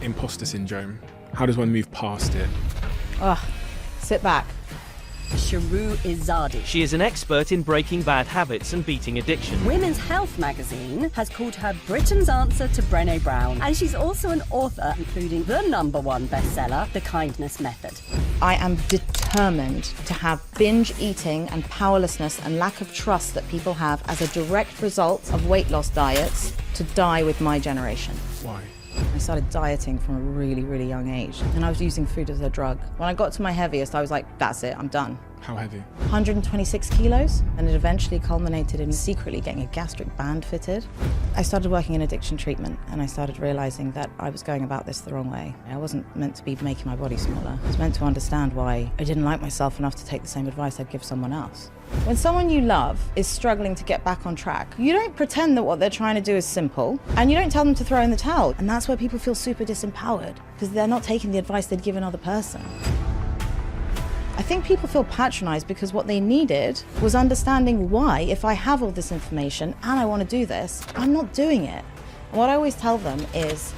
imposter syndrome? How does one move past it? Ugh, sit back. Sharu Izadi. She is an expert in breaking bad habits and beating addiction. Women's Health magazine has called her Britain's answer to Brené Brown. And she's also an author, including the #1 bestseller, The Kindness Method. I am determined to have binge eating and powerlessness and lack of trust that people have as a direct result of weight loss diets to die with my generation. Why? I started dieting from a really, really young age, and I was using food as a drug. When I got to my heaviest, I was like, that's it, I'm done. How heavy? 126 kilos, and it eventually culminated in secretly getting a gastric band fitted. I started working in addiction treatment, and I started realizing that I was going about this the wrong way. I wasn't meant to be making my body smaller. I was meant to understand why I didn't like myself enough to take the same advice I'd give someone else. When someone you love is struggling to get back on track, you don't pretend that what they're trying to do is simple, and you don't tell them to throw in the towel. And that's where people feel super disempowered, because they're not taking the advice they'd give another person. I think people feel patronized because what they needed was understanding why, if I have all this information and I want to do this, I'm not doing it. And what I always tell them is,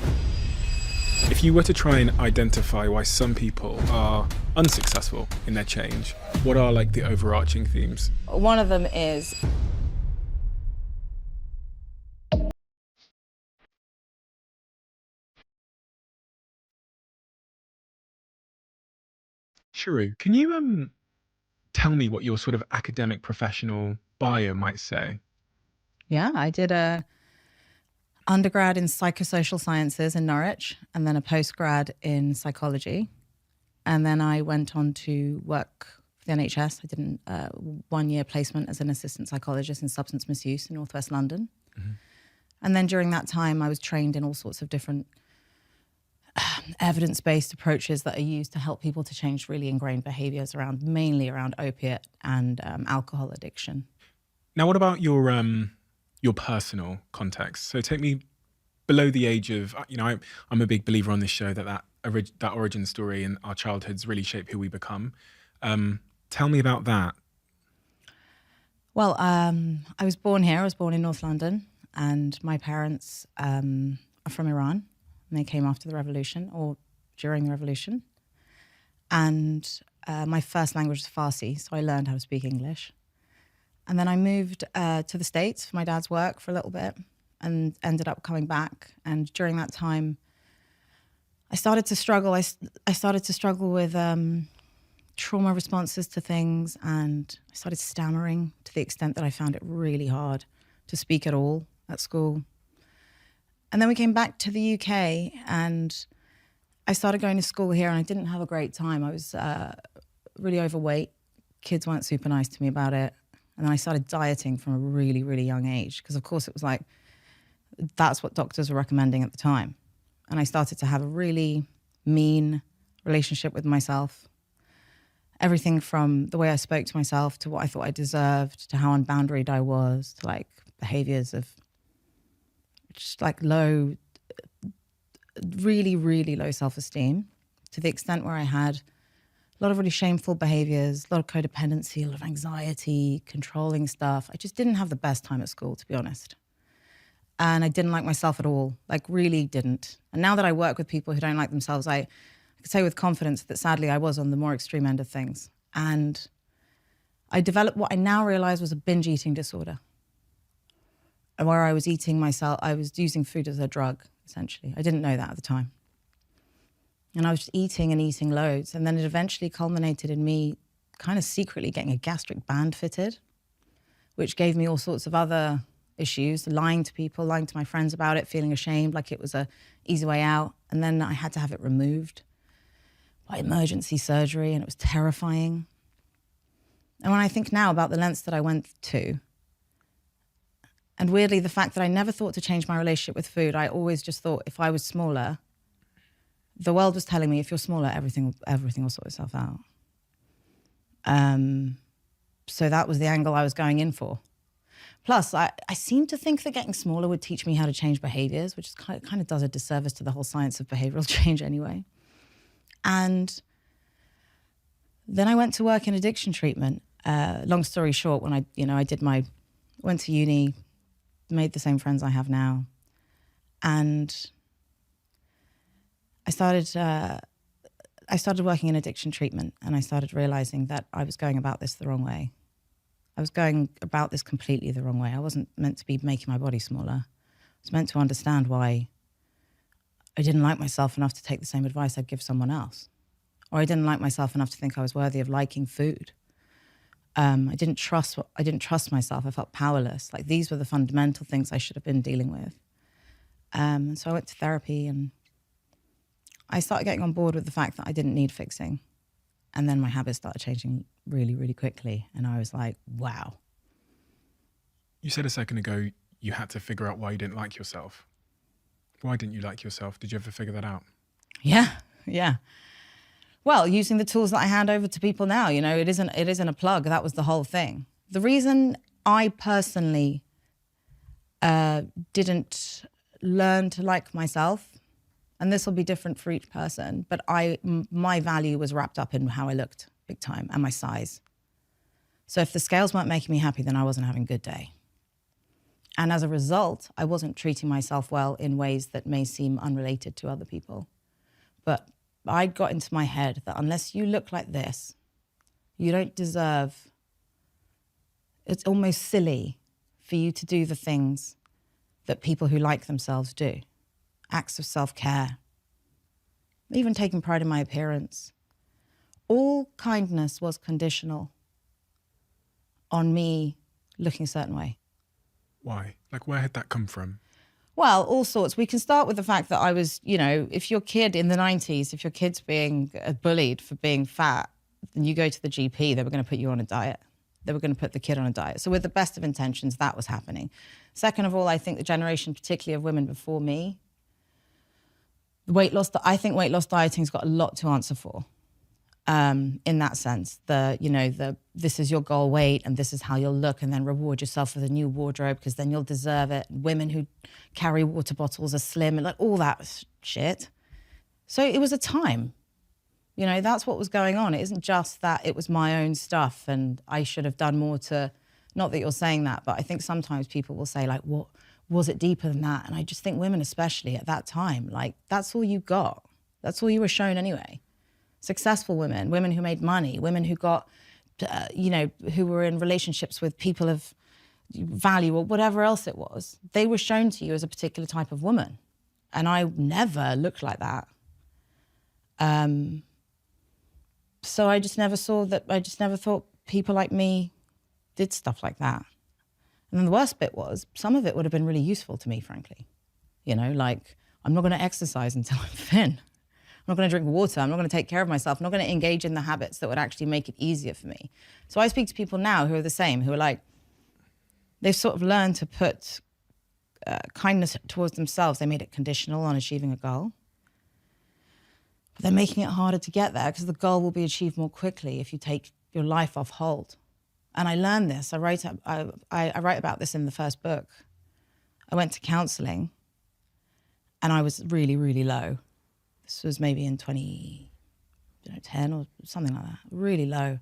if you were to try and identify why some people are unsuccessful in their change, what are like the overarching themes? one of them is Sharu, can you tell me what your sort of academic professional bio might say? Yeah, I did a undergrad in psychosocial sciences in Norwich, and then a postgrad in psychology. And then I went on to work for the NHS. I did a 1-year placement as an assistant psychologist in substance misuse in Northwest London. Mm-hmm. And then during that time, I was trained in all sorts of different evidence-based approaches that are used to help people to change really ingrained behaviors mainly around opiate and alcohol addiction. Now, what about your personal context? So take me below the age of, I'm a big believer on this show that origin story and our childhoods really shape who we become. Tell me about that. Well, I was born here. I was born in North London, and my parents are from Iran, and they came after the revolution or during the revolution. And my first language is Farsi, so I learned how to speak English. And then I moved to the States for my dad's work for a little bit and ended up coming back. And during that time, I started to struggle. I started to struggle with trauma responses to things, and I started stammering to the extent that I found it really hard to speak at all at school. And then we came back to the UK, and I started going to school here, and I didn't have a great time. I was really overweight. Kids weren't super nice to me about it. And then I started dieting from a really, really young age, because of course it was like, that's what doctors were recommending at the time. And I started to have a really mean relationship with myself. Everything from the way I spoke to myself to what I thought I deserved, to how unboundaried I was, to like behaviors of just like really, really low self-esteem, to the extent where I had a lot of really shameful behaviors, a lot of codependency, a lot of anxiety, controlling stuff. I just didn't have the best time at school, to be honest. And I didn't like myself at all, like really didn't. And now that I work with people who don't like themselves, I could say with confidence that sadly I was on the more extreme end of things. And I developed what I now realize was a binge eating disorder, where I was using food as a drug, essentially. I didn't know that at the time. And I was just eating and eating loads. And then it eventually culminated in me kind of secretly getting a gastric band fitted, which gave me all sorts of other issues, lying to people, lying to my friends about it, feeling ashamed, like it was a easy way out. And then I had to have it removed by emergency surgery, and it was terrifying. And when I think now about the lengths that I went to, and weirdly, the fact that I never thought to change my relationship with food, I always just thought if I was smaller, the world was telling me if you're smaller, everything will sort itself out. So that was the angle I was going in for. Plus, I seemed to think that getting smaller would teach me how to change behaviors, which is kind of does a disservice to the whole science of behavioral change anyway. And then I went to work in addiction treatment. Long story short, when I went to uni, made the same friends I have now, and I started working in addiction treatment, and I started realizing that I was going about this the wrong way. I was going about this completely the wrong way. I wasn't meant to be making my body smaller. I was meant to understand why I didn't like myself enough to take the same advice I'd give someone else. Or I didn't like myself enough to think I was worthy of liking food. I didn't trust myself. I felt powerless. Like, these were the fundamental things I should have been dealing with. So I went to therapy, and I started getting on board with the fact that I didn't need fixing. And then my habits started changing really, really quickly. And I was like, wow. You said a second ago you had to figure out why you didn't like yourself. Why didn't you like yourself? Did you ever figure that out? Yeah. Well, using the tools that I hand over to people now, you know, it isn't a plug. That was the whole thing. The reason I personally didn't learn to like myself, and this will be different for each person, but my value was wrapped up in how I looked big time and my size. So if the scales weren't making me happy, then I wasn't having a good day. And as a result, I wasn't treating myself well in ways that may seem unrelated to other people. But I got into my head that unless you look like this, you don't deserve, it's almost silly for you to do the things that people who like themselves do. Acts of self-care, even taking pride in my appearance. All kindness was conditional on me looking a certain way. Why? Like, where had that come from? Well, all sorts. We can start with the fact that I was, you know, if your kid in the 90s, if your kid's being bullied for being fat, then you go to the GP, they were going to put you on a diet. They were going to put the kid on a diet. So with the best of intentions, that was happening. Second of all, I think the generation, particularly of women before me, I think weight loss dieting's got a lot to answer for. In that sense, this is your goal weight and this is how you'll look, and then reward yourself with a new wardrobe because then you'll deserve it. Women who carry water bottles are slim and like all that shit. So it was a time, you know, that's what was going on. It isn't just that it was my own stuff and I should have done more to, not that you're saying that, but I think sometimes people will say like, what was it deeper than that? And I just think women, especially at that time, like that's all you got. That's all you were shown anyway. Successful women who made money, women who got, who were in relationships with people of value or whatever else it was. They were shown to you as a particular type of woman. And I never looked like that. So I just never thought people like me did stuff like that. And then the worst bit was, some of it would have been really useful to me, frankly. You know, like, I'm not going to exercise until I'm thin. I'm not going to drink water. I'm not going to take care of myself. I'm not going to engage in the habits that would actually make it easier for me. So I speak to people now who are the same, who are like, they've sort of learned to put kindness towards themselves. They made it conditional on achieving a goal. But they're making it harder to get there because the goal will be achieved more quickly if you take your life off hold. And I learned this. I write about this in the first book. I went to counselling and I was really, really low. This was maybe in 2010 or something like that, really low.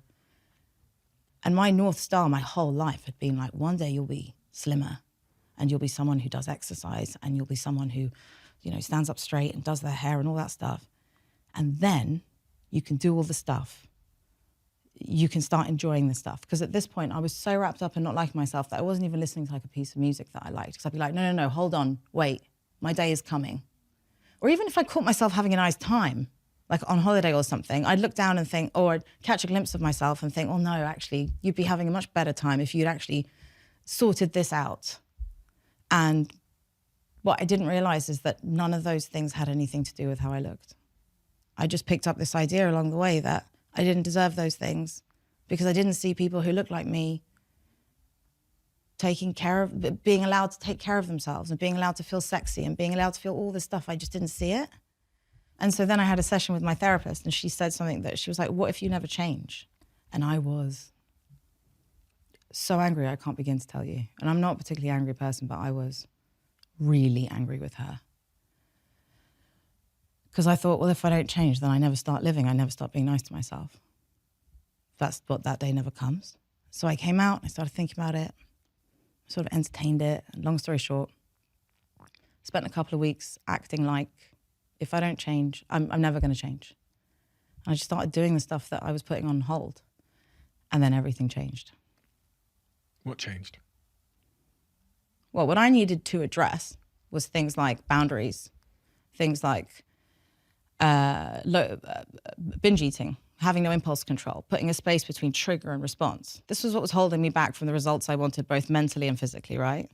And my North Star my whole life had been like, one day you'll be slimmer and you'll be someone who does exercise and you'll be someone who, you know, stands up straight and does their hair and all that stuff. And then you can do all the stuff. You can start enjoying the stuff. Because at this point, I was so wrapped up in not liking myself that I wasn't even listening to like a piece of music that I liked. Because I'd be like, no, hold on, wait, my day is coming. Or even if I caught myself having a nice time, like on holiday or something, I'd look down and think, or I'd catch a glimpse of myself and think, oh no, actually, you'd be having a much better time if you'd actually sorted this out. And what I didn't realize is that none of those things had anything to do with how I looked. I just picked up this idea along the way that I didn't deserve those things because I didn't see people who looked like me being allowed to take care of themselves and being allowed to feel sexy and being allowed to feel all this stuff. I just didn't see it. And so then I had a session with my therapist and she said something that she was like, what if you never change? And I was so angry, I can't begin to tell you. And I'm not a particularly angry person, but I was really angry with her. Because I thought, well, if I don't change, then I never start living. I never start being nice to myself. That's what that day never comes. So I came out, I started thinking about it, sort of entertained it. And long story short, spent a couple of weeks acting like if I don't change, I'm never going to change. And I just started doing the stuff that I was putting on hold. And then everything changed. What changed? Well, what I needed to address was things like boundaries, things like binge eating, having no impulse control, putting a space between trigger and response. This was what was holding me back from the results I wanted, both mentally and physically, right?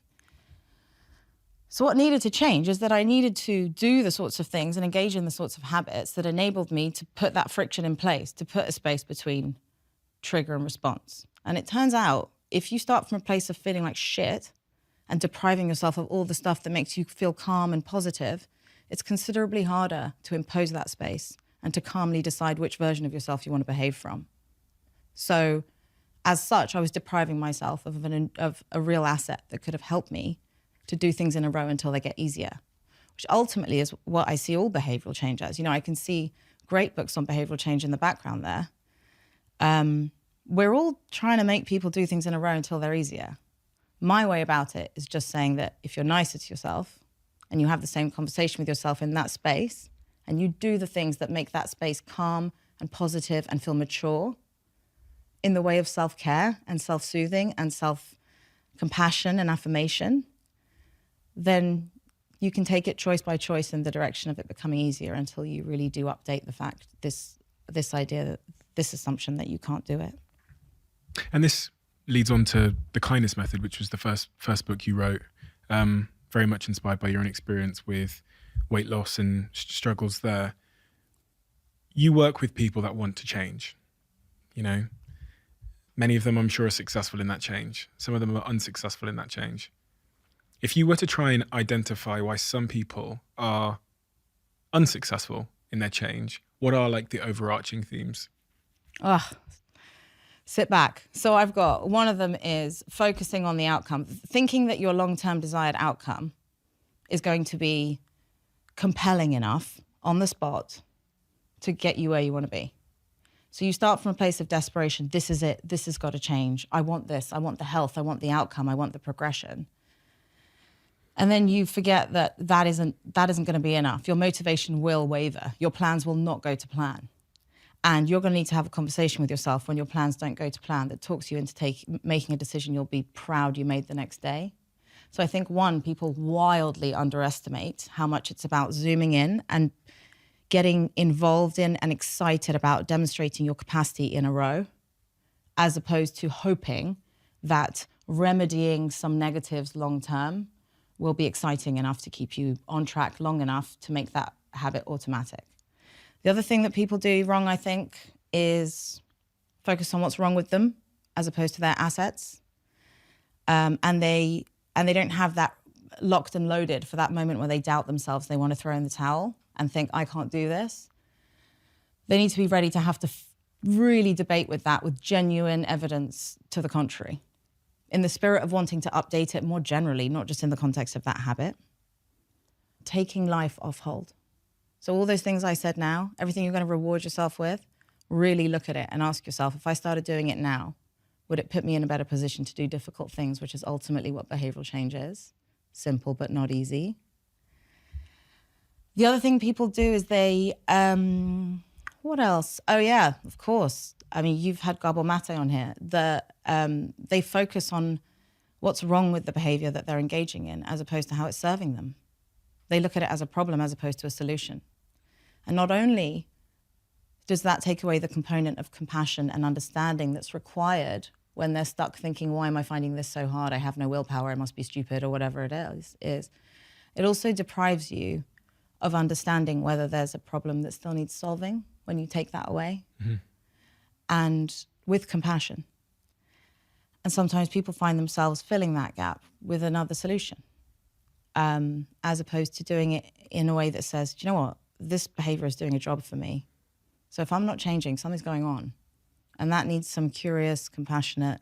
So what needed to change is that I needed to do the sorts of things and engage in the sorts of habits that enabled me to put that friction in place, to put a space between trigger and response. And it turns out, if you start from a place of feeling like shit and depriving yourself of all the stuff that makes you feel calm and positive, it's considerably harder to impose that space and to calmly decide which version of yourself you want to behave from. So as such, I was depriving myself of a real asset that could have helped me to do things in a row until they get easier, which ultimately is what I see all behavioral change as. You know, I can see great books on behavioral change in the background there. We're all trying to make people do things in a row until they're easier. My way about it is just saying that if you're nicer to yourself and you have the same conversation with yourself in that space and you do the things that make that space calm and positive and feel mature in the way of self-care and self-soothing and self-compassion and affirmation, then you can take it choice by choice in the direction of it becoming easier until you really do update the fact, this idea, this assumption that you can't do it. And this leads on to the kindness method, which was the first book you wrote, very much inspired by your own experience with weight loss and struggles there. You work with people that want to change, you know. Many of them, I'm sure, are successful in that change. Some of them are unsuccessful in that change. If you were to try and identify why some people are unsuccessful in their change, what are like the overarching themes? Sit back. So I've got, one of them is focusing on the outcome, thinking that your long-term desired outcome is going to be compelling enough on the spot to get you where you want to be. So you start from a place of desperation. This is it. This has got to change. I want this. I want the health. I want the outcome. I want the progression. And then you forget that that isn't going to be enough. Your motivation will waver. Your plans will not go to plan. And you're going to need to have a conversation with yourself when your plans don't go to plan that talks you into making a decision you'll be proud you made the next day. So I think, one, people wildly underestimate how much it's about zooming in and getting involved in and excited about demonstrating your capacity in a row, as opposed to hoping that remedying some negatives long term will be exciting enough to keep you on track long enough to make that habit automatic. The other thing that people do wrong, I think, is focus on what's wrong with them as opposed to their assets. And they don't have that locked and loaded for that moment where they doubt themselves, they want to throw in the towel and think, I can't do this. They need to be ready to have to really debate with that with genuine evidence to the contrary, in the spirit of wanting to update it more generally, not just in the context of that habit. Taking life off hold. So all those things I said now, everything you're going to reward yourself with, really look at it and ask yourself, if I started doing it now, would it put me in a better position to do difficult things, which is ultimately what behavioral change is. Simple, but not easy. The other thing people do is they, what else? Oh yeah, of course. I mean, you've had Gabor Mate on here. They focus on what's wrong with the behavior that they're engaging in as opposed to how it's serving them. They look at it as a problem as opposed to a solution. And not only does that take away the component of compassion and understanding that's required when they're stuck thinking, why am I finding this so hard? I have no willpower, I must be stupid, or whatever it is. It also deprives you of understanding whether there's a problem that still needs solving when you take that away. Mm-hmm. And with compassion. And sometimes people find themselves filling that gap with another solution, as opposed to doing it in a way that says, do you know what? This behavior is doing a job for me. So if I'm not changing, something's going on. And that needs some curious, compassionate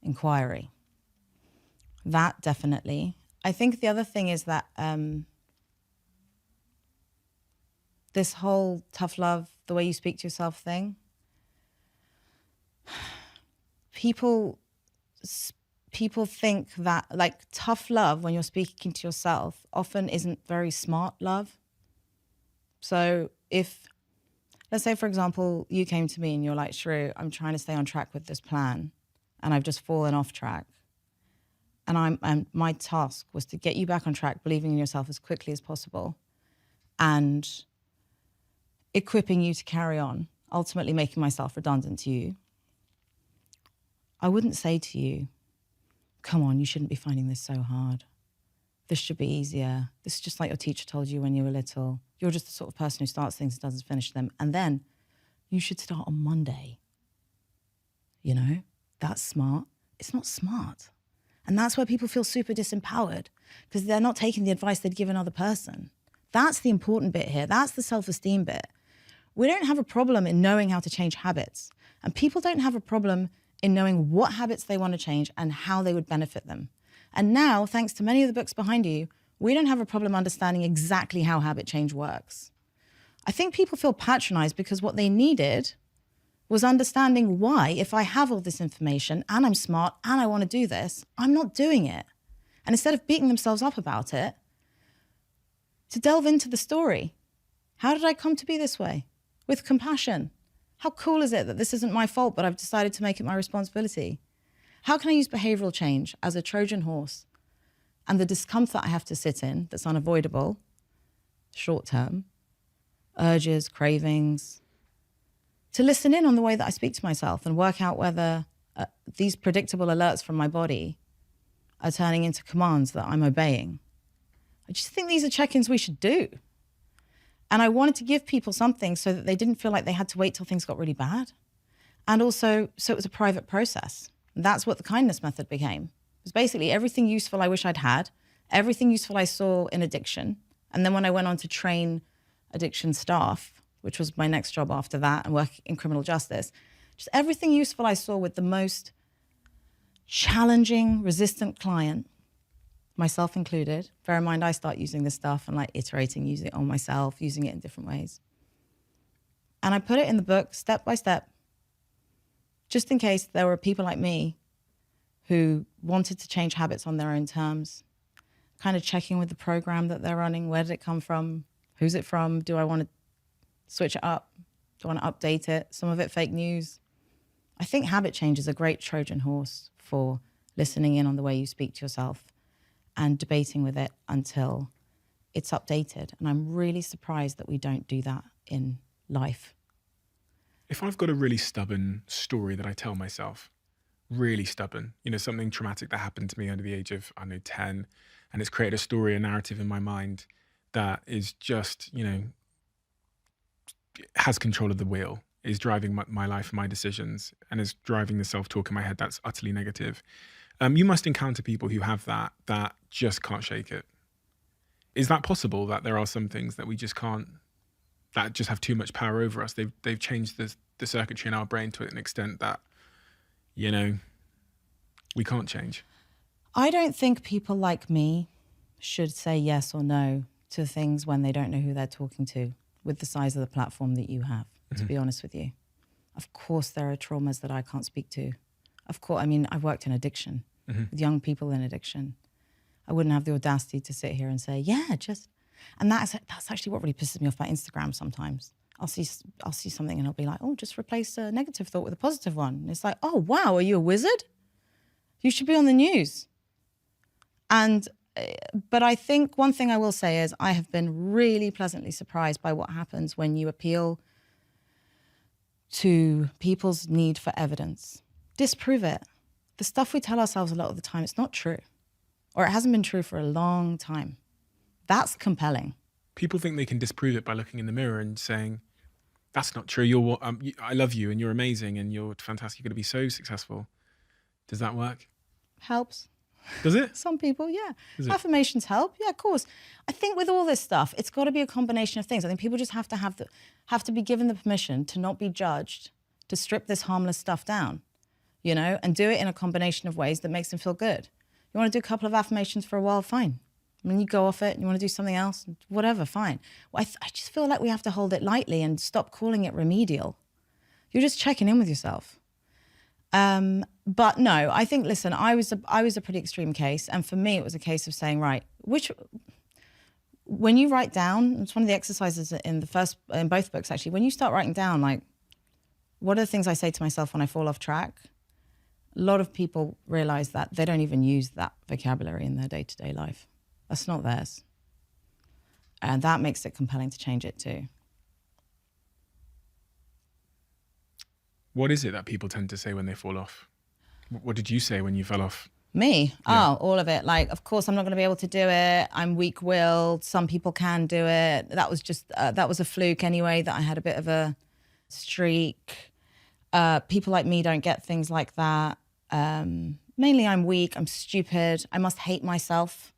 inquiry. That definitely. I think the other thing is that this whole tough love, the way you speak to yourself thing, people think that like tough love when you're speaking to yourself often isn't very smart love. So if, let's say, for example, you came to me and you're like, Shrew, I'm trying to stay on track with this plan and I've just fallen off track. And my task was to get you back on track, believing in yourself as quickly as possible and equipping you to carry on, ultimately making myself redundant to you. I wouldn't say to you, come on, you shouldn't be finding this so hard. This should be easier. This is just like your teacher told you when you were little. You're just the sort of person who starts things and doesn't finish them. And then you should start on Monday. You know, that's smart. It's not smart. And that's where people feel super disempowered because they're not taking the advice they'd give another person. That's the important bit here. That's the self-esteem bit. We don't have a problem in knowing how to change habits. And people don't have a problem in knowing what habits they want to change and how they would benefit them. And now, thanks to many of the books behind you, we don't have a problem understanding exactly how habit change works. I think people feel patronized because what they needed was understanding why, if I have all this information and I'm smart and I want to do this, I'm not doing it. And instead of beating themselves up about it, to delve into the story. How did I come to be this way? With compassion. How cool is it that this isn't my fault, but I've decided to make it my responsibility? How can I use behavioral change as a Trojan horse and the discomfort I have to sit in that's unavoidable, short term, urges, cravings, to listen in on the way that I speak to myself and work out whether these predictable alerts from my body are turning into commands that I'm obeying. I just think these are check-ins we should do. And I wanted to give people something so that they didn't feel like they had to wait till things got really bad. And also, so it was a private process. And that's what the kindness method became. It was basically everything useful I wish I'd had, everything useful I saw in addiction. And then when I went on to train addiction staff, which was my next job after that, and work in criminal justice, just everything useful I saw with the most challenging, resistant client, myself included. Bear in mind, I start using this stuff and like iterating, using it on myself, using it in different ways. And I put it in the book step by step, just in case there were people like me who wanted to change habits on their own terms, kind of checking with the program that they're running. Where did it come from? Who's it from? Do I want to switch it up? Do I want to update it? Some of it fake news. I think habit change is a great Trojan horse for listening in on the way you speak to yourself and debating with it until it's updated. And I'm really surprised that we don't do that in life. If I've got a really stubborn story that I tell myself, really stubborn, you know, something traumatic that happened to me under the age of, 10, and it's created a story, a narrative in my mind that is just, has control of the wheel, is driving my life, my decisions, and is driving the self-talk in my head that's utterly negative. You must encounter people who have that just can't shake it. Is that possible, that there are some things that we just can't, that just have too much power over us? They've changed the circuitry in our brain to an extent that, we can't change. I don't think people like me should say yes or no to things when they don't know who they're talking to with the size of the platform that you have, to be honest with you. Of course, there are traumas that I can't speak to. Of course, I've worked in addiction with young people in addiction. I wouldn't have the audacity to sit here and say, and that's actually what really pisses me off about Instagram sometimes. I'll see something and it'll be like, oh, just replace a negative thought with a positive one. And it's like, oh, wow, are you a wizard? You should be on the news. But I think one thing I will say is I have been really pleasantly surprised by what happens when you appeal to people's need for evidence. Disprove it. The stuff we tell ourselves a lot of the time, it's not true. Or it hasn't been true for a long time. That's compelling. People think they can disprove it by looking in the mirror and saying, that's not true. I love you and you're amazing and you're fantastic. You're going to be so successful. Does that work? Helps. Does it? Some people, yeah. Affirmations help. Yeah, of course. I think with all this stuff, it's got to be a combination of things. I think people just have to be given the permission to not be judged, to strip this harmless stuff down, and do it in a combination of ways that makes them feel good. You want to do a couple of affirmations for a while, fine. You go off it and you want to do something else, whatever, fine. Well, I just feel like we have to hold it lightly and stop calling it remedial. You're just checking in with yourself. But no, I think, listen, I was a pretty extreme case. And for me, it was a case of saying, right, when you write down, it's one of the exercises in both books actually, when you start writing down, like, what are the things I say to myself when I fall off track? A lot of people realize that they don't even use that vocabulary in their day-to-day life. That's not theirs. And that makes it compelling to change it too. What is it that people tend to say when they fall off? What did you say when you fell off? Me? Yeah. Oh, all of it. Like, of course, I'm not going to be able to do it. I'm weak-willed. Some people can do it. That was just, that was a fluke anyway, that I had a bit of a streak. People like me don't get things like that. Mainly I'm weak, I'm stupid, I must hate myself.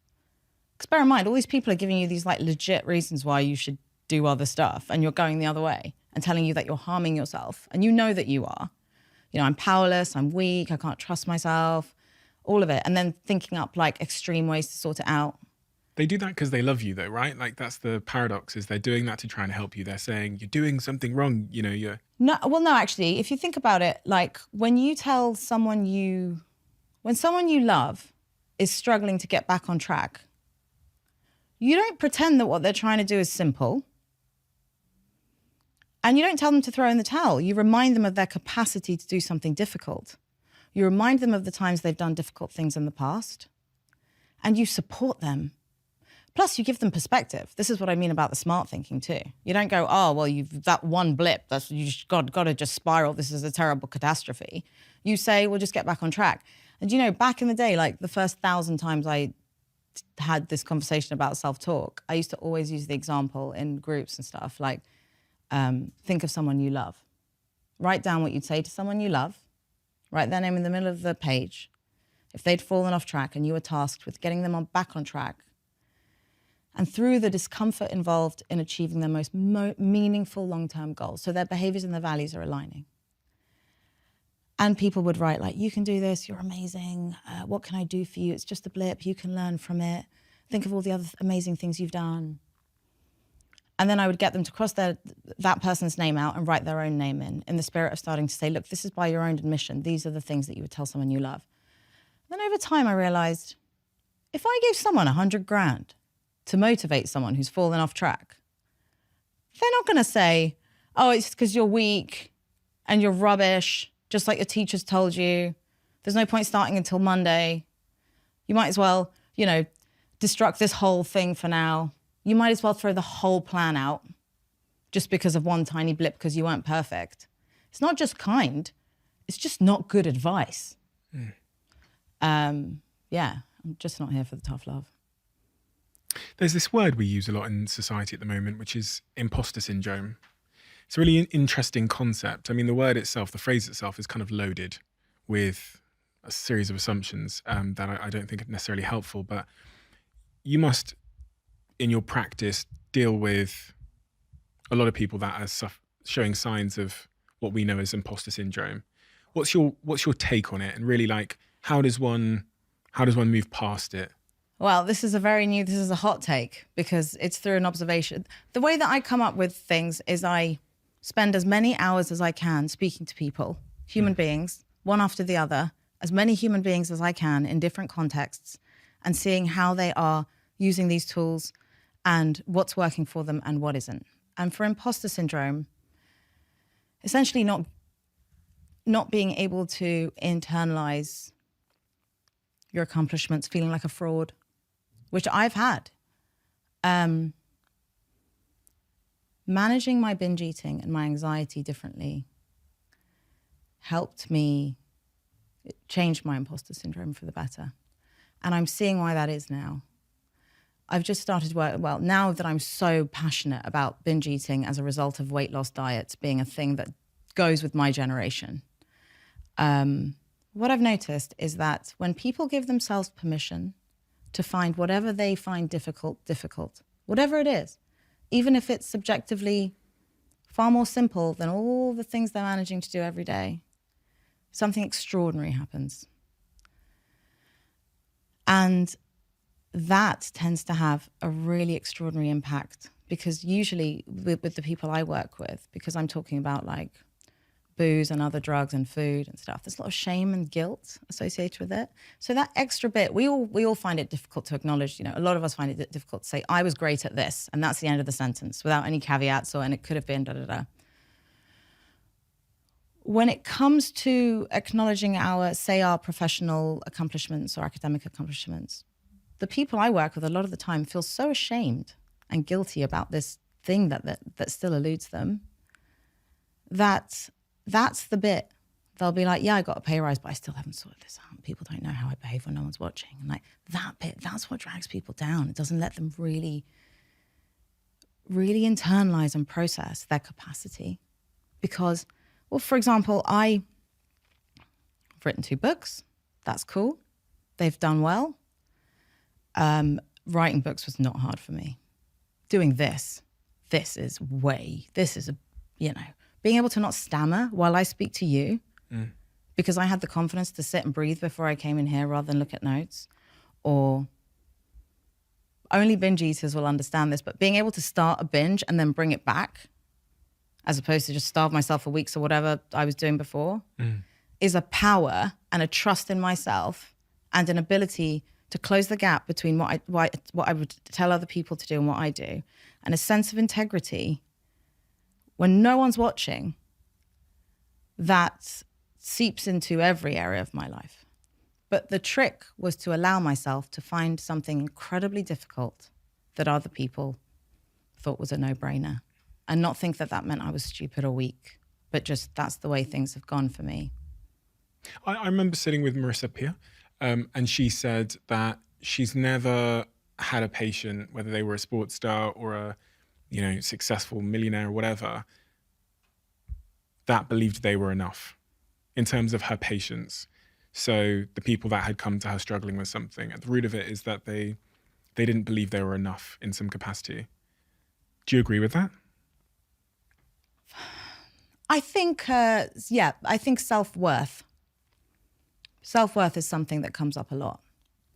Because bear in mind, all these people are giving you these like legit reasons why you should do other stuff, and you're going the other way and telling you that you're harming yourself. And you know that you are. You know, I'm powerless, I'm weak, I can't trust myself, all of it. And then thinking up like extreme ways to sort it out. They do that because they love you though, right? Like that's the paradox, is they're doing that to try and help you. They're saying, you're doing something wrong, you know, you're... No, well, no, actually, if you think about it, like when you tell someone when someone you love is struggling to get back on track, you don't pretend that what they're trying to do is simple. And you don't tell them to throw in the towel. You remind them of their capacity to do something difficult. You remind them of the times they've done difficult things in the past. And you support them. Plus, you give them perspective. This is what I mean about the smart thinking too. You don't go, oh, well, you've that one blip, you got to just spiral. This is a terrible catastrophe. You say, well, just get back on track. And you know, back in the day, like the first 1,000 times I had this conversation about self-talk, I used to always use the example in groups and stuff, like think of someone you love. Write down what you'd say to someone you love. Write their name in the middle of the page. If they'd fallen off track and you were tasked with getting them back on track, and through the discomfort involved in achieving their most meaningful long-term goals. So their behaviors and their values are aligning. And people would write like, you can do this, you're amazing. What can I do for you? It's just a blip, you can learn from it. Think of all the other amazing things you've done. And then I would get them to cross that person's name out and write their own name in the spirit of starting to say, look, this is by your own admission. These are the things that you would tell someone you love. Then over time I realized, if I gave someone 100 grand, to motivate someone who's fallen off track, they're not going to say, oh, it's because you're weak and you're rubbish, just like your teachers told you. There's no point starting until Monday. You might as well, you know, destruct this whole thing for now. You might as well throw the whole plan out just because of one tiny blip because you weren't perfect. It's not just kind, it's just not good advice. Yeah, I'm just not here for the tough love. There's this word we use a lot in society at the moment, which is imposter syndrome. It's a really interesting concept. I mean, the word itself, the phrase itself is kind of loaded with a series of assumptions that I don't think are necessarily helpful, but you must, in your practice, deal with a lot of people that are showing signs of what we know as imposter syndrome. What's your take on it? And really, like, how does one move past it? Well, this is a hot take because it's through an observation. The way that I come up with things is I spend as many hours as I can speaking to people, human beings, one after the other, as many human beings as I can in different contexts, and seeing how they are using these tools and what's working for them and what isn't. And for imposter syndrome, essentially not being able to internalize your accomplishments, feeling like a fraud, which I've had. Managing my binge eating and my anxiety differently helped me change my imposter syndrome for the better. And I'm seeing why that is now. I've just started work, well, now that I'm so passionate about binge eating as a result of weight loss diets being a thing that goes with my generation, what I've noticed is that when people give themselves permission to find whatever they find difficult, whatever it is, even if it's subjectively far more simple than all the things they're managing to do every day, something extraordinary happens. And that tends to have a really extraordinary impact, because usually with the people I work with, because I'm talking about like booze and other drugs and food and stuff. There's a lot of shame and guilt associated with it. So that extra bit, we all find it difficult to acknowledge. You know, a lot of us find it difficult to say, I was great at this, and that's the end of the sentence without any caveats and it could have been da-da-da. When it comes to acknowledging our professional accomplishments or academic accomplishments, the people I work with a lot of the time feel so ashamed and guilty about this thing that still eludes them, that's the bit. They'll be like, yeah, I got a pay rise, but I still haven't sorted this out. People don't know how I behave when no one's watching. And like that bit, that's what drags people down. It doesn't let them really, really internalize and process their capacity. Because, well, for example, I've written 2 books. That's cool. They've done well. Writing books was not hard for me. Doing this is being able to not stammer while I speak to you, because I had the confidence to sit and breathe before I came in here rather than look at notes. Or only binge eaters will understand this, but being able to start a binge and then bring it back, as opposed to just starve myself for weeks or whatever I was doing before, is a power and a trust in myself and an ability to close the gap between what I would tell other people to do and what I do, and a sense of integrity when no one's watching that seeps into every area of my life. But the trick was to allow myself to find something incredibly difficult that other people thought was a no-brainer, and not think that meant I was stupid or weak, but just that's the way things have gone for me. I remember sitting with Marissa Peer, and she said that she's never had a patient, whether they were a sports star or a, successful millionaire or whatever, that believed they were enough in terms of her patients. So the people that had come to her struggling with something, at the root of it is that they didn't believe they were enough in some capacity. Do you agree with that? I think, I think self-worth. Self-worth is something that comes up a lot.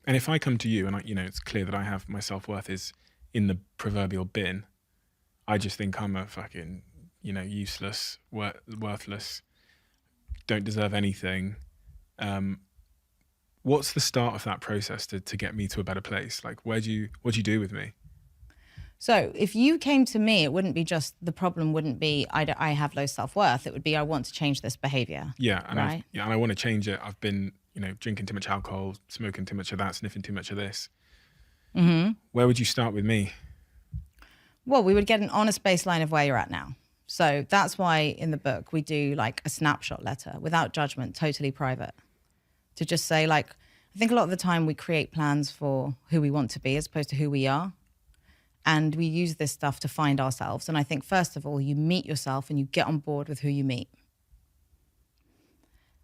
And if I come to you and it's clear that I have my self-worth is in the proverbial bin, I just think I'm a fucking, useless, worthless, don't deserve anything. What's the start of that process to get me to a better place? Like, what do you do with me? So if you came to me, it wouldn't be just, the problem wouldn't be I have low self-worth. It would be I want to change this behavior. Yeah, and right? I want to change it. I've been, drinking too much alcohol, smoking too much of that, sniffing too much of this. Mm-hmm. Where would you start with me? Well, we would get an honest baseline of where you're at now. So that's why in the book we do like a snapshot letter without judgment, totally private. To just say I think a lot of the time we create plans for who we want to be as opposed to who we are. And we use this stuff to find ourselves. And I think, first of all, you meet yourself and you get on board with who you meet.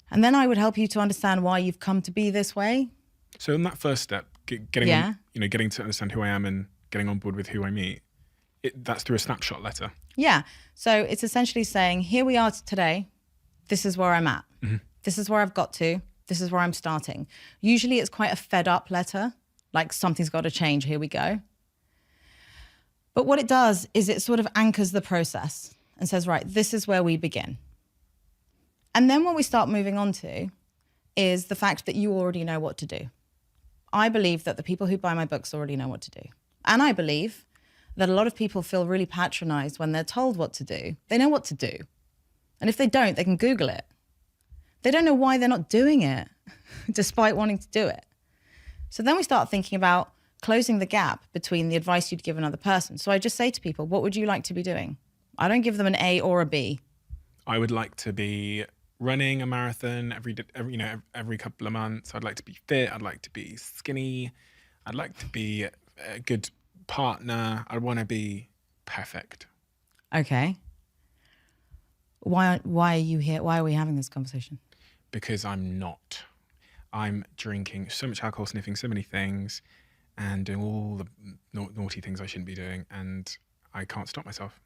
And then I would help you to understand why you've come to be this way. So in that first step, getting to understand who I am and getting on board with who I meet, that's through a snapshot letter. Yeah. So it's essentially saying, here we are today. This is where I'm at. Mm-hmm. This is where I've got to. This is where I'm starting. Usually it's quite a fed up letter, like something's got to change. Here we go. But what it does is it sort of anchors the process and says, right, this is where we begin. And then what we start moving on to is the fact that you already know what to do. I believe that the people who buy my books already know what to do. And I believe that a lot of people feel really patronized when they're told what to do. They know what to do. And if they don't, they can Google it. They don't know why they're not doing it, despite wanting to do it. So then we start thinking about closing the gap between the advice you'd give another person. So I just say to people, what would you like to be doing? I don't give them an A or a B. I would like to be running a marathon every couple of months. I'd like to be fit. I'd like to be skinny. I'd like to be a good partner. I want to be perfect. Okay. Why are you here? Why are we having this conversation? Because I'm not. I'm drinking so much alcohol, sniffing so many things, and doing all the naughty things I shouldn't be doing, and I can't stop myself.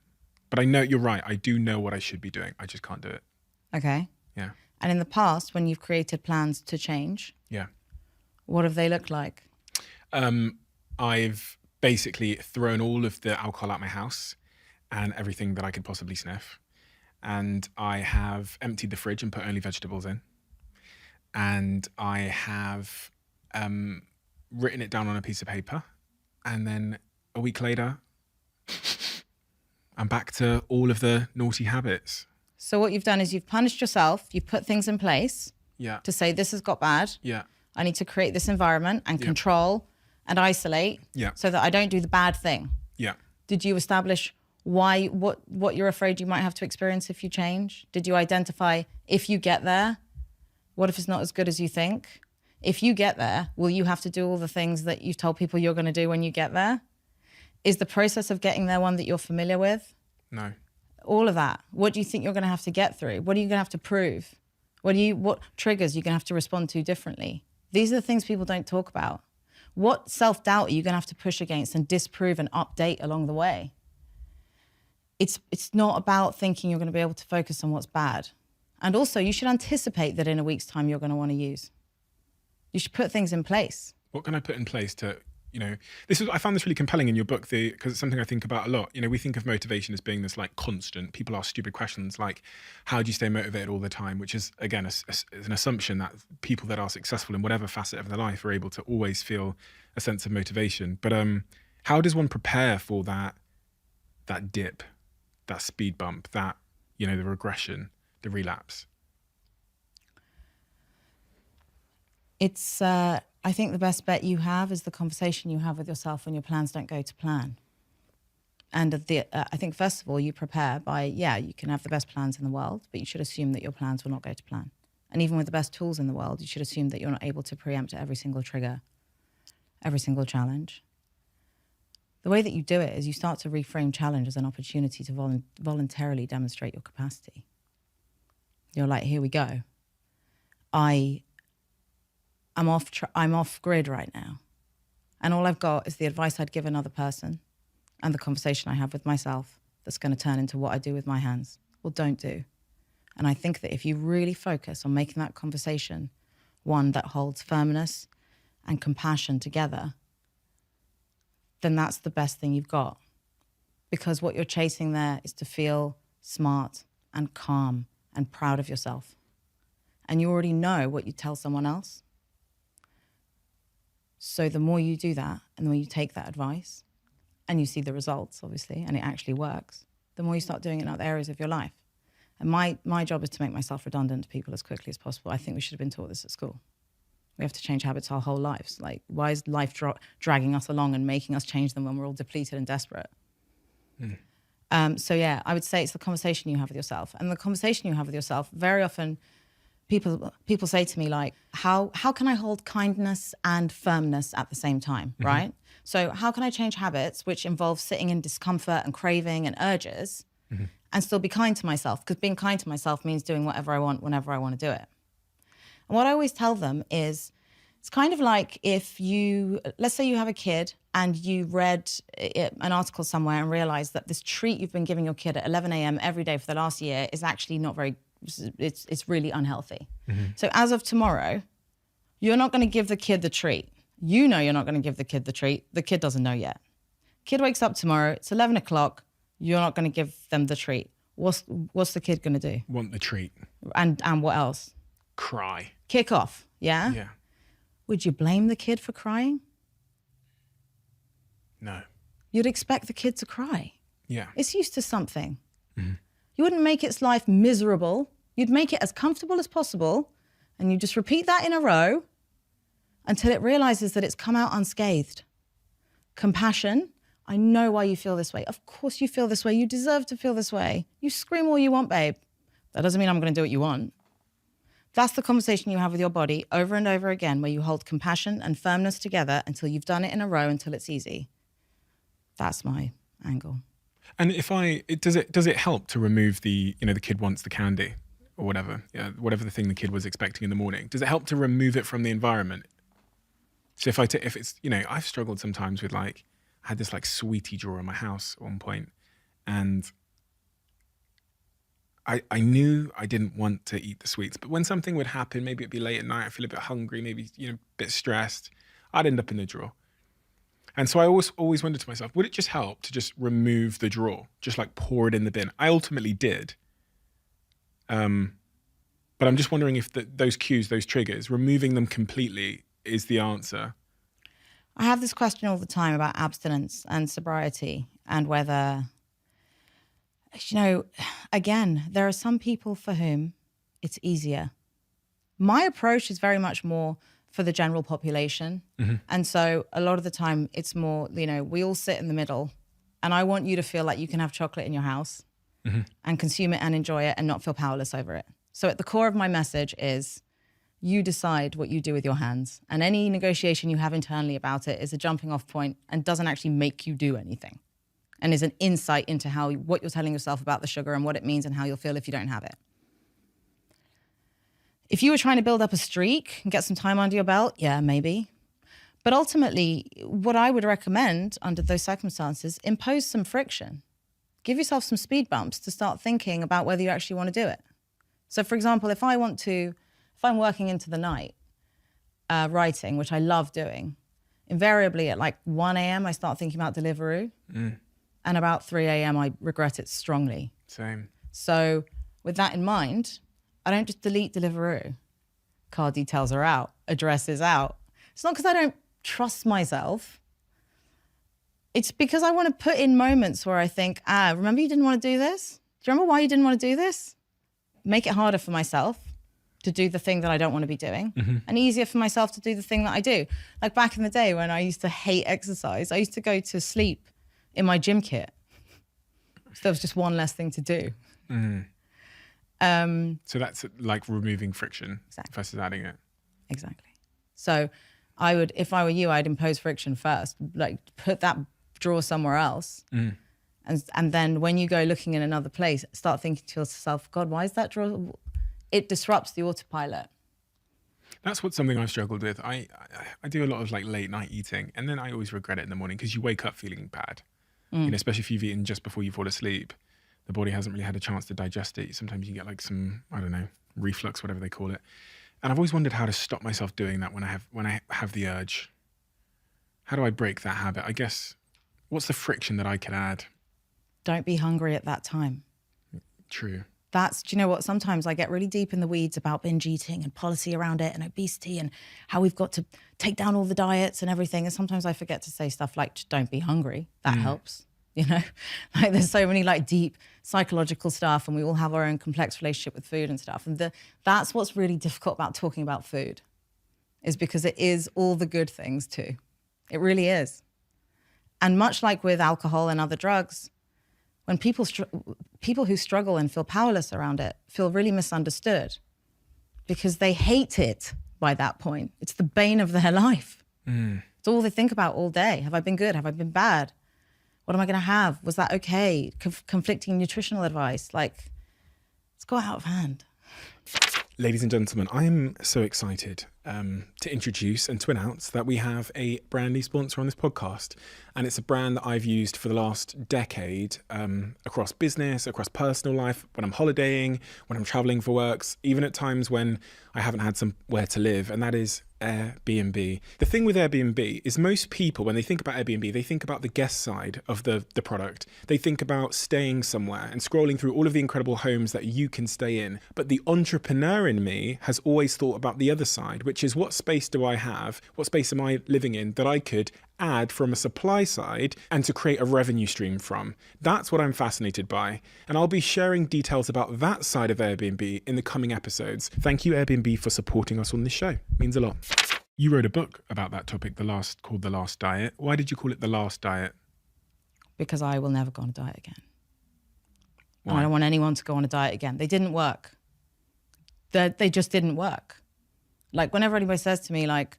But I know, you're right, I do know what I should be doing. I just can't do it. Okay. Yeah. And in the past, when you've created plans to change, yeah, what have they looked like? I've basically thrown all of the alcohol out my house and everything that I could possibly sniff. and I have emptied the fridge and put only vegetables in. And I have written it down on a piece of paper. And then a week later, I'm back to all of the naughty habits. So what you've done is you've punished yourself. You've put things in place Yeah. to say, this has got bad. Yeah. I need to create this environment and Yeah. control and isolate Yeah. so that I don't do the bad thing. Yeah. Did you establish what you're afraid you might have to experience if you change? Did you identify, if you get there, what if it's not as good as you think? If you get there, will you have to do all the things that you've told people you're going to do when you get there? Is the process of getting there one that you're familiar with? No. All of that. What do you think you're going to have to get through? What are you going to have to prove? What triggers you're going to have to respond to differently? These are the things people don't talk about. What self-doubt are you going to have to push against and disprove and update along the way? It's not about thinking you're going to be able to focus on what's bad. And also, you should anticipate that in a week's time you're going to want to use. You should put things in place. What can I put in place to, I found this really compelling in your book, because it's something I think about a lot. We think of motivation as being this like constant. People ask stupid questions like, how do you stay motivated all the time? Which is, again, is an assumption that people that are successful in whatever facet of their life are able to always feel a sense of motivation. But how does one prepare for that dip, that speed bump, that, the regression, the relapse? It's, I think the best bet you have is the conversation you have with yourself when your plans don't go to plan. And I think, first of all, you prepare by, you can have the best plans in the world, but you should assume that your plans will not go to plan. And even with the best tools in the world, you should assume that you're not able to preempt every single trigger, every single challenge. The way that you do it is you start to reframe challenge as an opportunity to voluntarily demonstrate your capacity. You're like, here we go. I'm off grid right now. And all I've got is the advice I'd give another person and the conversation I have with myself that's going to turn into what I do with my hands or don't do. And I think that if you really focus on making that conversation one that holds firmness and compassion together, then that's the best thing you've got. Because what you're chasing there is to feel smart and calm and proud of yourself. And you already know what you tell someone else. So the more you do that, and the more you take that advice, and you see the results, obviously, and it actually works, the more you start doing it in other areas of your life. And my job is to make myself redundant to people as quickly as possible. I think we should have been taught this at school. We have to change habits our whole lives. Like, why is life dragging us along and making us change them when we're all depleted and desperate? So yeah, I would say it's the conversation you have with yourself. And the conversation you have with yourself, very often people say to me, like, how can I hold kindness and firmness at the same time, right? So how can I change habits which involve sitting in discomfort and craving and urges and still be kind to myself? Because being kind to myself means doing whatever I want whenever I want to do it. And what I always tell them is, it's kind of like if let's say you have a kid and you read an article somewhere and realized that this treat you've been giving your kid at 11 a.m. every day for the last year is actually not very, it's really unhealthy. So as of tomorrow, you're not going to give the kid the treat. You know you're not going to give the kid the treat. The kid doesn't know yet. Kid wakes up tomorrow, it's 11 o'clock, you're not going to give them the treat. What's the kid going to do? Want the treat. And what else? Cry. Kick off, yeah? Yeah. Would you blame the kid for crying? No. You'd expect the kid to cry. Yeah. It's used to something. You wouldn't make its life miserable. You'd make it as comfortable as possible, and you just repeat that in a row until it realizes that it's come out unscathed. Compassion. I know why you feel this way. Of course you feel this way. You deserve to feel this way. You scream all you want, babe. That doesn't mean I'm going to do what you want. That's the conversation you have with your body over and over again, where you hold compassion and firmness together until you've done it in a row until it's easy. That's my angle. And does it help to remove the kid wants the candy or whatever, whatever the thing the kid was expecting in the morning? Does it help to remove it from the environment? So if it's, I've struggled sometimes with, like, I had this like sweetie drawer in my house at one point, and I knew I didn't want to eat the sweets, but when something would happen, maybe it'd be late at night, I feel a bit hungry, maybe, a bit stressed, I'd end up in the drawer. And so I always wondered to myself, would it just help to just remove the drawer, just like pour it in the bin? I ultimately did, But I'm just wondering if those cues, those triggers, removing them completely is the answer. I have this question all the time about abstinence and sobriety and whether, again, there are some people for whom it's easier. My approach is very much more for the general population. Mm-hmm. And so a lot of the time it's more, we all sit in the middle and I want you to feel like you can have chocolate in your house and consume it and enjoy it and not feel powerless over it. So at the core of my message is you decide what you do with your hands, and any negotiation you have internally about it is a jumping off point and doesn't actually make you do anything, and is an insight into what you're telling yourself about the sugar and what it means and how you'll feel if you don't have it. If you were trying to build up a streak and get some time under your belt, yeah, maybe. But ultimately, what I would recommend under those circumstances, impose some friction. Give yourself some speed bumps to start thinking about whether you actually want to do it. So for example, if I'm working into the night, writing, which I love doing, invariably at like 1 a.m. I start thinking about Deliveroo. And about 3 a.m. I regret it strongly. Same. So with that in mind, I don't just delete Deliveroo. Card details are out, address is out. It's not because I don't trust myself. It's because I want to put in moments where I think, remember you didn't want to do this? Do you remember why you didn't want to do this? Make it harder for myself to do the thing that I don't want to be doing, and easier for myself to do the thing that I do. Like back in the day when I used to hate exercise, I used to go to sleep in my gym kit. So there was just one less thing to do. So that's like removing friction versus adding it. Exactly. So if I were you, I'd impose friction first, like put that drawer somewhere else. And then when you go looking in another place, start thinking to yourself, God, why is that drawer? It disrupts the autopilot. That's something I've struggled with. I do a lot of like late night eating, and then I always regret it in the morning because you wake up feeling bad. Especially if you've eaten just before you fall asleep. The body hasn't really had a chance to digest it. Sometimes you get like some, I don't know, reflux, whatever they call it. And I've always wondered how to stop myself doing that when I have the urge. How do I break that habit? I guess, what's the friction that I could add? Don't be hungry at that time. True. Do you know what? Sometimes I get really deep in the weeds about binge eating and policy around it and obesity and how we've got to take down all the diets and everything. And sometimes I forget to say stuff like, don't be hungry. That helps, Like there's so many like deep psychological stuff, and we all have our own complex relationship with food and stuff. And that's what's really difficult about talking about food, is because it is all the good things too. It really is. And much like with alcohol and other drugs, when people who struggle and feel powerless around it feel really misunderstood because they hate it by that point. It's the bane of their life. It's all they think about all day. Have I been good? Have I been bad? What am I going to have? Was that okay? Conflicting nutritional advice. Like, it's got out of hand. Ladies and gentlemen, I am so excited to introduce and to announce that we have a brand new sponsor on this podcast. And it's a brand that I've used for the last decade across business, across personal life, when I'm holidaying, when I'm traveling for works, even at times when I haven't had somewhere to live, and that is Airbnb. The thing with Airbnb is most people, when they think about Airbnb, they think about the guest side of the product. They think about staying somewhere and scrolling through all of the incredible homes that you can stay in. But the entrepreneur in me has always thought about the other side, which is what space do I have? What space am I living in that I could add from a supply side and to create a revenue stream from? That's what I'm fascinated by. And I'll be sharing details about that side of Airbnb in the coming episodes. Thank you, Airbnb, for supporting us on this show. It means a lot. You wrote a book about that topic, called The Last Diet. Why did you call it The Last Diet? Because I will never go on a diet again. Why? And I don't want anyone to go on a diet again. They didn't work. They just didn't work. Like whenever anybody says to me like,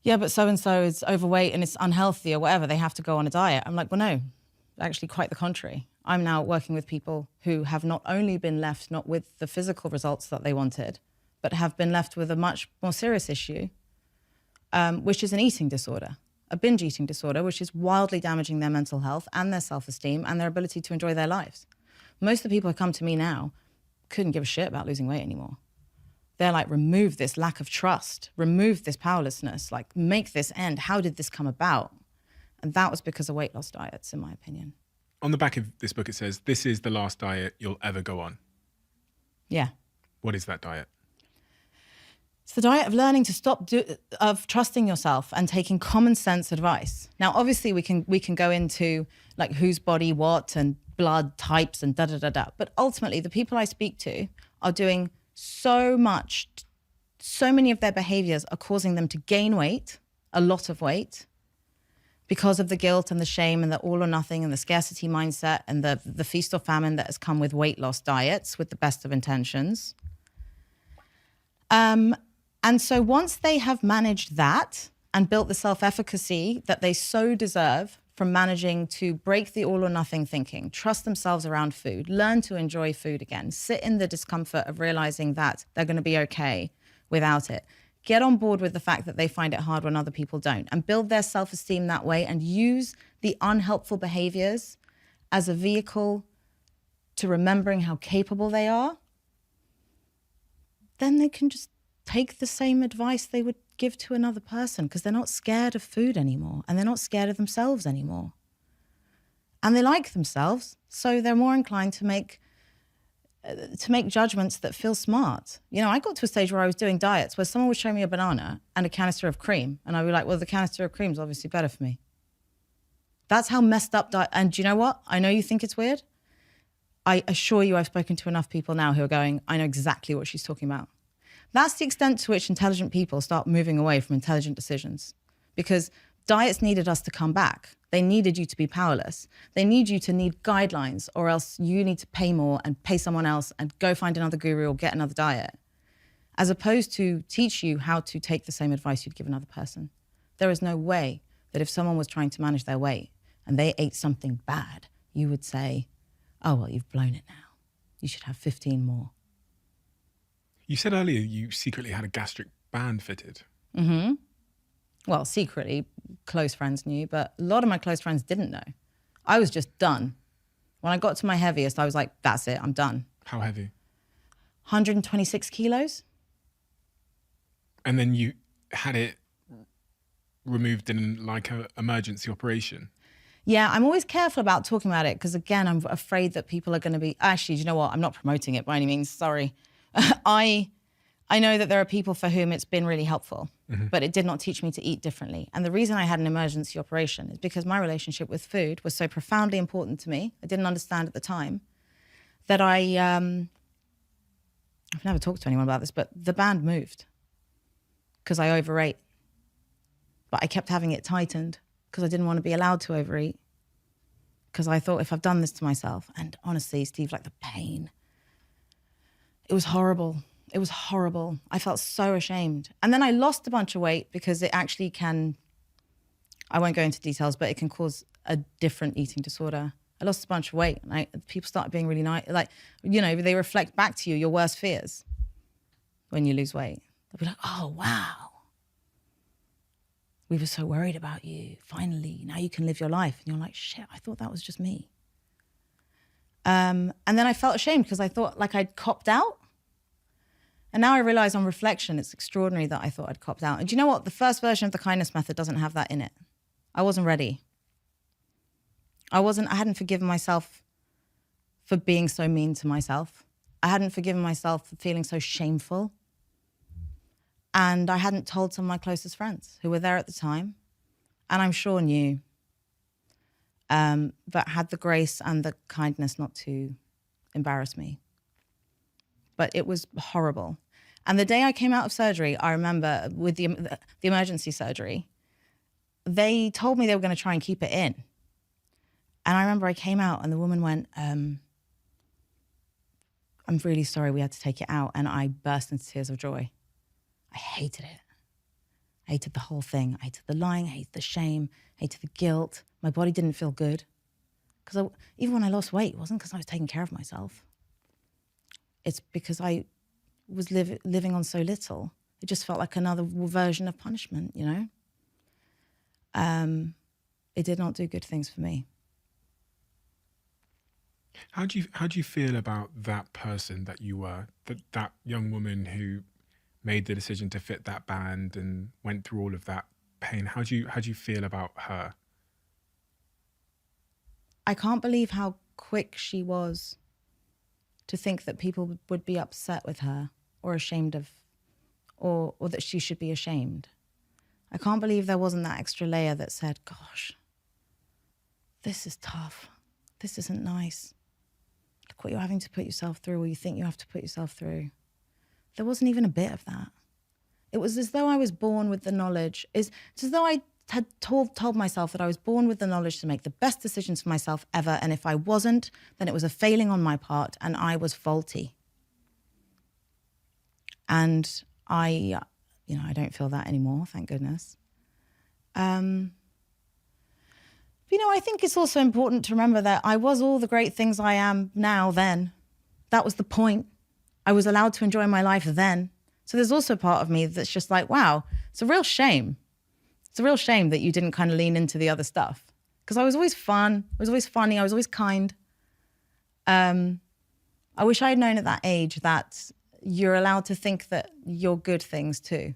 yeah, but so-and-so is overweight and it's unhealthy or whatever, they have to go on a diet. I'm like, well, no, actually quite the contrary. I'm now working with people who have not only been left not with the physical results that they wanted, but have been left with a much more serious issue, which is an eating disorder, a binge eating disorder, which is wildly damaging their mental health and their self-esteem and their ability to enjoy their lives. Most of the people who come to me now couldn't give a shit about losing weight anymore. They're like, remove this lack of trust, remove this powerlessness, like make this end. How did this come about? And that was because of weight loss diets, in my opinion. On the back of this book, it says, this is the last diet you'll ever go on. Yeah. What is that diet? It's the diet of learning to of trusting yourself and taking common sense advice. Now, obviously, we can go into like whose body what and blood types and da da da da. But ultimately, the people I speak to are doing so much. So many of their behaviors are causing them to gain weight, a lot of weight, because of the guilt and the shame and the all or nothing and the scarcity mindset and the feast or famine that has come with weight loss diets with the best of intentions. And so once they have managed that and built the self-efficacy that they so deserve from managing to break the all or nothing thinking, trust themselves around food, learn to enjoy food again, sit in the discomfort of realizing that they're going to be okay without it, get on board with the fact that they find it hard when other people don't, and build their self-esteem that way and use the unhelpful behaviors as a vehicle to remembering how capable they are, then they can just take the same advice they would give to another person because they're not scared of food anymore and they're not scared of themselves anymore. And they like themselves, so they're more inclined to make judgments that feel smart. You know, I got to a stage where I was doing diets where someone would show me a banana and a canister of cream and I'd be like, well, the canister of cream is obviously better for me. That's how messed up diet. And do you know what? I know you think it's weird. I assure you I've spoken to enough people now who are going, I know exactly what she's talking about. That's the extent to which intelligent people start moving away from intelligent decisions, because diets needed us to come back. They needed you to be powerless. They need you to need guidelines, or else you need to pay more and pay someone else and go find another guru or get another diet, as opposed to teach you how to take the same advice you'd give another person. There is no way that if someone was trying to manage their weight and they ate something bad, you would say, oh, well, you've blown it now. You should have 15 more. You said earlier you secretly had a gastric band fitted. Mm-hmm. Well, secretly, close friends knew, but a lot of my close friends didn't know. I was just done. When I got to my heaviest, I was like, that's it, I'm done. How heavy? 126 kilos. And then you had it removed in like an emergency operation? Yeah, I'm always careful about talking about it because, again, I'm afraid that people are going to be... Actually, do you know what? I'm not promoting it by any means, sorry. I know that there are people for whom it's been really helpful, but it did not teach me to eat differently. And the reason I had an emergency operation is because my relationship with food was so profoundly important to me. I didn't understand at the time that I've never talked to anyone about this, but the band moved because I overate. But I kept having it tightened because I didn't want to be allowed to overeat. Because I thought, if I've done this to myself, and honestly, Steve, like the pain, it was horrible. It was horrible. I felt so ashamed. And then I lost a bunch of weight because it actually can, I won't go into details, but it can cause a different eating disorder. I lost a bunch of weight and people started being really nice. Like, you know, they reflect back to you your worst fears when you lose weight. They'll be like, oh, wow. We were so worried about you. Finally, now you can live your life. And you're like, shit, I thought that was just me. And then I felt ashamed because I thought like I'd copped out. And now I realize on reflection, it's extraordinary that I thought I'd copped out. And do you know what? The first version of the kindness method doesn't have that in it. I wasn't ready. I hadn't forgiven myself for being so mean to myself. I hadn't forgiven myself for feeling so shameful. And I hadn't told some of my closest friends who were there at the time, and I'm sure knew, but had the grace and the kindness not to embarrass me. But it was horrible. And the day I came out of surgery, I remember with the emergency surgery, they told me they were going to try and keep it in. And I remember I came out and the woman went, I'm really sorry we had to take it out. And I burst into tears of joy. I hated it. I hated the whole thing. I hated the lying, I hated the shame, I hated the guilt. My body didn't feel good. Because even when I lost weight, it wasn't because I was taking care of myself. It's because I was living on so little. It just felt like another version of punishment, you know? It did not do good things for me. How do you feel about that person that you were, that young woman who made the decision to fit that band and went through all of that pain? How do you feel about her? I can't believe how quick she was to think that people would be upset with her or ashamed of, or that she should be ashamed. I can't believe there wasn't that extra layer that said, gosh, this is tough. This isn't nice. Look what you're having to put yourself through, or you think you have to put yourself through. There wasn't even a bit of that. It was as though I was born with the knowledge. It's as though I had told myself that I was born with the knowledge to make the best decisions for myself ever. And if I wasn't, then it was a failing on my part and I was faulty. And I don't feel that anymore, thank goodness. I think it's also important to remember that I was all the great things I am now then. That was the point. I was allowed to enjoy my life then. So there's also a part of me that's just like, wow, it's a real shame. It's a real shame that you didn't kind of lean into the other stuff. Because I was always fun, I was always funny, I was always kind. I wish I had known at that age that you're allowed to think that you're good things too.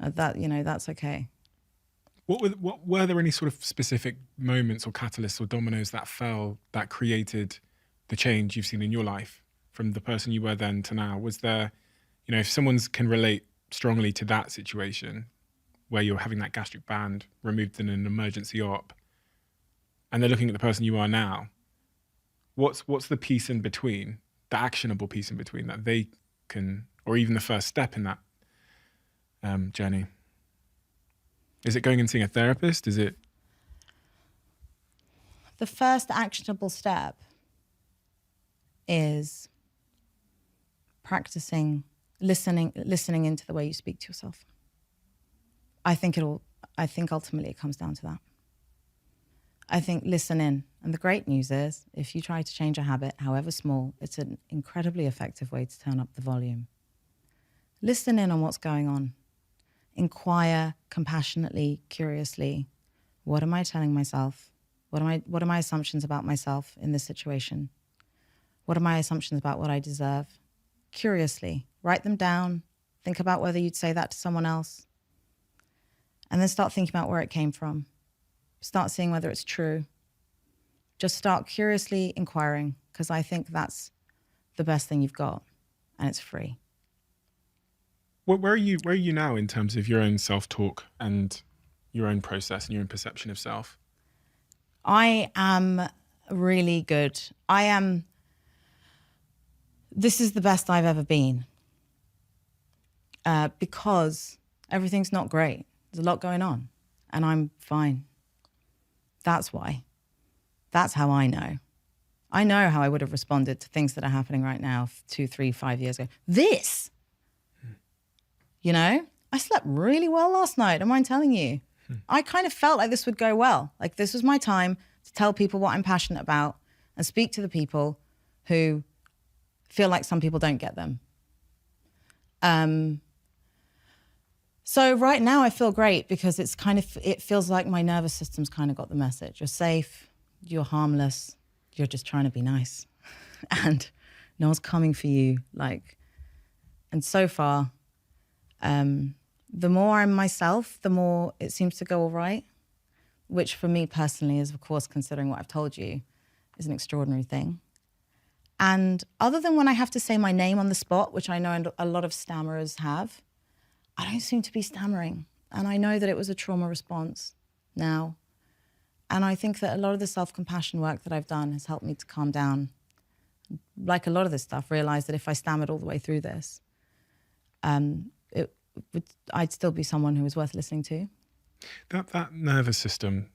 That's okay. What were there any sort of specific moments or catalysts or dominoes that fell that created the change you've seen in your life from the person you were then to now? Was there, if someone can relate strongly to that situation where you're having that gastric band removed in an emergency op and they're looking at the person you are now, what's the piece in between, the actionable piece in between that they can, or even the first step in that journey? Is it going and seeing a therapist? Is it? The first actionable step is practicing listening into the way you speak to yourself. I think ultimately it comes down to that. I think listen in. And the great news is, if you try to change a habit, however small, it's an incredibly effective way to turn up the volume. Listen in on what's going on. Inquire compassionately, curiously. What am I telling myself? What are my assumptions about myself in this situation? What are my assumptions about what I deserve? Curiously, write them down. Think about whether you'd say that to someone else. And then start thinking about where it came from. Start seeing whether it's true. Just start curiously inquiring, because I think that's the best thing you've got, and it's free. Where are you now in terms of your own self-talk and your own process and your own perception of self? I am really good. This is the best I've ever been, because everything's not great. There's a lot going on, and I'm fine. That's why. That's how I know. I know how I would have responded to things that are happening right now 2, 3, 5 years ago. I slept really well last night, don't mind telling you. I kind of felt like this would go well. Like this was my time to tell people what I'm passionate about and speak to the people who feel like some people don't get them. So right now I feel great because it feels like my nervous system's kind of got the message. You're safe, you're harmless, you're just trying to be nice. And no one's coming for you. And so far, the more I'm myself, the more it seems to go all right, which for me personally is, of course, considering what I've told you, is an extraordinary thing. And other than when I have to say my name on the spot, which I know a lot of stammerers have, I don't seem to be stammering. And I know that it was a trauma response now. And I think that a lot of the self-compassion work that I've done has helped me to calm down. Like a lot of this stuff, realize that if I stammered all the way through this, I'd still be someone who was worth listening to. That nervous system,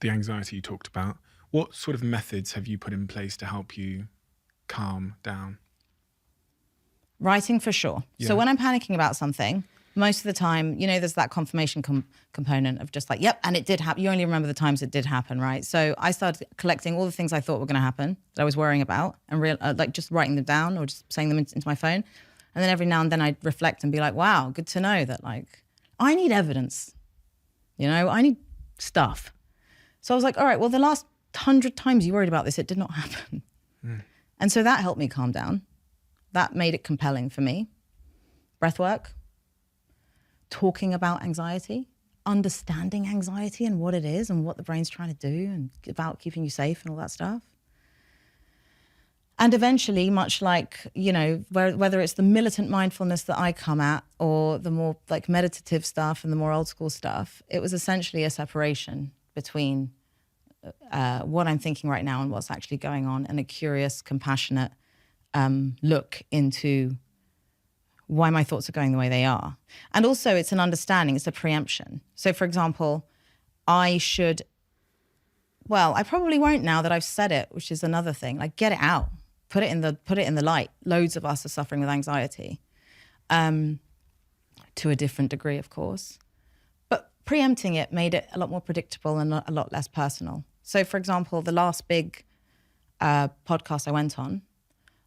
the anxiety you talked about, what sort of methods have you put in place to help you calm down? Writing for sure. Yeah. So when I'm panicking about something, most of the time, there's that confirmation component of just like, yep, and it did happen. You only remember the times it did happen, right? So I started collecting all the things I thought were going to happen that I was worrying about and just writing them down or just saying them into my phone. And then every now and then I'd reflect and be like, wow, good to know that I need evidence. I need stuff. So I was like, all right, well, the last 100 times you worried about this, it did not happen. And so that helped me calm down. That made it compelling for me. Breath work, talking about anxiety, understanding anxiety and what it is and what the brain's trying to do and about keeping you safe and all that stuff. And eventually, much like, whether it's the militant mindfulness that I come at or the more like meditative stuff and the more old school stuff, it was essentially a separation between what I'm thinking right now and what's actually going on, and a curious, compassionate look into why my thoughts are going the way they are. And also it's an understanding, it's a preemption. So for example, I probably won't now that I've said it, which is another thing, like get it out. Put it in the light. Loads of us are suffering with anxiety, to a different degree, of course. But preempting it made it a lot more predictable and a lot less personal. So, for example, the last big podcast I went on,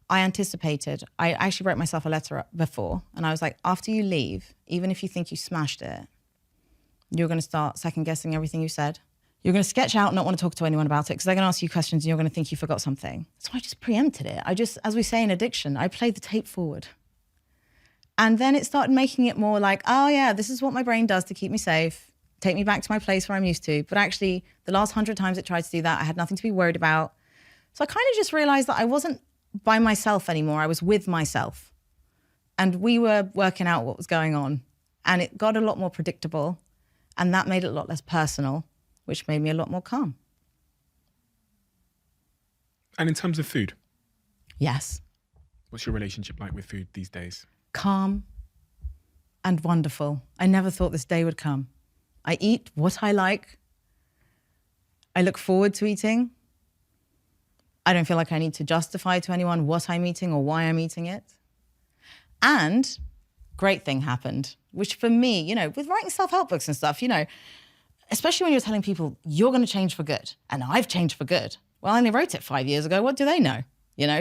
I actually wrote myself a letter up before, and I was like, after you leave, even if you think you smashed it, you're going to start second guessing everything you said. You're going to sketch out and not want to talk to anyone about it because they're going to ask you questions and you're going to think you forgot something. So I just preempted it. As we say in addiction, I played the tape forward. And then it started making it more like, oh yeah, this is what my brain does to keep me safe, take me back to my place where I'm used to. But actually, the last 100 times it tried to do that, I had nothing to be worried about. So I kind of just realized that I wasn't by myself anymore. I was with myself. And we were working out what was going on. And it got a lot more predictable. And that made it a lot less personal, which made me a lot more calm. And in terms of food? Yes. What's your relationship like with food these days? Calm and wonderful. I never thought this day would come. I eat what I like. I look forward to eating. I don't feel like I need to justify to anyone what I'm eating or why I'm eating it. And great thing happened, which for me, with writing self-help books and stuff, especially when you're telling people you're going to change for good and I've changed for good. Well, I only wrote it 5 years ago. What do they know?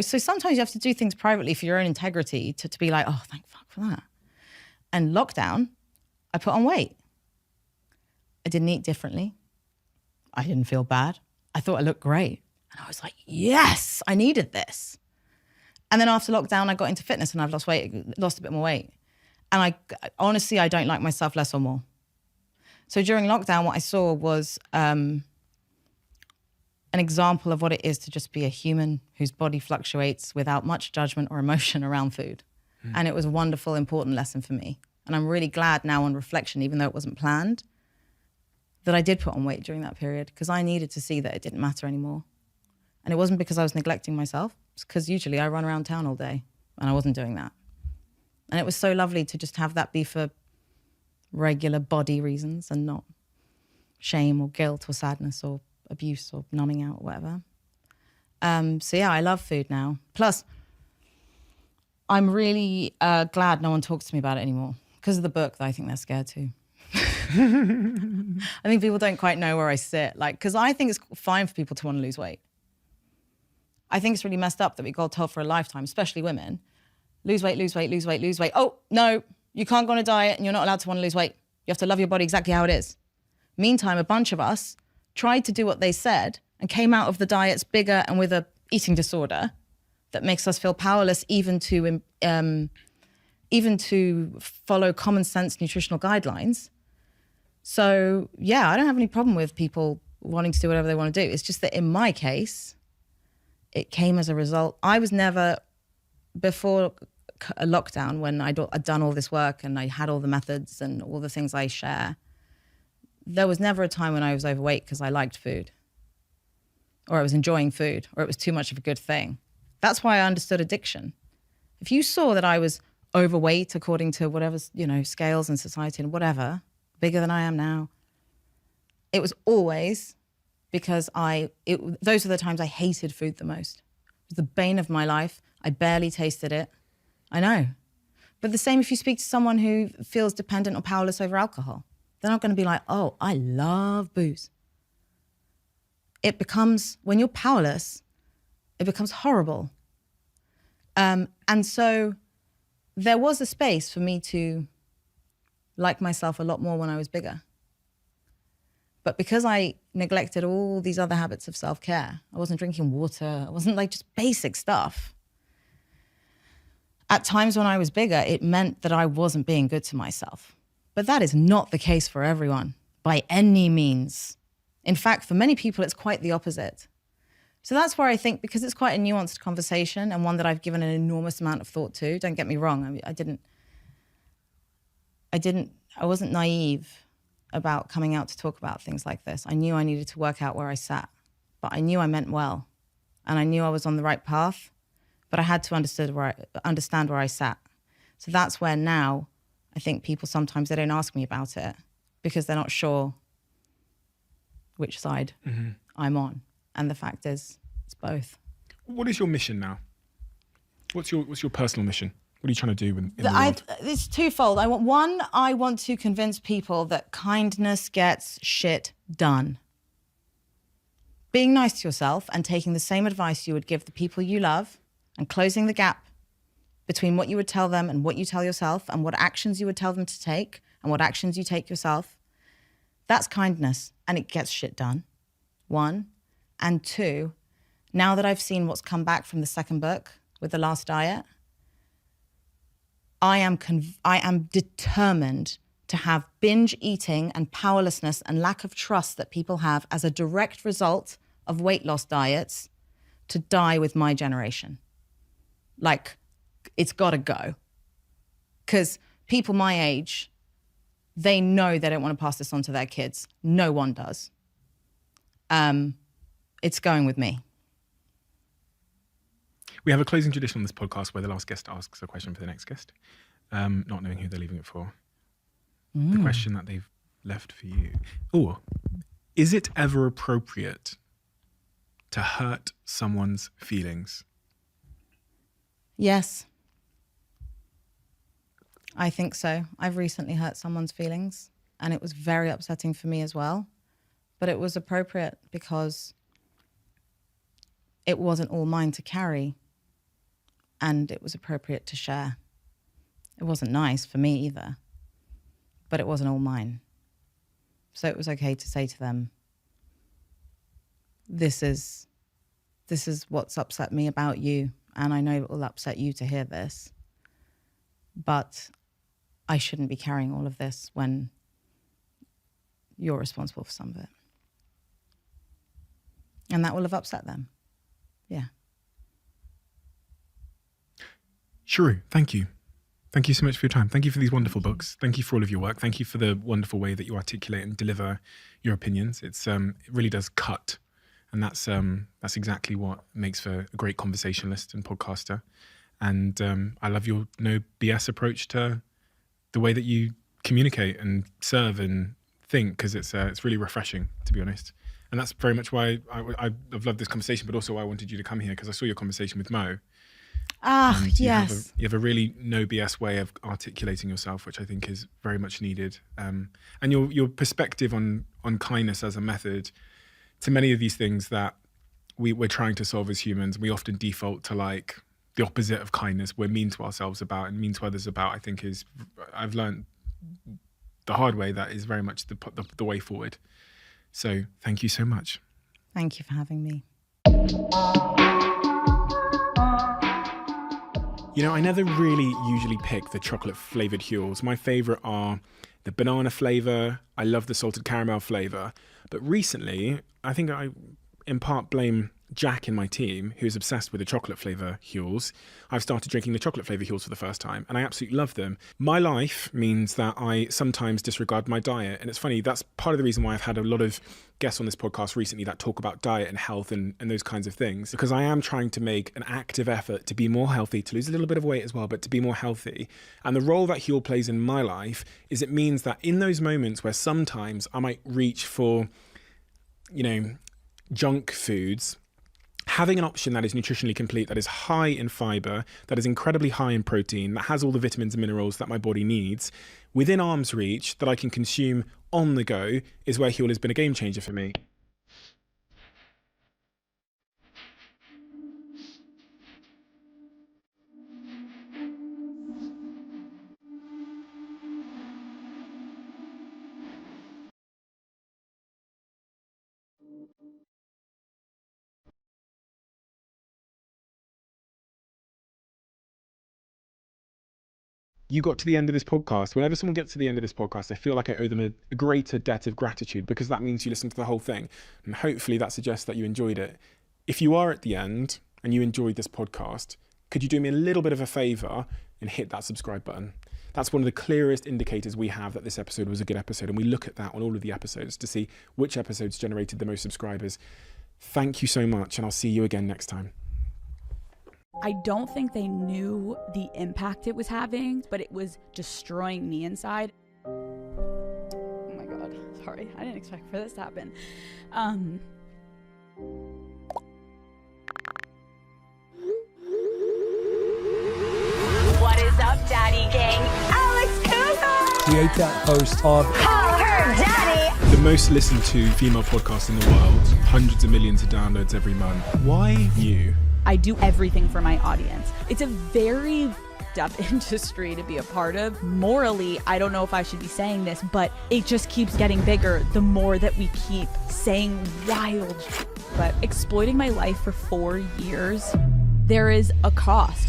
So sometimes you have to do things privately for your own integrity to be like, oh, thank fuck for that. And lockdown, I put on weight. I didn't eat differently. I didn't feel bad. I thought I looked great. And I was like, yes, I needed this. And then after lockdown, I got into fitness and I've lost a bit more weight. And I honestly don't like myself less or more. So during lockdown, what I saw was an example of what it is to just be a human whose body fluctuates without much judgment or emotion around food. And it was a wonderful, important lesson for me. And I'm really glad now on reflection, even though it wasn't planned, that I did put on weight during that period because I needed to see that it didn't matter anymore. And it wasn't because I was neglecting myself. It's because usually I run around town all day and I wasn't doing that. And it was so lovely to just have that be for regular body reasons and not shame or guilt or sadness or abuse or numbing out or whatever. So yeah, I love food now. Plus, I'm really glad no one talks to me about it anymore because of the book that I think they're scared too. I think people don't quite know where I sit. Because I think it's fine for people to want to lose weight. I think it's really messed up that we got told for a lifetime, especially women, lose weight, lose weight, lose weight, lose weight. Oh, no, you can't go on a diet and you're not allowed to want to lose weight. You have to love your body exactly how it is. Meantime, a bunch of us tried to do what they said and came out of the diets bigger and with a eating disorder that makes us feel powerless even to follow common sense nutritional guidelines. So yeah, I don't have any problem with people wanting to do whatever they want to do. It's just that in my case, it came as a result. I was never, before a lockdown, when I'd done all this work and I had all the methods and all the things I share, there was never a time when I was overweight because I liked food or I was enjoying food or it was too much of a good thing. That's why I understood addiction. If you saw that I was overweight according to whatever, scales in society and whatever, bigger than I am now, it was always because those are the times I hated food the most. It was the bane of my life. I barely tasted it. I know. But the same if you speak to someone who feels dependent or powerless over alcohol. They're not going to be like, oh, I love booze. It becomes, when you're powerless, it becomes horrible. And so there was a space for me to like myself a lot more when I was bigger. But because I neglected all these other habits of self-care, I wasn't drinking water, I wasn't just basic stuff. At times when I was bigger, it meant that I wasn't being good to myself. But that is not the case for everyone, by any means. In fact, for many people, it's quite the opposite. So that's where I think, because it's quite a nuanced conversation and one that I've given an enormous amount of thought to. Don't get me wrong. I mean, I wasn't naive about coming out to talk about things like this. I knew I needed to work out where I sat, but I knew I meant well, and I knew I was on the right path, but I had to understand where I sat. So that's where now I think people sometimes, they don't ask me about it because they're not sure which side I'm on. And the fact is, it's both. What is your mission now? What's your personal mission? What are you trying to do in the world? It's twofold. I want to convince people that kindness gets shit done. Being nice to yourself and taking the same advice you would give the people you love and closing the gap between what you would tell them and what you tell yourself and what actions you would tell them to take and what actions you take yourself. That's kindness, and it gets shit done. 1. And 2, now that I've seen what's come back from the second book with The Last Diet, I am determined to have binge eating and powerlessness and lack of trust that people have as a direct result of weight loss diets to die with my generation. Like, it's got to go. Because people my age, they know they don't want to pass this on to their kids. No one does. It's going with me. We have a closing tradition on this podcast where the last guest asks a question for the next guest, not knowing who they're leaving it for. The question that they've left for you. Oh, is it ever appropriate to hurt someone's feelings? Yes. I think so. I've recently hurt someone's feelings, and it was very upsetting for me as well. But it was appropriate because it wasn't all mine to carry, and it was appropriate to share. It wasn't nice for me either, but it wasn't all mine. So it was okay to say to them, this is what's upset me about you, and I know it will upset you to hear this, but I shouldn't be carrying all of this when you're responsible for some of it. And that will have upset them. Yeah. Shrew, thank you. Thank you so much for your time. Thank you for these wonderful books. Thank you for all of your work. Thank you for the wonderful way that you articulate and deliver your opinions. It really does cut. And that's exactly what makes for a great conversationalist and podcaster. And I love your no BS approach to the way that you communicate and serve and think, because it's really refreshing, to be honest. And that's very much why I've loved this conversation, but also why I wanted you to come here, because I saw your conversation with Mo. Yes. You have a really no BS way of articulating yourself, which I think is very much needed. And your perspective on kindness as a method to many of these things that we're trying to solve as humans, we often default to like the opposite of kindness. We're mean to ourselves about and mean to others about, I think I've learned the hard way that is very much the way forward. So thank you so much. Thank you for having me. You know, I never really usually pick the chocolate flavoured Huels. My favourite are the banana flavour. I love the salted caramel flavour. But recently, I think I in part blame Jack in my team, who's obsessed with the chocolate flavour Huels. I've started drinking the chocolate flavour Huels for the first time, and I absolutely love them. My life means that I sometimes disregard my diet. And it's funny, that's part of the reason why I've had a lot of guests on this podcast recently that talk about diet and health and those kinds of things, because I am trying to make an active effort to be more healthy, to lose a little bit of weight as well, but to be more healthy. And the role that Huel plays in my life is it means that in those moments where sometimes I might reach for, junk foods, having an option that is nutritionally complete, that is high in fiber, that is incredibly high in protein, that has all the vitamins and minerals that my body needs, within arm's reach, that I can consume on the go, is where Huel has been a game changer for me. You got to the end of this podcast. Whenever someone gets to the end of this podcast, I feel like I owe them a greater debt of gratitude, because that means you listened to the whole thing. And hopefully that suggests that you enjoyed it. If you are at the end and you enjoyed this podcast, could you do me a little bit of a favor and hit that subscribe button? That's one of the clearest indicators we have that this episode was a good episode. And we look at that on all of the episodes to see which episodes generated the most subscribers. Thank you so much, and I'll see you again next time. I don't think they knew the impact it was having, but it was destroying me inside. Oh my God, sorry, I didn't expect for this to happen. What is up, Daddy Gang? Alex Cooper! Creator, host of Call her Daddy! The most listened to female podcast in the world, hundreds of millions of downloads every month. Why you? I do everything for my audience. It's a very tough industry to be a part of. Morally, I don't know if I should be saying this, but it just keeps getting bigger the more that we keep saying wild shit. But exploiting my life for 4 years, there is a cost.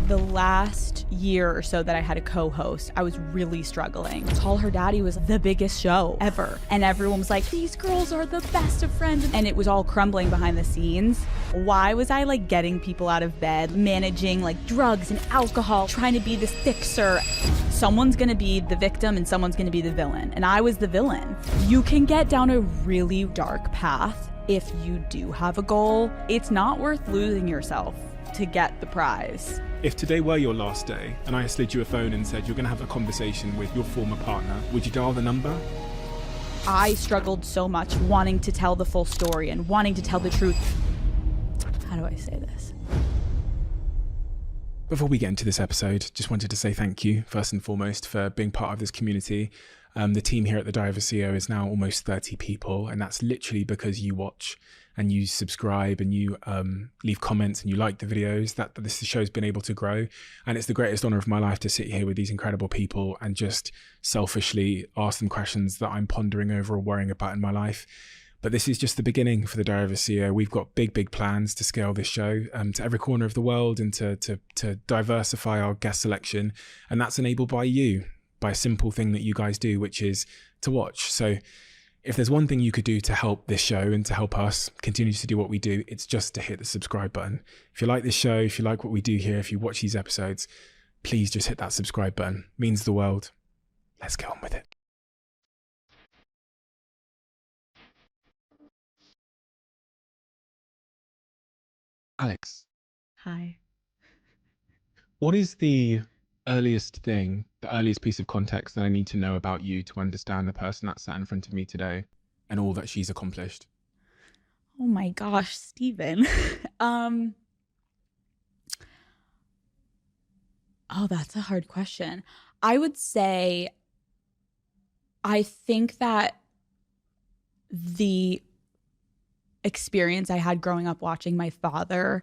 The last year or so that I had a co-host, I was really struggling. Call Her Daddy was the biggest show ever. And everyone was like, these girls are the best of friends. And it was all crumbling behind the scenes. Why was I like getting people out of bed, managing like drugs and alcohol, trying to be this fixer? Someone's gonna be the victim and someone's gonna be the villain. And I was the villain. You can get down a really dark path if you do have a goal. It's not worth losing yourself to get the prize. If today were your last day and I slid you a phone and said you're going to have a conversation with your former partner, would you dial the number? I struggled so much wanting to tell the full story and wanting to tell the truth. How do I say this? Before we get into this episode, just wanted to say thank you, first and foremost, for being part of this community. The team here at the Diary of a CEO is now almost 30 people, and that's literally because you watch and you subscribe and you leave comments and you like the videos. That this show's been able to grow, and it's the greatest honor of my life to sit here with these incredible people and just selfishly ask them questions that I'm pondering over or worrying about in my life. But this is just the beginning for the Diary of a CEO. We've got big plans to scale this show to every corner of the world and to diversify our guest selection, and that's enabled by you, by a simple thing that you guys do, which is to watch. So if there's one thing you could do to help this show and to help us continue to do what we do, it's just to hit the subscribe button. If you like this show, if you like what we do here, if you watch these episodes, please just hit that subscribe button. It means the world. Let's get on with it. Alex, Hi. what is the earliest piece of context that I need to know about you to understand the person that sat in front of me today and all that she's accomplished? Oh my gosh, Stephen. Oh, that's a hard question. I would say I think that the experience I had growing up watching my father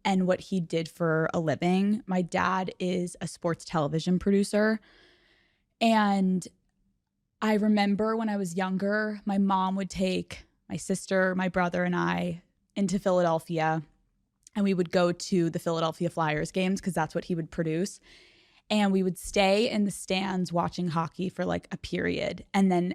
and what he did for a living. My dad is a sports television producer. And I remember when I was younger, my mom would take my sister, my brother, and I into Philadelphia. And we would go to the Philadelphia Flyers games because that's what he would produce. And we would stay in the stands watching hockey for like a period. And then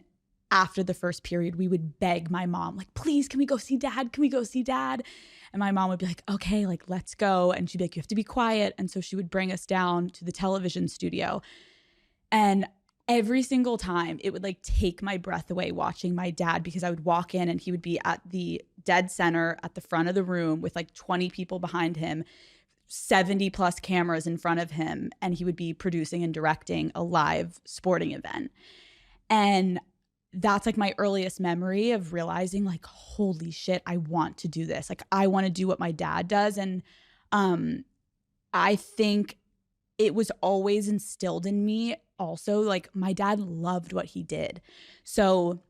after the first period, we would beg my mom, like, please, can we go see dad? Can we go see dad? And my mom would be like, okay, like, let's go. And she'd be like, you have to be quiet. And so she would bring us down to the television studio. And every single time it would like take my breath away watching my dad, because I would walk in and he would be at the dead center at the front of the room with like 20 people behind him, 70 plus cameras in front of him. And he would be producing and directing a live sporting event. And that's like my earliest memory of realizing like, holy shit, I want to do this. Like, I want to do what my dad does. And I think it was always instilled in me also, like my dad loved what he did. So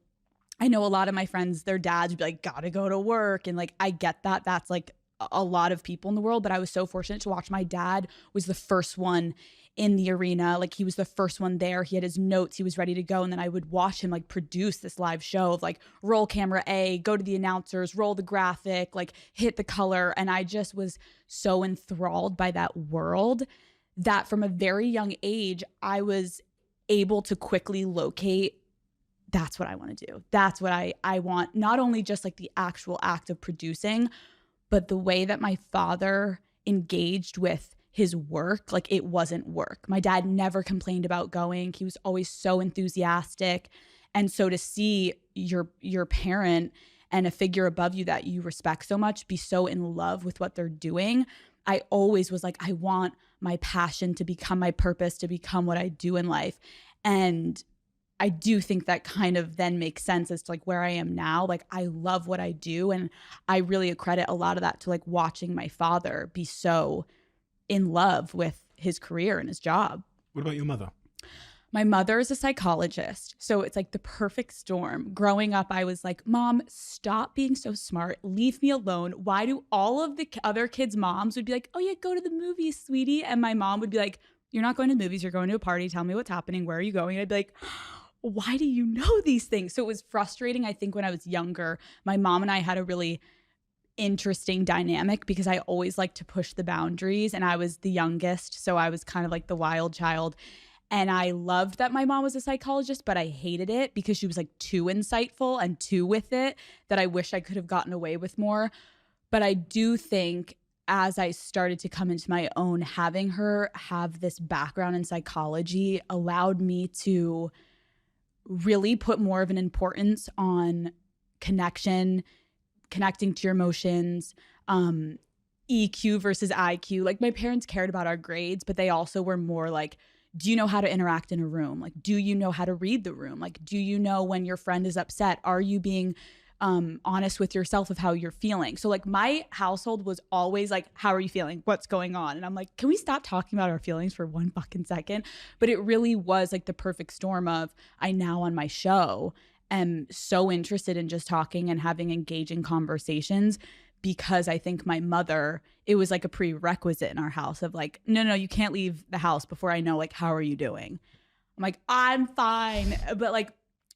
I know a lot of my friends, their dads would be like, gotta go to work. And like, I get that. That's like a lot of people in the world, but I was so fortunate to watch my dad was the first one in the arena. Like, he was the first one there. He had his notes. He was ready to go. And then I would watch him like produce this live show of like, roll camera A, go to the announcers, roll the graphic, like hit the color. And I just was so enthralled by that world that from a very young age, I was able to quickly locate, that's what I want to do. That's what I want. Not only just like the actual act of producing, but the way that my father engaged with his work, like it wasn't work. My dad never complained about going. He was always so enthusiastic. And so to see your parent and a figure above you that you respect so much be so in love with what they're doing, I always was like, I want my passion to become my purpose, to become what I do in life. And I do think that kind of then makes sense as to like where I am now. Like I love what I do. And I really accredit a lot of that to like watching my father be so in love with his career and his job. What about your mother? My mother is a psychologist, so it's like the perfect storm. Growing up, I was like, Mom, stop being so smart. Leave me alone. Why do all of the other kids' moms would be like, oh yeah, go to the movies, sweetie. And my mom would be like, you're not going to the movies. You're going to a party. Tell me what's happening. Where are you going? And I'd be like, why do you know these things? So it was frustrating. I think when I was younger, my mom and I had a really interesting dynamic because I always liked to push the boundaries, and I was the youngest. So I was kind of like the wild child. And I loved that my mom was a psychologist, but I hated it because she was like too insightful and too with it that I wish I could have gotten away with more. But I do think as I started to come into my own, having her have this background in psychology allowed me to really put more of an importance on connection, connecting to your emotions, EQ versus IQ. Like my parents cared about our grades, but they also were more like, do you know how to interact in a room? Like, do you know how to read the room? Like, do you know when your friend is upset? Are you being honest with yourself of how you're feeling? So like my household was always like, how are you feeling? What's going on? And I'm like, can we stop talking about our feelings for one fucking second? But it really was like the perfect storm of I now on my show am so interested in just talking and having engaging conversations because I think my mother, it was like a prerequisite in our house of like, no, you can't leave the house before I know like, how are you doing? I'm like, I'm fine. But like,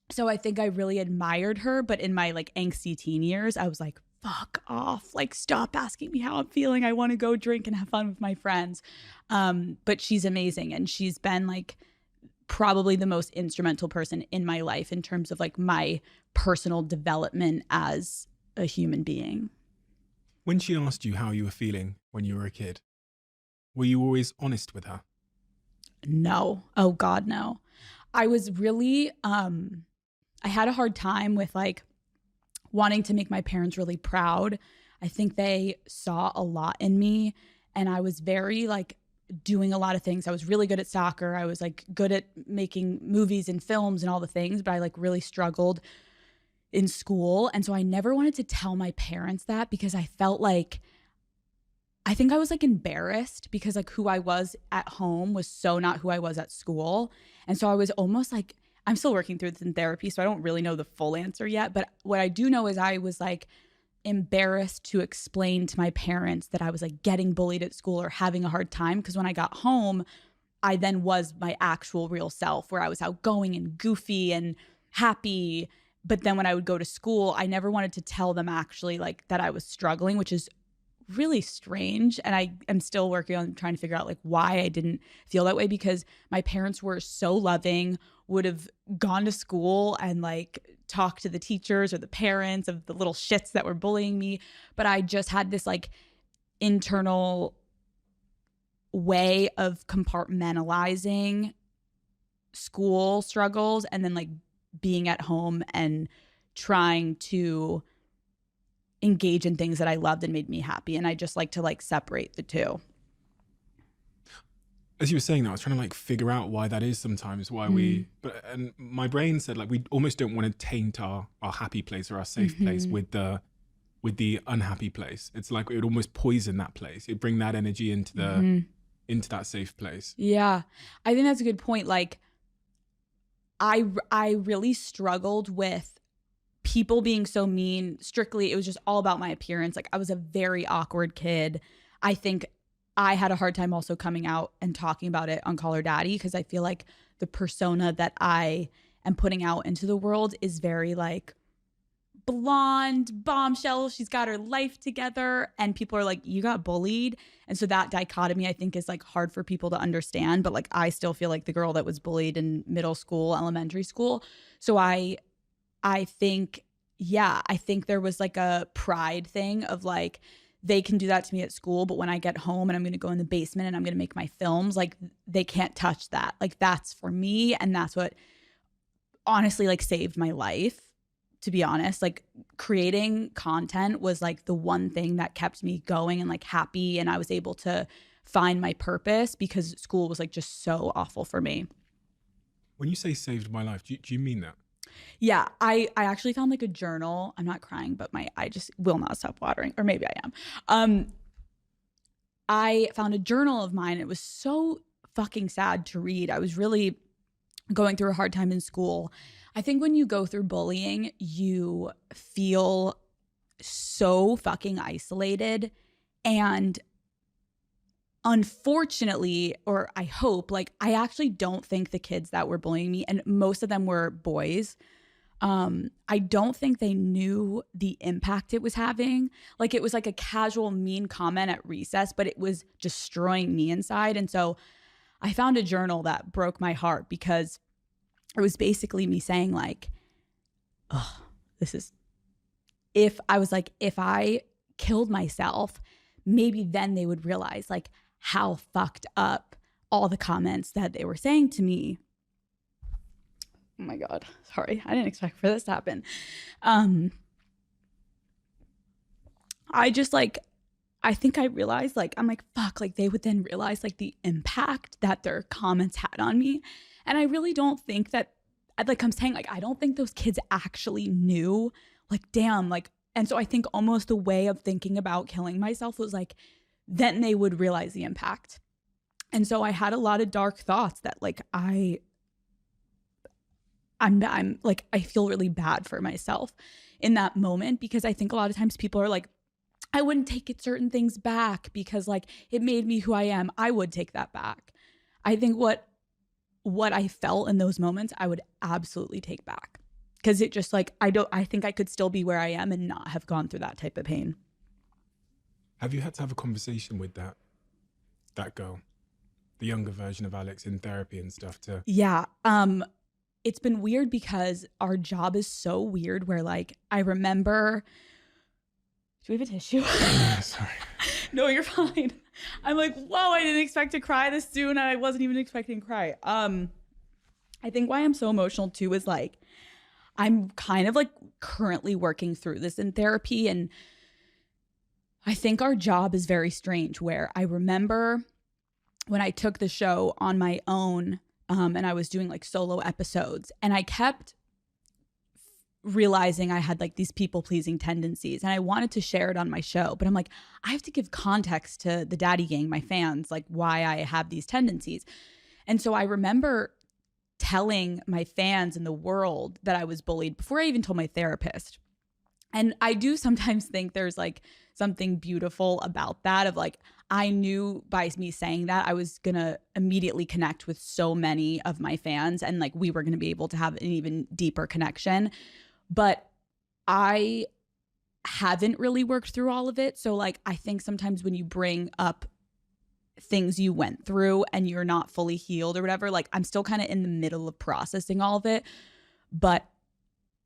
so I think I really admired her. But in my like angsty teen years, I was like, fuck off. Like, stop asking me how I'm feeling. I want to go drink and have fun with my friends. But she's amazing. And she's been like probably the most instrumental person in my life in terms of like my personal development as a human being. When she asked you how you were feeling when you were a kid, were you always honest with her? No. Oh God, no. I was really, I had a hard time with like wanting to make my parents really proud. I think they saw a lot in me, and I was very like doing a lot of things. I was really good at soccer. I was like good at making movies and films and all the things, but I like really struggled in school. And so I never wanted to tell my parents that because I felt like, I think I was like embarrassed because like who I was at home was so not who I was at school. And so I was almost like, I'm still working through this in therapy, so I don't really know the full answer yet. But what I do know is I was like embarrassed to explain to my parents that I was like getting bullied at school or having a hard time. Because when I got home, I then was my actual real self where I was outgoing and goofy and happy. But then when I would go to school, I never wanted to tell them actually like that I was struggling, which is really strange. And I am still working on trying to figure out like why I didn't feel that way, because my parents were so loving, would have gone to school and like talked to the teachers or the parents of the little shits that were bullying me. But I just had this like internal way of compartmentalizing school struggles and then like being at home and trying to engage in things that I loved and made me happy. And I just like to like separate the two. As you were saying that, I was trying to like figure out why that is sometimes, why and my brain said like we almost don't want to taint our happy place or our safe place with the unhappy place. It's like it would almost poison that place. It'd bring that energy into the into that safe place. Yeah. I think that's a good point. Like I really struggled with people being so mean. Strictly, it was just all about my appearance. Like I was a very awkward kid. I think I had a hard time also coming out and talking about it on Call Her Daddy because I feel like the persona that I am putting out into the world is very like blonde bombshell. She's got her life together, and people are like, you got bullied. And so that dichotomy I think is like hard for people to understand, but like I still feel like the girl that was bullied in middle school, elementary school. So I think, yeah, I think there was like a pride thing of like they can do that to me at school, but when I get home and I'm going to go in the basement and I'm going to make my films, like they can't touch that. Like that's for me, and that's what honestly like saved my life, to be honest. Like creating content was like the one thing that kept me going and like happy, and I was able to find my purpose because school was like just so awful for me. When you say saved my life, do you mean that? Yeah, I actually found like a journal. I'm not crying, but I just will not stop watering, or maybe I am. I found a journal of mine. It was so fucking sad to read. I was really going through a hard time in school. I think when you go through bullying, you feel so fucking isolated. And unfortunately, or I hope, like I actually don't think the kids that were bullying me, and most of them were boys, I don't think they knew the impact it was having. Like it was like a casual mean comment at recess, but it was destroying me inside. And so I found a journal that broke my heart, because it was basically me saying like, oh, if I killed myself, maybe then they would realize like how fucked up all the comments that they were saying to me. Oh my God, sorry, I didn't expect for this to happen. I think I realized, like, I'm like, fuck, like they would then realize like the impact that their comments had on me. And I really don't think that, like I'm saying, like, I don't think those kids actually knew, like, damn, like, and so I think almost the way of thinking about killing myself was like, then they would realize the impact. And so I had a lot of dark thoughts that like, I'm like, I feel really bad for myself in that moment, because I think a lot of times people are like, I wouldn't take certain things back because like it made me who I am. I would take that back. I think what I felt in those moments, I would absolutely take back, because it just like, I think I could still be where I am and not have gone through that type of pain. Have you had to have a conversation with that girl, the younger version of Alex, in therapy and stuff to? Yeah. It's been weird because our job is so weird where like, I remember, do we have a tissue? Sorry. No, you're fine. I'm like, whoa, I didn't expect to cry this soon. I wasn't even expecting to cry. I think why I'm so emotional too is like, I'm kind of like currently working through this in therapy. And I think our job is very strange, where I remember when I took the show on my own, and I was doing like solo episodes, and I kept realizing I had like these people pleasing tendencies, and I wanted to share it on my show, but I'm like, I have to give context to the Daddy Gang, my fans, like why I have these tendencies. And so I remember telling my fans in the world that I was bullied before I even told my therapist. And I do sometimes think there's like something beautiful about that, of like, I knew by me saying that I was going to immediately connect with so many of my fans, and like we were going to be able to have an even deeper connection. But I haven't really worked through all of it. So like, I think sometimes when you bring up things you went through and you're not fully healed or whatever, like I'm still kind of in the middle of processing all of it. But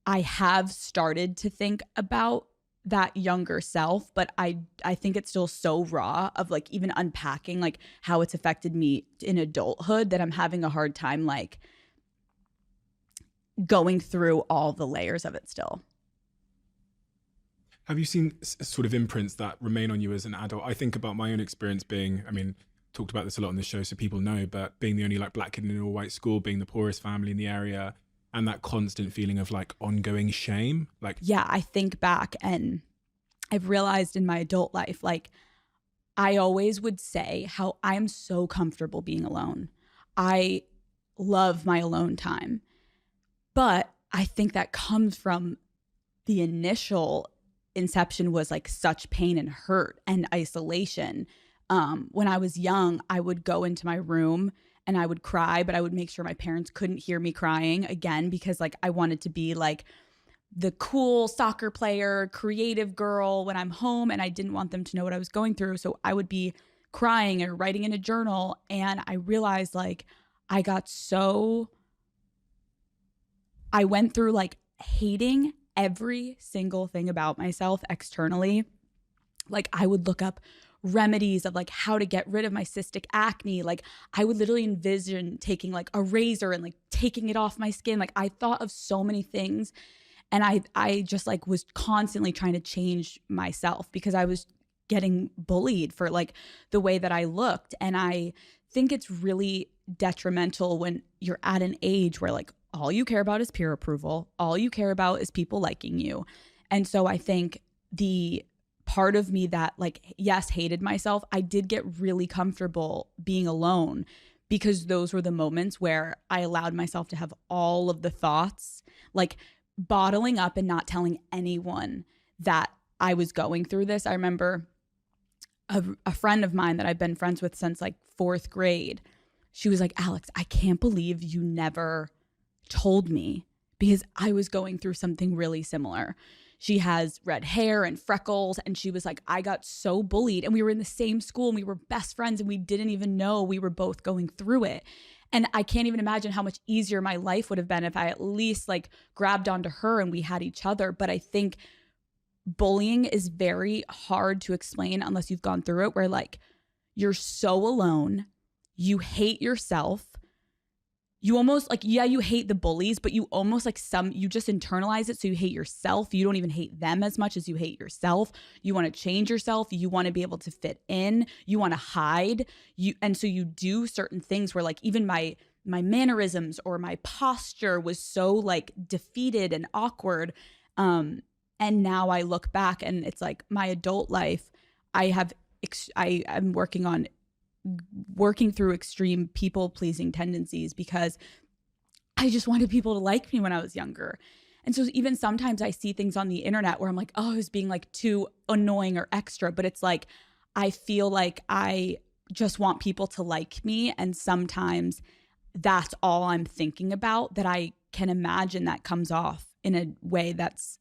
I have started to think about that younger self, but I think it's still so raw of like even unpacking like how it's affected me in adulthood, that I'm having a hard time like going through all the layers of it still. Have you seen sort of imprints that remain on you as an adult? I think about my own experience being, I mean, talked about this a lot on the show so people know, but being the only like black kid in an all white school, being the poorest family in the area, and that constant feeling of like ongoing shame. Like, yeah, I think back and I've realized in my adult life, like I always would say how I'm so comfortable being alone. I love my alone time. But I think that comes from the initial inception was like such pain and hurt and isolation. When I was young, I would go into my room and I would cry, but I would make sure my parents couldn't hear me crying again, because like I wanted to be like the cool soccer player, creative girl when I'm home, and I didn't want them to know what I was going through. So I would be crying or writing in a journal. And I realized like I went through like hating every single thing about myself externally. Like I would look up remedies of like how to get rid of my cystic acne. Like I would literally envision taking like a razor and like taking it off my skin. Like I thought of so many things. And I just like was constantly trying to change myself because I was getting bullied for like the way that I looked. And I think it's really detrimental when you're at an age where like all you care about is peer approval. All you care about is people liking you. And so I think the part of me that like, yes, hated myself, I did get really comfortable being alone because those were the moments where I allowed myself to have all of the thoughts, like bottling up and not telling anyone that I was going through this. I remember a friend of mine that I've been friends with since like 4th grade. She was like, Alex, I can't believe you never told me because I was going through something really similar. She has red hair and freckles. And she was like, I got so bullied and we were in the same school and we were best friends and we didn't even know we were both going through it. And I can't even imagine how much easier my life would have been if I at least like grabbed onto her and we had each other. But I think bullying is very hard to explain unless you've gone through it, where like you're so alone, you hate yourself. You almost like, yeah, you hate the bullies, but you almost like you just internalize it. So you hate yourself. You don't even hate them as much as you hate yourself. You want to change yourself. You want to be able to fit in. You want to hide. And so you do certain things where like even my mannerisms or my posture was so like defeated and awkward. And now I look back and it's like my adult life, I am working through extreme people pleasing tendencies because I just wanted people to like me when I was younger. And so even sometimes I see things on the internet where I'm like, oh, I was being like too annoying or extra, but it's like, I feel like I just want people to like me. And sometimes that's all I'm thinking about, that I can imagine that comes off in a way that's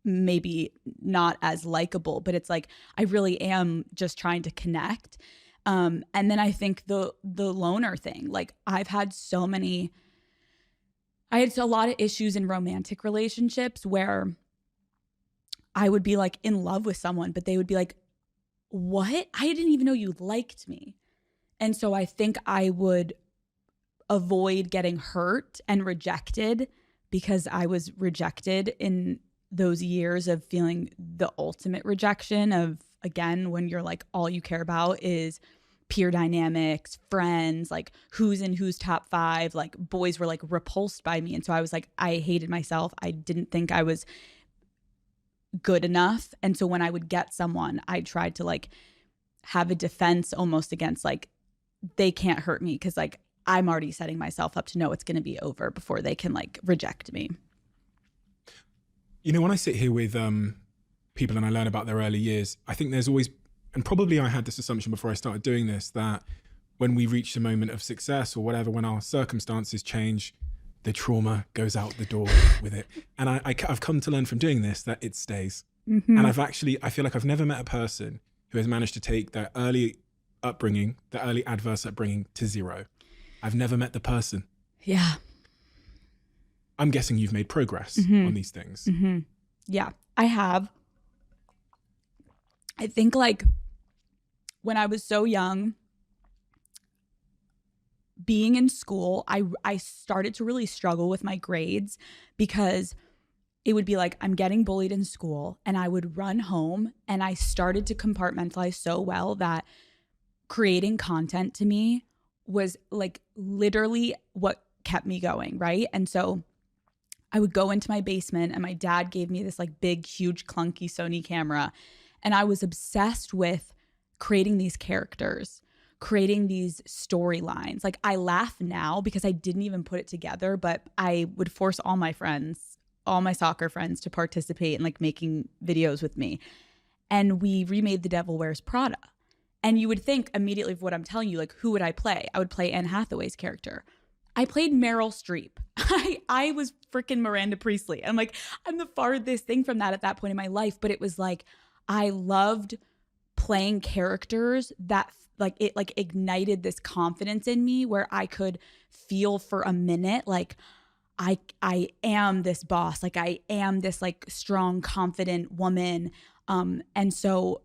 maybe not as likable, but it's like, I really am just trying to connect. And then I think the loner thing, like I had a lot of issues in romantic relationships where I would be like in love with someone, but they would be like, what? I didn't even know you liked me. And so I think I would avoid getting hurt and rejected because I was rejected in those years of feeling the ultimate rejection of, again, when you're like, all you care about is peer dynamics, friends, like who's in who's top 5, like boys were like repulsed by me. And so I was like, I hated myself. I didn't think I was good enough. And so when I would get someone, I tried to like have a defense almost against like, they can't hurt me because like I'm already setting myself up to know it's going to be over before they can like reject me. You know, when I sit here with people and I learn about their early years, I think there's always, and probably I had this assumption before I started doing this, that when we reach the moment of success or whatever, when our circumstances change, the trauma goes out the door with it. And I've come to learn from doing this that it stays. Mm-hmm. And I feel like I've never met a person who has managed to take their early upbringing, the early adverse upbringing, to 0. I've never met the person. Yeah. I'm guessing you've made progress on these things. Mm-hmm. Yeah, I have. I think like when I was so young, being in school, I started to really struggle with my grades because it would be like I'm getting bullied in school and I would run home, and I started to compartmentalize so well that creating content to me was like literally what kept me going, right? And so I would go into my basement and my dad gave me this like big, huge, clunky Sony camera. And I was obsessed with creating these characters, creating these storylines. Like I laugh now because I didn't even put it together, but I would force all my friends, all my soccer friends, to participate in like making videos with me. And we remade The Devil Wears Prada. And you would think immediately of what I'm telling you, like who would I play? I would play Anne Hathaway's character. I played Meryl Streep. I was freaking Miranda Priestley. I'm like, I'm the farthest thing from that at that point in my life. But it was like, I loved playing characters that like it like ignited this confidence in me where I could feel for a minute like I am this boss, like I am this like strong, confident woman. And so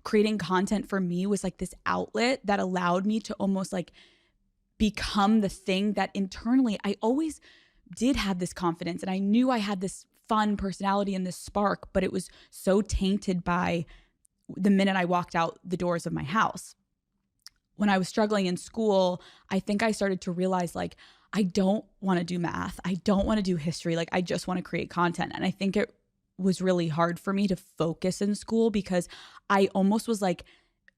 creating content for me was like this outlet that allowed me to almost like become the thing that internally I always did have this confidence, and I knew I had this fun personality and this spark, but it was so tainted by the minute I walked out the doors of my house. When I was struggling in school, I think I started to realize like, I don't want to do math. I don't want to do history. Like, I just want to create content. And I think it was really hard for me to focus in school because I almost was like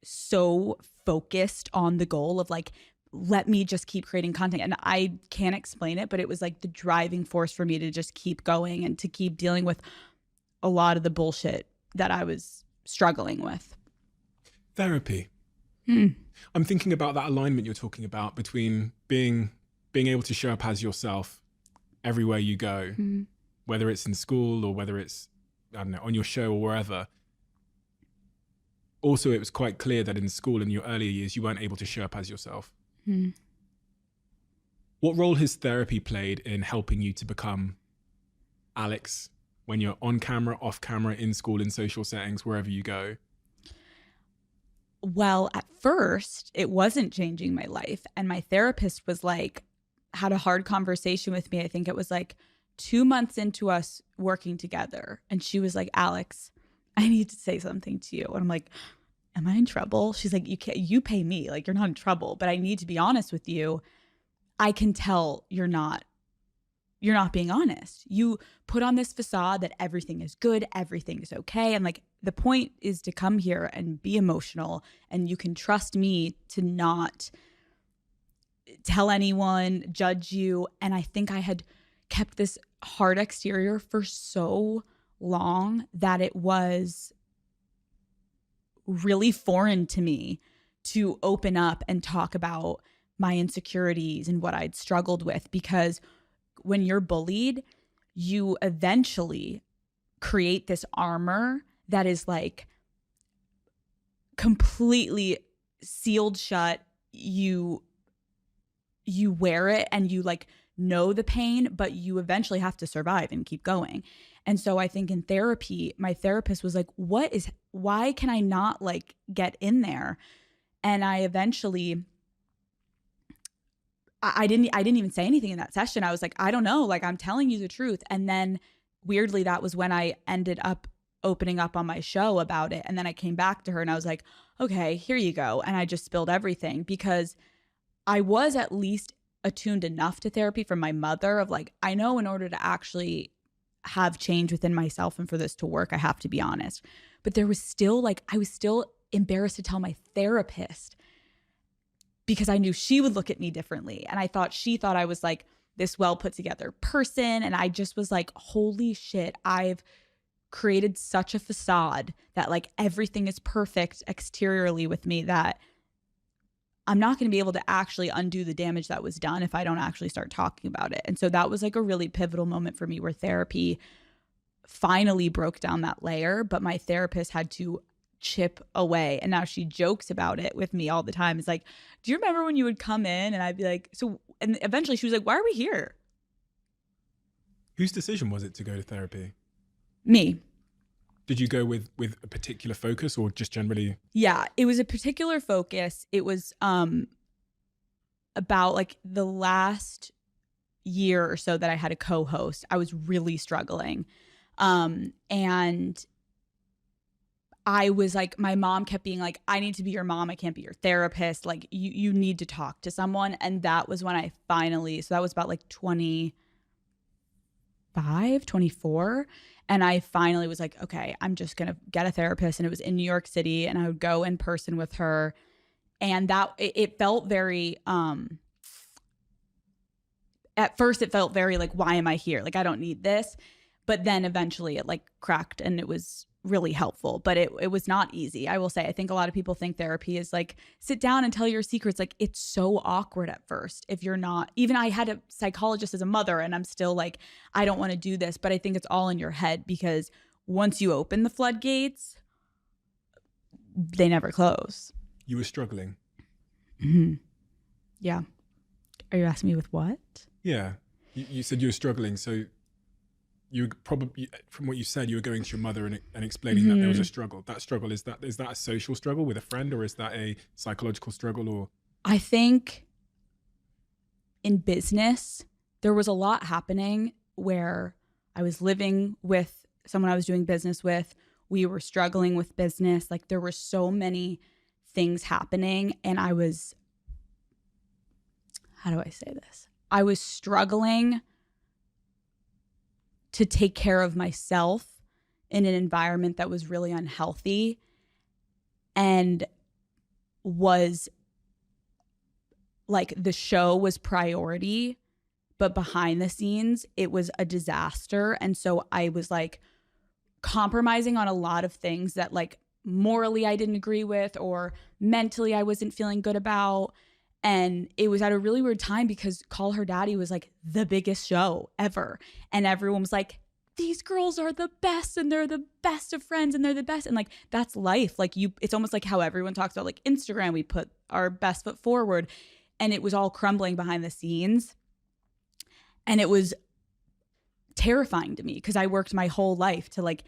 so focused on the goal of like, let me just keep creating content. And I can't explain it, but it was like the driving force for me to just keep going and to keep dealing with a lot of the bullshit that I was struggling with. Therapy. I'm thinking about that alignment you're talking about between being able to show up as yourself everywhere you go, whether it's in school or whether it's, I don't know, on your show or wherever. Also, it was quite clear that in school in your earlier years, you weren't able to show up as yourself. What role has therapy played in helping you to become Alex when you're on camera, off camera, in school, in social settings, wherever you go? Well, at first, it wasn't changing my life. And my therapist was like, had a hard conversation with me. I think it was like 2 months into us working together. And she was like, Alex, I need to say something to you. And I'm like, am I in trouble? She's like, you pay me. Like, you're not in trouble, but I need to be honest with you. I can tell you're not being honest. You put on this facade that everything is good, everything is okay. And like, the point is to come here and be emotional, and you can trust me to not tell anyone, judge you. And I think I had kept this hard exterior for so long that it was really foreign to me to open up and talk about my insecurities and what I'd struggled with, because when you're bullied, you eventually create this armor that is like completely sealed shut. You wear it and you like know the pain, but you eventually have to survive and keep going. And so I think in therapy, my therapist was like, why can I not like get in there? And I eventually, I didn't even say anything in that session. I was like, I don't know, like, I'm telling you the truth. And then weirdly, that was when I ended up opening up on my show about it. And then I came back to her and I was like, okay, here you go. And I just spilled everything, because I was at least attuned enough to therapy from my mother of like, I know in order to actually have change within myself and for this to work, I have to be honest. But there was still like, I was still embarrassed to tell my therapist because I knew she would look at me differently. And I thought she thought I was like this well put together person. And I just was like, holy shit, I've created such a facade that like everything is perfect exteriorly with me that I'm not going to be able to actually undo the damage that was done if I don't actually start talking about it. And so that was like a really pivotal moment for me where therapy finally broke down that layer, but my therapist had to chip away. And now she jokes about it with me all the time. It's like, do you remember when you would come in? And I'd be like, so, and eventually she was like, why are we here? Whose decision was it to go to therapy? Me. Did you go with a particular focus or just generally? Yeah, it was a particular focus. It was about like the last year or so that I had a co-host. I was really struggling. And I was like, my mom kept being like, I need to be your mom. I can't be your therapist. Like, you need to talk to someone. And that was when I finally, so that was about like 25, 24. And I finally was like, okay, I'm just going to get a therapist. And it was in New York City, and I would go in person with her. And that it felt very, at first it felt very like, why am I here? Like, I don't need this. But then eventually it like cracked, and it was really helpful. But it was not easy. I will say, I think a lot of people think therapy is like, sit down and tell your secrets. Like, it's so awkward at first if you're not, even I had a psychologist as a mother, and I'm still like, I don't want to do this. But I think it's all in your head, because once you open the floodgates, they never close. You were struggling. Mm-hmm. Yeah. Are you asking me with what? Yeah. You said you were struggling. So you probably, from what you said, you were going to your mother and explaining that there was a struggle. That struggle, is that a social struggle with a friend, or is that a psychological struggle? Or I think in business, there was a lot happening where I was living with someone I was doing business with. We were struggling with business. Like, there were so many things happening, and I was, how do I say this? I was struggling to take care of myself in an environment that was really unhealthy, and was like, the show was priority, but behind the scenes it was a disaster. And so I was like compromising on a lot of things that, like, morally I didn't agree with, or mentally I wasn't feeling good about. And it was at a really weird time because Call Her Daddy was like the biggest show ever. And everyone was like, these girls are the best, and they're the best of friends, and they're the best. And like, that's life. Like, it's almost like how everyone talks about like Instagram, we put our best foot forward. And it was all crumbling behind the scenes. And it was terrifying to me because I worked my whole life to like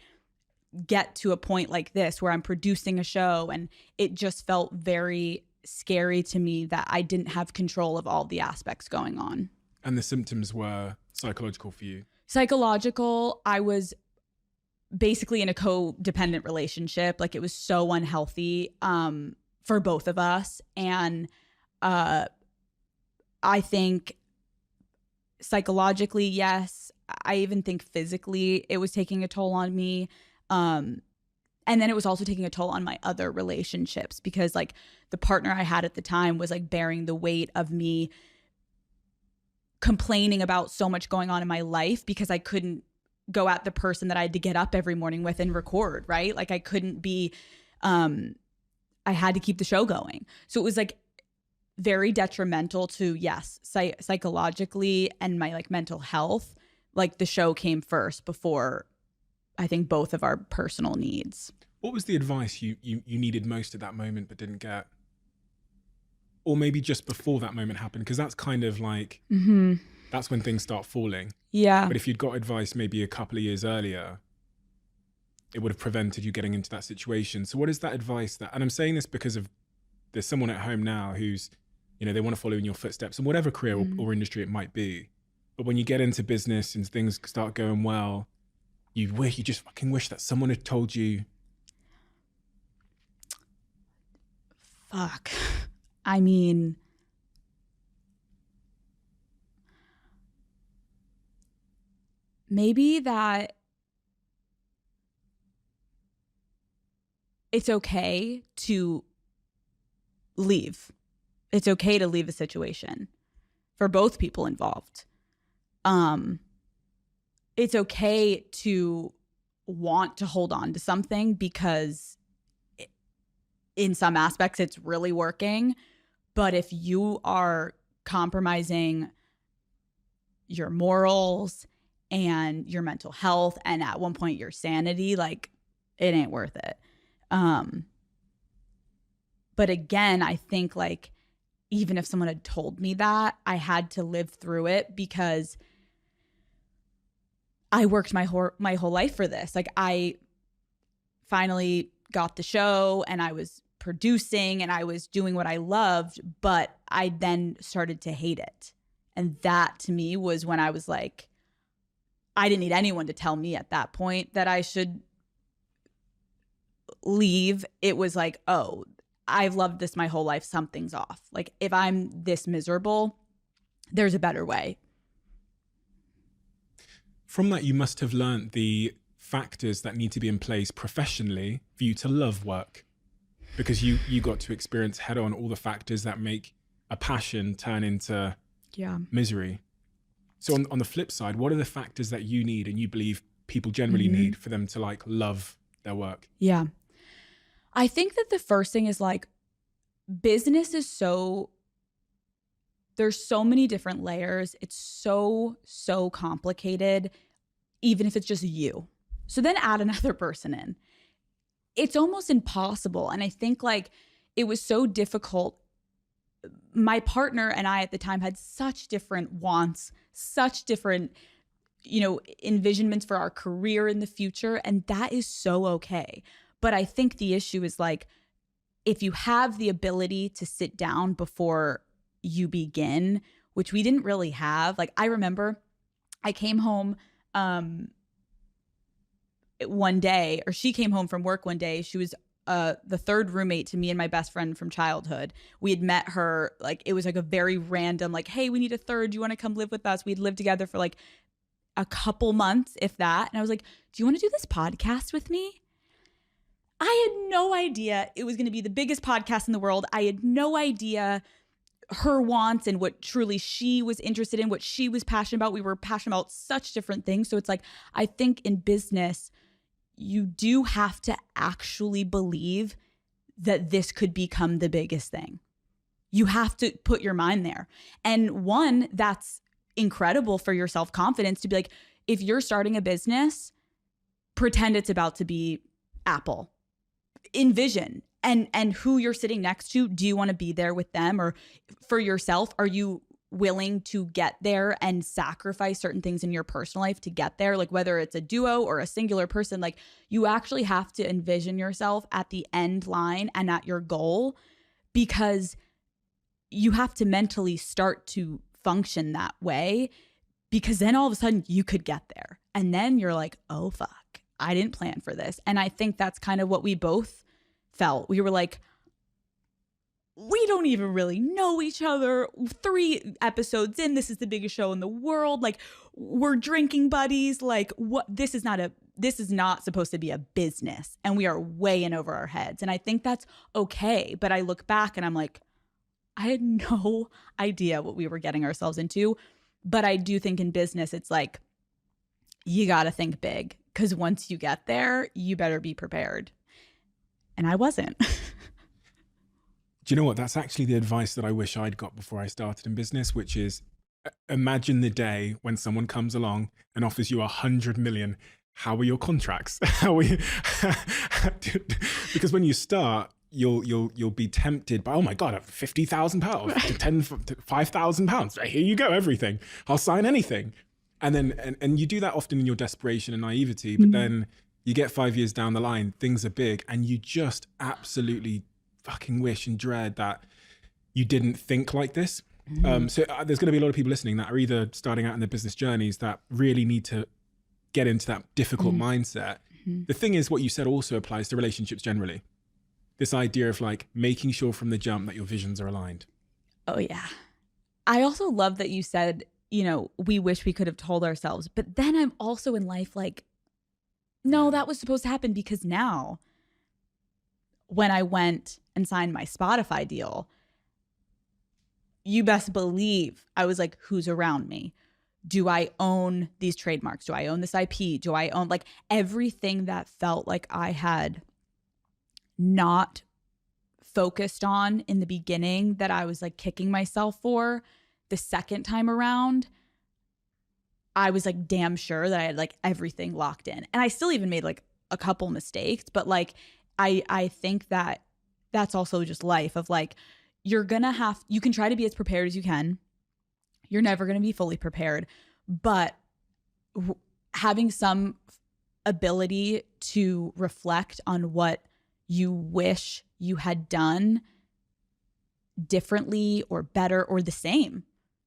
get to a point like this where I'm producing a show, and it just felt very scary to me that I didn't have control of all the aspects going on. And the symptoms were psychological for you? Psychological. I was basically in a codependent relationship. Like, it was so unhealthy for both of us. And I think psychologically, yes. I even think physically it was taking a toll on me. And then it was also taking a toll on my other relationships, because like the partner I had at the time was like bearing the weight of me complaining about so much going on in my life because I couldn't go at the person that I had to get up every morning with and record, right? Like, I couldn't be, I had to keep the show going. So it was like very detrimental to, yes, psychologically and my like mental health. Like, the show came first before I think both of our personal needs. What was the advice you needed most at that moment but didn't get? Or maybe just before that moment happened? Because that's kind of like, that's when things start falling. Yeah. But if you'd got advice maybe a couple of years earlier, it would have prevented you getting into that situation. So what is that advice that, and I'm saying this because of, there's someone at home now who's, you know, they want to follow in your footsteps in whatever career or industry it might be. But when you get into business and things start going well, you just fucking wish that someone had told you. Fuck. I mean, maybe that it's okay to leave. It's okay to leave a situation for both people involved. It's okay to want to hold on to something because in some aspects it's really working. But if you are compromising your morals and your mental health and at one point your sanity, like, it ain't worth it. But again, I think like, even if someone had told me that, I had to live through it because I worked my whole life for this. Like, I finally got the show and I was producing and I was doing what I loved, but I then started to hate it. And that to me was when I was like, I didn't need anyone to tell me at that point that I should leave. It was like, oh, I've loved this my whole life. Something's off. Like, if I'm this miserable, there's a better way. From that, you must have learned the factors that need to be in place professionally for you to love work, because you got to experience head on all the factors that make a passion turn into misery. So on the flip side, what are the factors that you need and you believe people generally need for them to like love their work? Yeah. I think that the first thing is like, business is there's so many different layers. It's so complicated, even if it's just you. So then add another person in. It's almost impossible. And I think like it was so difficult. My partner and I at the time had such different wants, such different, envisionments for our career in the future. And that is so okay. But I think the issue is like, if you have the ability to sit down before you begin, which we didn't really have. Like, I remember I came home one day, or she came home from work one day. She was the third roommate to me and my best friend from childhood. We had met her, like, it was like a very random, like, hey, we need a third. Do you want to come live with us? We'd lived together for like a couple months, if that. And I was like, do you want to do this podcast with me? I had no idea it was going to be the biggest podcast in the world. I had no idea her wants and what truly she was interested in, what she was passionate about. We were passionate about such different things. So it's like, I think in business, you do have to actually believe that this could become the biggest thing. You have to put your mind there. And one, that's incredible for your self-confidence to be like, if you're starting a business, pretend it's about to be Apple. Envision and who you're sitting next to. Do you want to be there with them? Or for yourself, are you willing to get there and sacrifice certain things in your personal life to get there? Like, whether it's a duo or a singular person, like, you actually have to envision yourself at the end line and at your goal, because you have to mentally start to function that way, because then all of a sudden you could get there. And then you're like, oh, fuck, I didn't plan for this. And I think that's kind of what we both felt. We were like, we don't even really know each other. 3 episodes in, this is the biggest show in the world. Like, we're drinking buddies. Like, what? This is not supposed to be a business, and we are way in over our heads. And I think that's okay. But I look back and I'm like, I had no idea what we were getting ourselves into. But I do think in business, it's like, you got to think big, because once you get there, you better be prepared. And I wasn't. Do you know what? That's actually the advice that I wish I'd got before I started in business, which is, imagine the day when someone comes along and offers you 100 million. How are your contracts? How are you? Because when you start, you'll be tempted by, oh my God, £50,000 to £5,000. Here you go, everything. I'll sign anything. And then, and you do that often in your desperation and naivety, but then you get 5 years down the line, things are big, and you just absolutely fucking wish and dread that you didn't think like this. So there's going to be a lot of people listening that are either starting out in their business journeys that really need to get into that difficult mindset. The thing is, what you said also applies to relationships generally. This idea of like making sure from the jump that your visions are aligned. Oh yeah. I also love that you said, we wish we could have told ourselves, but then I'm also in life like, no, that was supposed to happen, because now when I went and signed my Spotify deal, you best believe I was like, who's around me? Do I own these trademarks? Do I own this IP? Do I own, like, everything that felt like I had not focused on in the beginning, that I was like kicking myself for the second time around? I was like damn sure that I had like everything locked in. And I still even made like a couple mistakes, but like I think that that's also just life of like, you can try to be as prepared as you can. You're never going to be fully prepared, but having some ability to reflect on what you wish you had done differently or better or the same.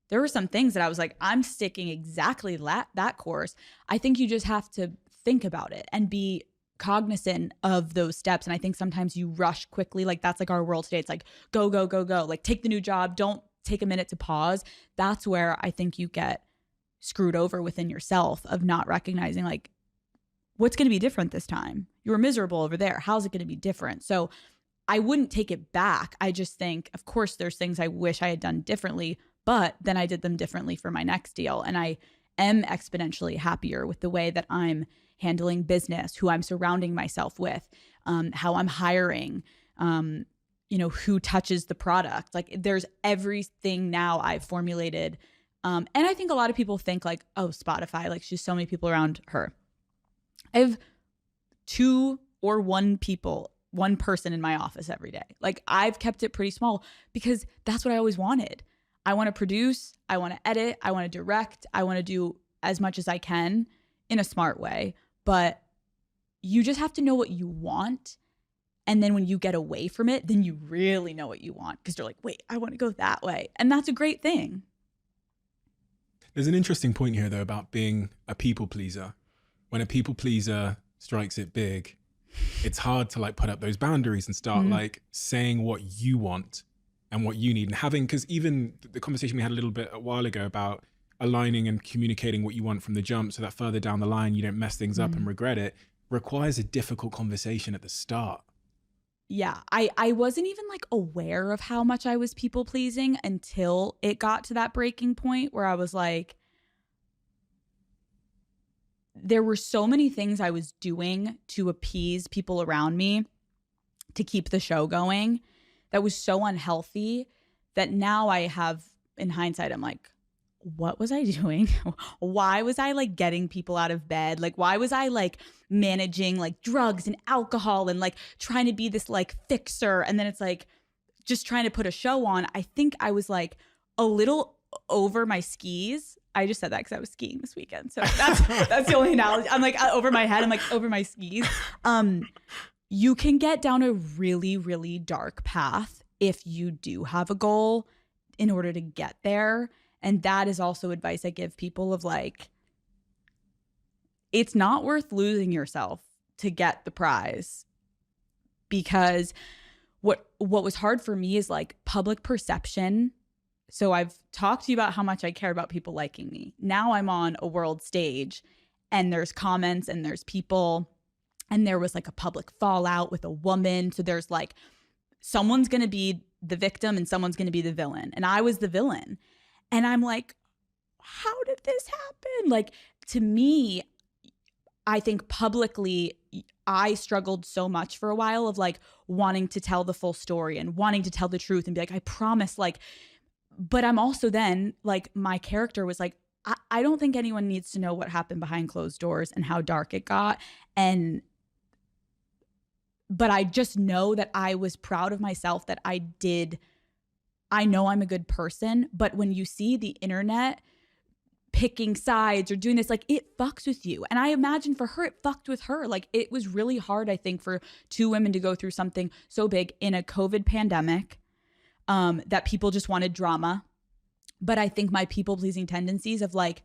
There were some things that I was like, I'm sticking exactly that course. I think you just have to think about it and be cognizant of those steps. And I think sometimes you rush quickly. Like, that's like our world today. It's like, go, go, go, go. Like, take the new job. Don't take a minute to pause. That's where I think you get screwed over within yourself of not recognizing like, what's going to be different this time? You were miserable over there. How's it going to be different? So I wouldn't take it back. I just think, of course, there's things I wish I had done differently, but then I did them differently for my next deal. And I am exponentially happier with the way that I'm handling business, who I'm surrounding myself with, how I'm hiring, who touches the product. Like, there's everything now I've formulated. And I think a lot of people think like, oh, Spotify, like she's so many people around her. I have 2 or 1 person in my office every day. Like, I've kept it pretty small because that's what I always wanted. I want to produce, I want to edit, I want to direct, I want to do as much as I can in a smart way. But you just have to know what you want. And then when you get away from it, then you really know what you want, because you're like, wait, I want to go that way. And that's a great thing. There's an interesting point here, though, about being a people pleaser. When a people pleaser strikes it big, it's hard to like put up those boundaries and start like saying what you want and what you need, and having, because even the conversation we had a little bit a while ago about aligning and communicating what you want from the jump so that further down the line you don't mess things up and regret it, requires a difficult conversation at the start. Yeah, I wasn't even like aware of how much I was people pleasing until it got to that breaking point where I was like, there were so many things I was doing to appease people around me to keep the show going that was so unhealthy that now I have, in hindsight, I'm like, what was I doing? Why was I like getting people out of bed? Like, why was I like managing like drugs and alcohol and like trying to be this like fixer? And then it's like just trying to put a show on. I think I was like a little over my skis. I just said that because I was skiing this weekend. So that's the only analogy. I'm like over my head. I'm like over my skis. You can get down a really, really dark path if you do have a goal in order to get there. And that is also advice I give people of like, it's not worth losing yourself to get the prize, because what was hard for me is like public perception. So I've talked to you about how much I care about people liking me. Now I'm on a world stage and there's comments and there's people, and there was like a public fallout with a woman. So there's like, someone's going to be the victim and someone's going to be the villain. And I was the villain. And I'm like, how did this happen? Like, to me, I think publicly, I struggled so much for a while of like wanting to tell the full story and wanting to tell the truth and be like, I promise, like, but I'm also then like, my character was like, I don't think anyone needs to know what happened behind closed doors and how dark it got. But I just know that I was proud of myself that I know I'm a good person, but when you see the internet picking sides or doing this, like, it fucks with you. And I imagine for her, it fucked with her. Like, it was really hard, I think, for two women to go through something so big in a COVID pandemic, that people just wanted drama. But I think my people-pleasing tendencies of like,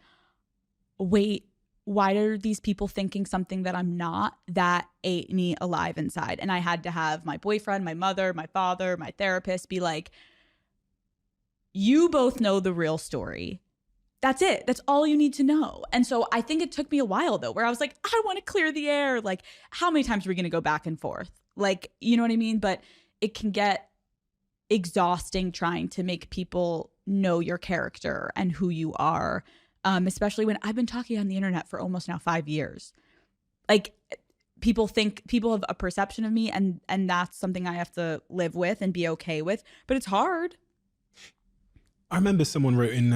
wait, why are these people thinking something that I'm not, that ate me alive inside? And I had to have my boyfriend, my mother, my father, my therapist be like, you both know the real story. That's it. That's all you need to know. And so I think it took me a while though, where I was like, I want to clear the air. Like, how many times are we going to go back and forth? Like, you know what I mean? But it can get exhausting trying to make people know your character and who you are. Especially when I've been talking on the internet for almost now 5 years. Like, people have a perception of me, and that's something I have to live with and be okay with, but it's hard. I remember someone wrote in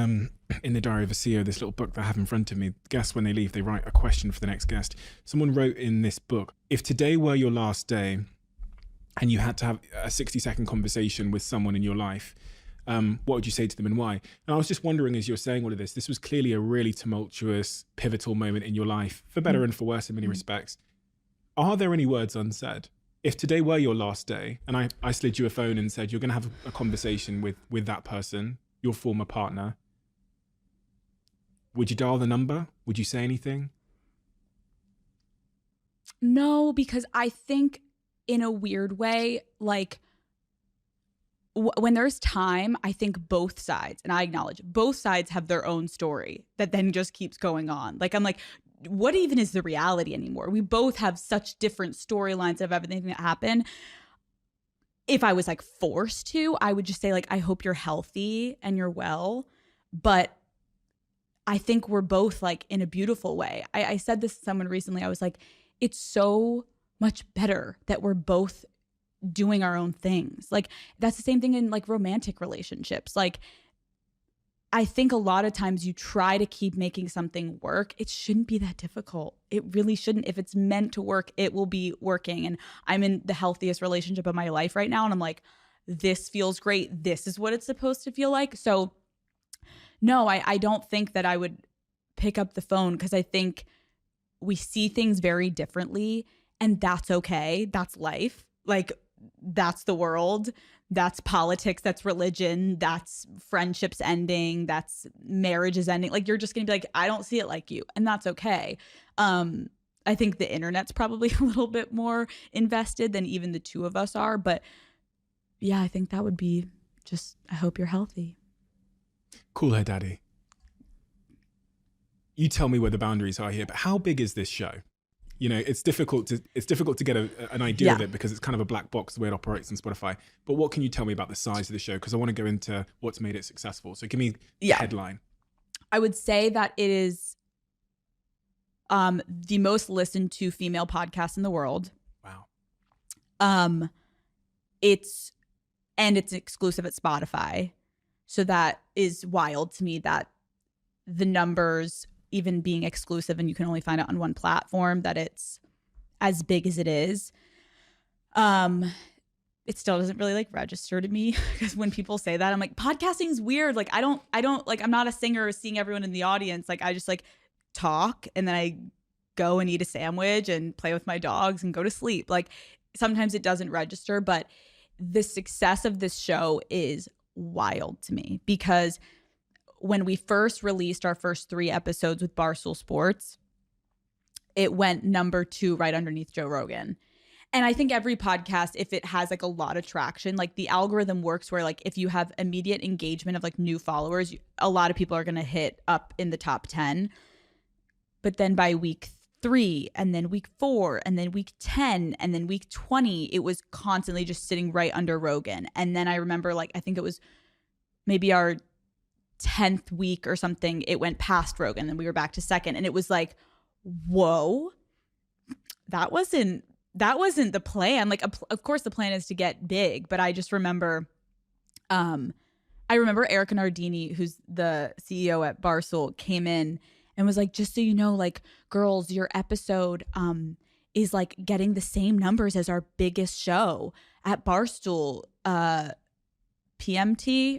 the Diary of a CEO, this little book that I have in front of me. Guests, when they leave, they write a question for the next guest. Someone wrote in this book, if today were your last day and you had to have a 60-second conversation with someone in your life, what would you say to them and why? And I was just wondering, as you're saying all of this was clearly a really tumultuous, pivotal moment in your life, for better and for worse in many respects. Are there any words unsaid? If today were your last day and I slid you a phone and said, you're going to have a conversation with that person, your former partner, would you dial the number? Would you say anything? No, because I think in a weird way, like, when there's time, I think both sides, and I acknowledge both sides have their own story that then just keeps going on. Like, I'm like, what even is the reality anymore? We both have such different storylines of everything that happened. If I was like forced to, I would just say like, I hope you're healthy and you're well. But I think we're both like in a beautiful way. I said this to someone recently. I was like, it's so much better that we're both doing our own things. Like, that's the same thing in like romantic relationships. Like, I think a lot of times you try to keep making something work. It shouldn't be that difficult. It really shouldn't. If it's meant to work, it will be working. And I'm in the healthiest relationship of my life right now. And I'm like, this feels great. This is what it's supposed to feel like. So no, I don't think that I would pick up the phone because I think we see things very differently, and that's okay. That's life. Like, that's the world. That's politics. That's religion. That's friendships ending. That's marriages ending. Like, you're just going to be like, I don't see it like you. And that's okay. I think the internet's probably a little bit more invested than even the two of us are. But yeah, I think that would be just, I hope you're healthy. Call her daddy. You tell me where the boundaries are here, but how big is this show? You know, it's difficult to get an idea of it because it's kind of a black box the way it operates on Spotify. But what can you tell me about the size of the show? Because I want to go into what's made it successful. So give me the headline. I would say that it is the most listened to female podcast in the world. Wow. It's exclusive at Spotify. So that is wild to me, that the numbers, even being exclusive and you can only find it on one platform, that it's as big as it is. It still doesn't really like register to me because when people say that, I'm like, podcasting's weird. Like, I don't like, I'm not a singer seeing everyone in the audience. Like, I just like talk and then I go and eat a sandwich and play with my dogs and go to sleep. Like, sometimes it doesn't register, but the success of this show is wild to me because when we first released our first 3 episodes with Barstool Sports, it went number 2 right underneath Joe Rogan. And I think every podcast, if it has like a lot of traction, like the algorithm works where like if you have immediate engagement of like new followers, a lot of people are going to hit up in the top 10. But then by week 3 and then week 4 and then week 10 and then week 20, it was constantly just sitting right under Rogan. And then I remember like, I think it was maybe our 10th week or something, it went past Rogan and we were back to second. And it was like, whoa, that wasn't the plan. Like, of course the plan is to get big, but I just remember, I remember Erica Nardini, who's the CEO at Barstool, came in and was like, just so you know, like, girls, your episode is like getting the same numbers as our biggest show at Barstool, PMT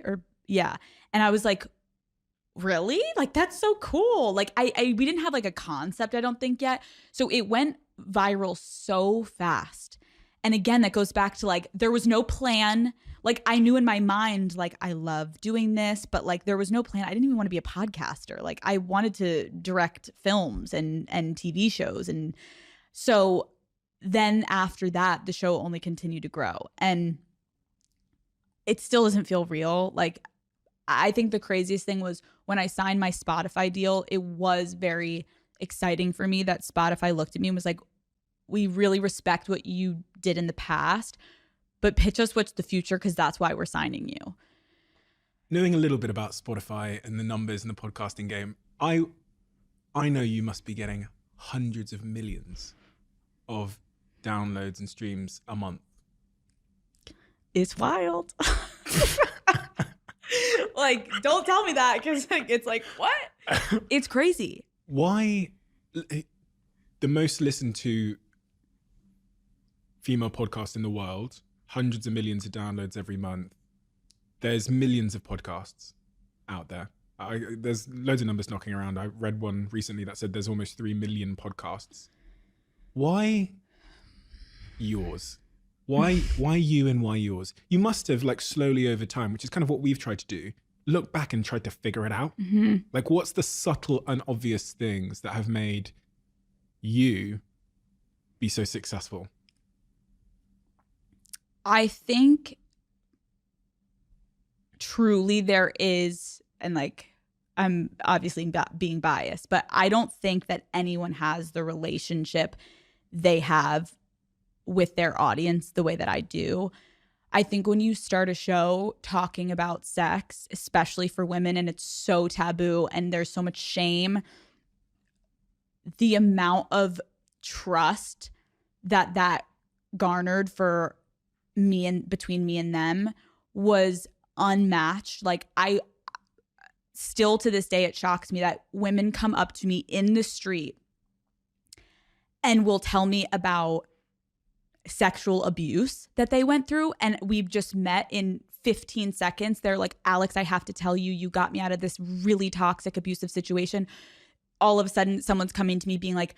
or yeah. And I was like, really? Like, that's so cool. Like, we didn't have like a concept, I don't think yet. So it went viral so fast. And again, that goes back to like, there was no plan. Like, I knew in my mind, like, I love doing this, but like, there was no plan. I didn't even want to be a podcaster. Like, I wanted to direct films and TV shows. And so then after that, the show only continued to grow. And it still doesn't feel real. Like, I think the craziest thing was when I signed my Spotify deal, it was very exciting for me that Spotify looked at me and was like, we really respect what you did in the past, but pitch us what's the future because that's why we're signing you. Knowing a little bit about Spotify and the numbers in the podcasting game, I know you must be getting hundreds of millions of downloads and streams a month. It's wild. Like, don't tell me that because like, it's like, what? It's crazy. Why the most listened to female podcast in the world, hundreds of millions of downloads every month. There's millions of podcasts out there. There's loads of numbers knocking around. I read one recently that said there's almost 3 million podcasts. Why yours? Why you and why yours? You must have, like, slowly over time, which is kind of what we've tried to do, look back and tried to figure it out. Mm-hmm. Like, what's the subtle and obvious things that have made you be so successful? I think truly there is, and like, I'm obviously being biased, but I don't think that anyone has the relationship they have with their audience the way that I do. I think when you start a show talking about sex, especially for women, and it's so taboo and there's so much shame, the amount of trust that garnered for me and between me and them was unmatched. Like, I still to this day, it shocks me that women come up to me in the street and will tell me about sexual abuse that they went through, and we've just met in 15 seconds. They're like, Alex, I have to tell you, you got me out of this really toxic, abusive situation. all of a sudden someone's coming to me being like,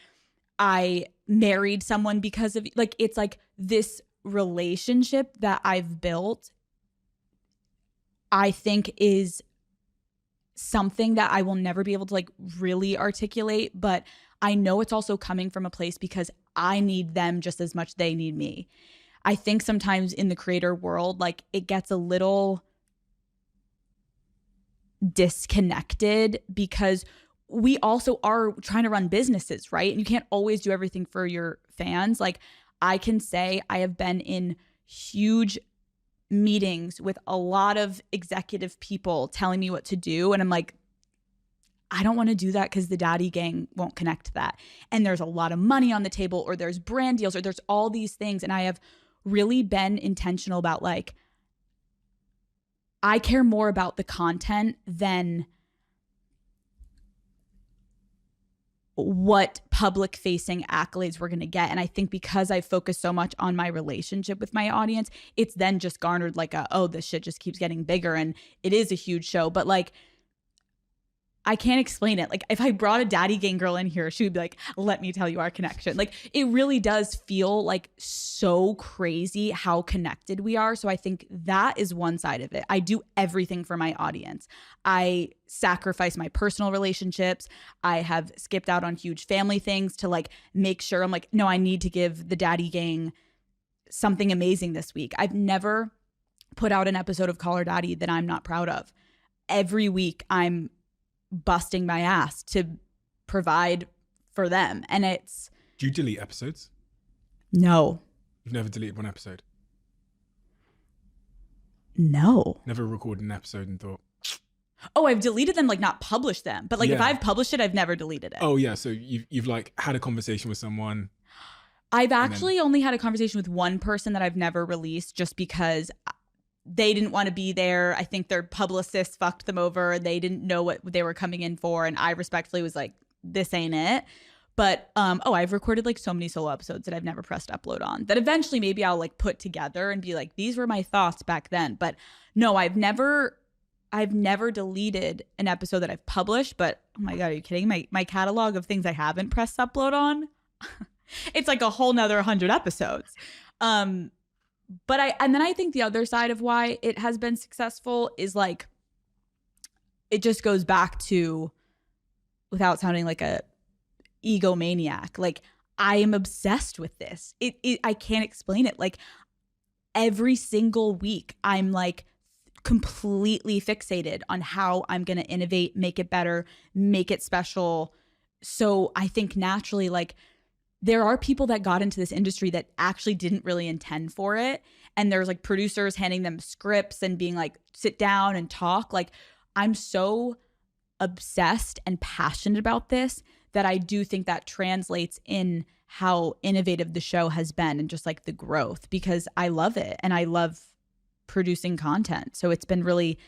I married someone because of, like, it's like this relationship that I've built, I think is something that I will never be able to like really articulate, but I know it's also coming from a place because I need them just as much they need me. I think sometimes in the creator world, like it gets a little disconnected because we also are trying to run businesses, right? And you can't always do everything for your fans. Like I can say I have been in huge meetings with a lot of executive people telling me what to do. And I'm like, I don't want to do that because the daddy gang won't connect to that. And there's a lot of money on the table, or there's brand deals, or there's all these things. And I have really been intentional about like, I care more about the content than what public facing accolades we're going to get. And I think because I focus so much on my relationship with my audience, it's then just garnered like oh, this shit just keeps getting bigger. And it is a huge show, but like, I can't explain it. Like if I brought a daddy gang girl in here, she would be like, let me tell you our connection. Like it really does feel like so crazy how connected we are. So I think that is one side of it. I do everything for my audience. I sacrifice my personal relationships. I have skipped out on huge family things to like make sure I'm like, no, I need to give the daddy gang something amazing this week. I've never put out an episode of Call Her Daddy that I'm not proud of. Every week I'm busting my ass to provide for them. And it's... Do you delete episodes? No. You've never deleted one episode? No. Never recorded an episode and thought... Oh, I've deleted them, like not published them. But like if Yeah. I've published it, I've never deleted it. Oh yeah, so you've like had a conversation with someone. I've actually only had a conversation with one person that I've never released just because they didn't want to be there. I think their publicist fucked them over. They didn't know what they were coming in for. And I respectfully was like, this ain't it. But, I've recorded like so many solo episodes that I've never pressed upload on that eventually maybe I'll like put together and be like, these were my thoughts back then. But no, I've never deleted an episode that I've published. But oh my God, are you kidding? My catalog of things I haven't pressed upload on, it's like a whole nother 100 episodes. But I think the other side of why it has been successful is like, it just goes back to, without sounding like a egomaniac, like I am obsessed with this. I can't explain it. Like every single week I'm like completely fixated on how I'm going to innovate, make it better, make it special. So I think naturally, like, there are people that got into this industry that actually didn't really intend for it. And there's like producers handing them scripts and being like, sit down and talk. Like I'm so obsessed and passionate about this that I do think that translates in how innovative the show has been and just like the growth, because I love it and I love producing content. So it's been really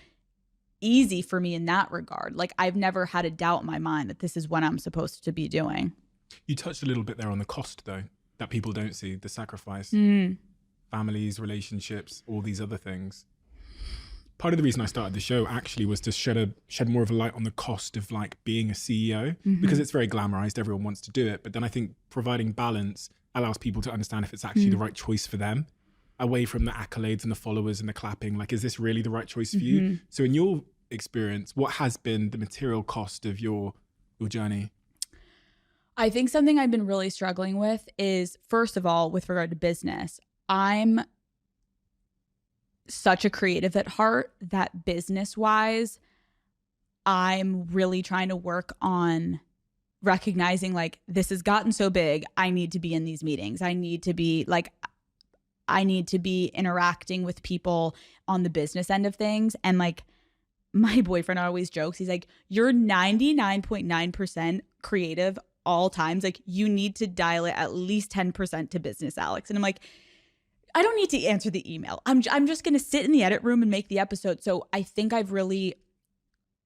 easy for me in that regard. Like I've never had a doubt in my mind that this is what I'm supposed to be doing. You touched a little bit there on the cost, though, that people don't see, the sacrifice, families, relationships, all these other things. Part of the reason I started the show actually was to shed more of a light on the cost of like being a CEO, because it's very glamorized. Everyone wants to do it. But then I think providing balance allows people to understand if it's actually the right choice for them, away from the accolades and the followers and the clapping. Like, is this really the right choice for you? So in your experience, what has been the material cost of your journey? I think something I've been really struggling with is, first of all, with regard to business, I'm such a creative at heart that business-wise, I'm really trying to work on recognizing like, this has gotten so big, I need to be in these meetings. I need to be interacting with people on the business end of things. And like, my boyfriend always jokes, he's like, you're 99.9% creative all times. Like you need to dial it at least 10% to business, Alex. And I'm like, I don't need to answer the email. I'm just going to sit in the edit room and make the episode. So I think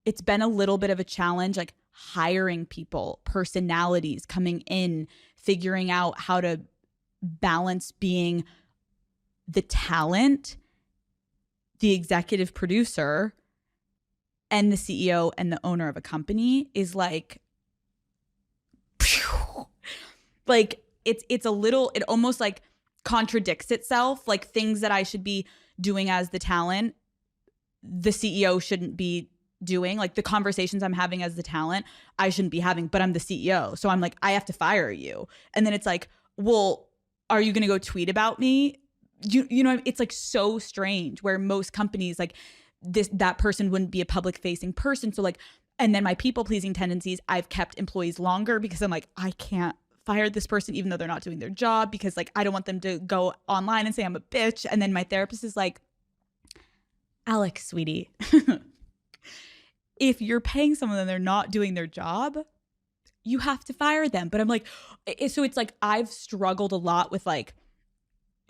it's been a little bit of a challenge, like hiring people, personalities coming in, figuring out how to balance being the talent, the executive producer, and the CEO and the owner of a company is like Like it's a little, it almost like contradicts itself. Like things that I should be doing as the talent, the CEO shouldn't be doing. Like the conversations I'm having as the talent, I shouldn't be having, but I'm the CEO. So I'm like, I have to fire you. And then it's like, well, are you going to go tweet about me? You know, it's like so strange where most companies like that person wouldn't be a public facing person. So like, and then my people pleasing tendencies, I've kept employees longer because I'm like, I can't fire this person even though they're not doing their job because like, I don't want them to go online and say I'm a bitch. And then my therapist is like, Alex, sweetie, if you're paying someone and they're not doing their job, you have to fire them. But I'm like, so it's like I've struggled a lot with like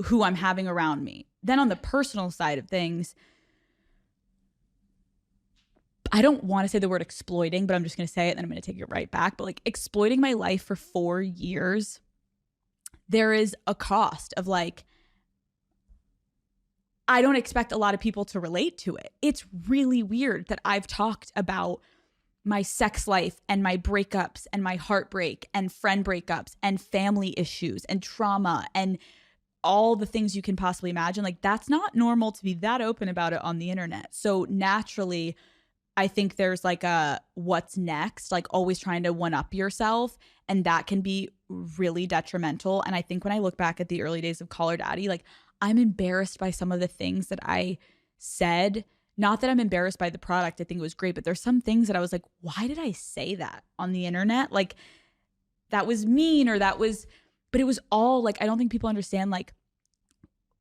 who I'm having around me. Then on the personal side of things, I don't want to say the word exploiting, but I'm just going to say it and then I'm going to take it right back. But like exploiting my life for 4 years, there is a cost of like, I don't expect a lot of people to relate to it. It's really weird that I've talked about my sex life and my breakups and my heartbreak and friend breakups and family issues and trauma and all the things you can possibly imagine. Like that's not normal to be that open about it on the internet. So naturally, I think there's like a what's next, like always trying to one up yourself. And that can be really detrimental. And I think when I look back at the early days of Call Her Daddy, like I'm embarrassed by some of the things that I said. Not that I'm embarrassed by the product. I think it was great. But there's some things that I was like, why did I say that on the internet? Like that was mean or that was, but it was all like, I don't think people understand. Like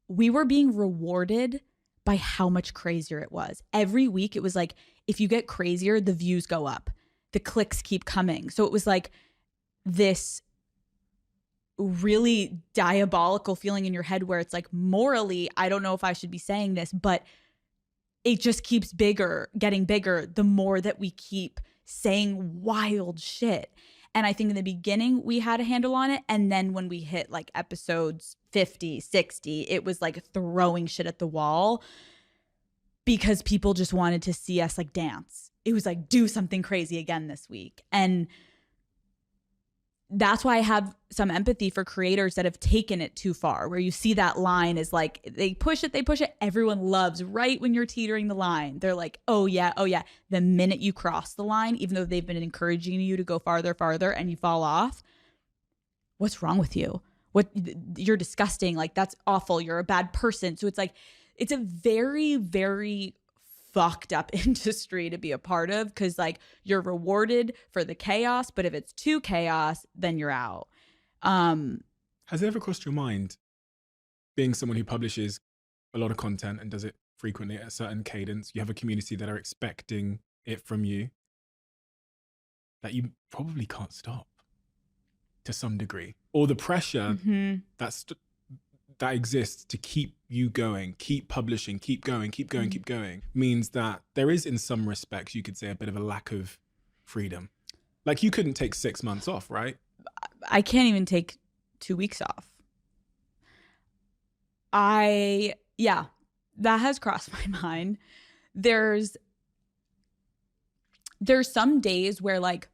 we were being rewarded by how much crazier it was. Every week it was like, if you get crazier, the views go up, the clicks keep coming. So it was like this really diabolical feeling in your head where it's like morally, I don't know if I should be saying this, but it just keeps getting bigger the more that we keep saying wild shit. And I think in the beginning we had a handle on it. And then when we hit like episodes 50, 60, it was like throwing shit at the wall because people just wanted to see us like dance. It was like, do something crazy again this week. And that's why I have some empathy for creators that have taken it too far, where you see that line is like, they push it. Everyone loves right when you're teetering the line. They're like, oh yeah. The minute you cross the line, even though they've been encouraging you to go farther, and you fall off, what's wrong with you? You're disgusting. Like that's awful. You're a bad person. So it's like, it's a very, very fucked up industry to be a part of because like you're rewarded for the chaos, but if it's too chaos, then you're out. Has it ever crossed your mind, being someone who publishes a lot of content and does it frequently at a certain cadence, you have a community that are expecting it from you, that you probably can't stop to some degree, or the pressure that exists to keep you going, keep publishing, keep going, means that there is, in some respects, you could say a bit of a lack of freedom. Like you couldn't take 6 months off, right? I can't even take 2 weeks off. That has crossed my mind. There's some days where like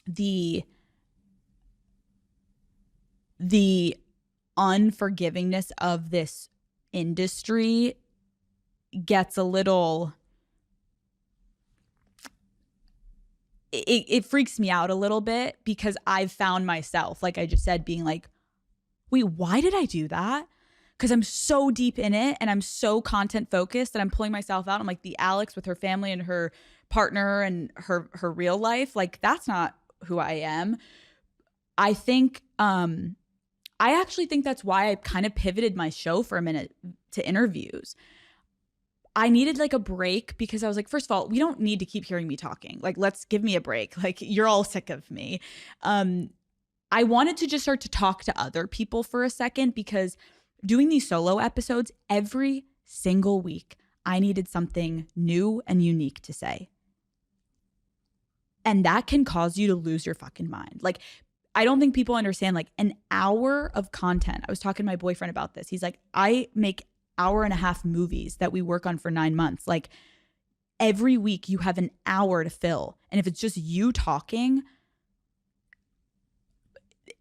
the unforgivingness of this industry gets a little, it freaks me out a little bit because I've found myself, like I just said, being like, wait, why did I do that? Because I'm so deep in it and I'm so content focused and I'm pulling myself out. I'm like the Alex with her family and her partner and her real life. Like that's not who I am. I think, I actually think that's why I kind of pivoted my show for a minute to interviews. I needed like a break because I was like, first of all, we don't need to keep hearing me talking. Like, let's give me a break. Like, you're all sick of me. I wanted to just start to talk to other people for a second because doing these solo episodes every single week, I needed something new and unique to say. And that can cause you to lose your fucking mind. Like, I don't think people understand like an hour of content. I was talking to my boyfriend about this. He's like, I make 1.5 hour movies that we work on for 9 months. Like every week you have an hour to fill. And if it's just you talking,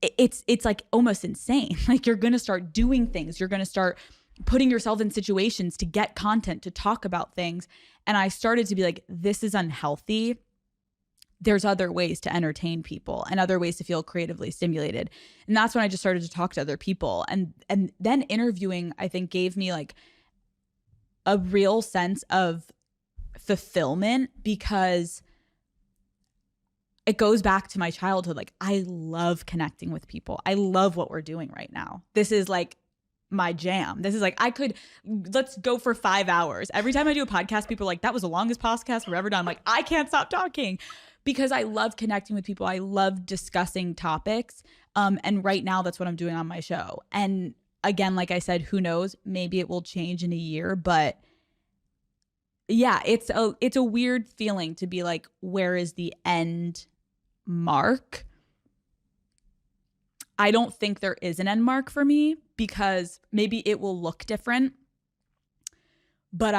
it's like almost insane. Like you're going to start doing things. You're going to start putting yourself in situations to get content, to talk about things. And I started to be like, this is unhealthy. There's other ways to entertain people and other ways to feel creatively stimulated. And that's when I just started to talk to other people. And then interviewing, I think, gave me like a real sense of fulfillment, because it goes back to my childhood. Like, I love connecting with people. I love what we're doing right now. This is like my jam. This is like, let's go for 5 hours. Every time I do a podcast, people are like, that was the longest podcast we've ever done. I'm like, I can't stop talking because I love connecting with people. I love discussing topics. And right now that's what I'm doing on my show. And again, like I said, who knows, maybe it will change in a year, but yeah, it's a weird feeling to be like, where is the end mark? I don't think there is an end mark for me, because maybe it will look different. But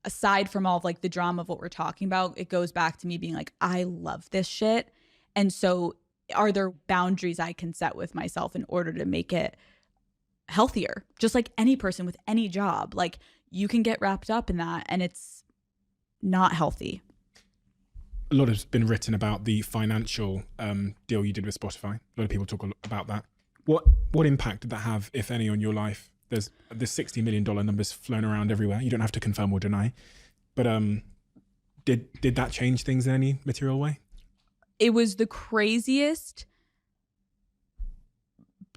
aside from all of like the drama of what we're talking about, it goes back to me being like, I love this shit. And so are there boundaries I can set with myself in order to make it healthier? Just like any person with any job, like you can get wrapped up in that and it's not healthy. A lot has been written about the financial deal you did with Spotify. A lot of people talk about that. What impact did that have, if any, on your life? There's this $60 million numbers flown around everywhere. You don't have to confirm or deny. But did that change things in any material way? It was the craziest,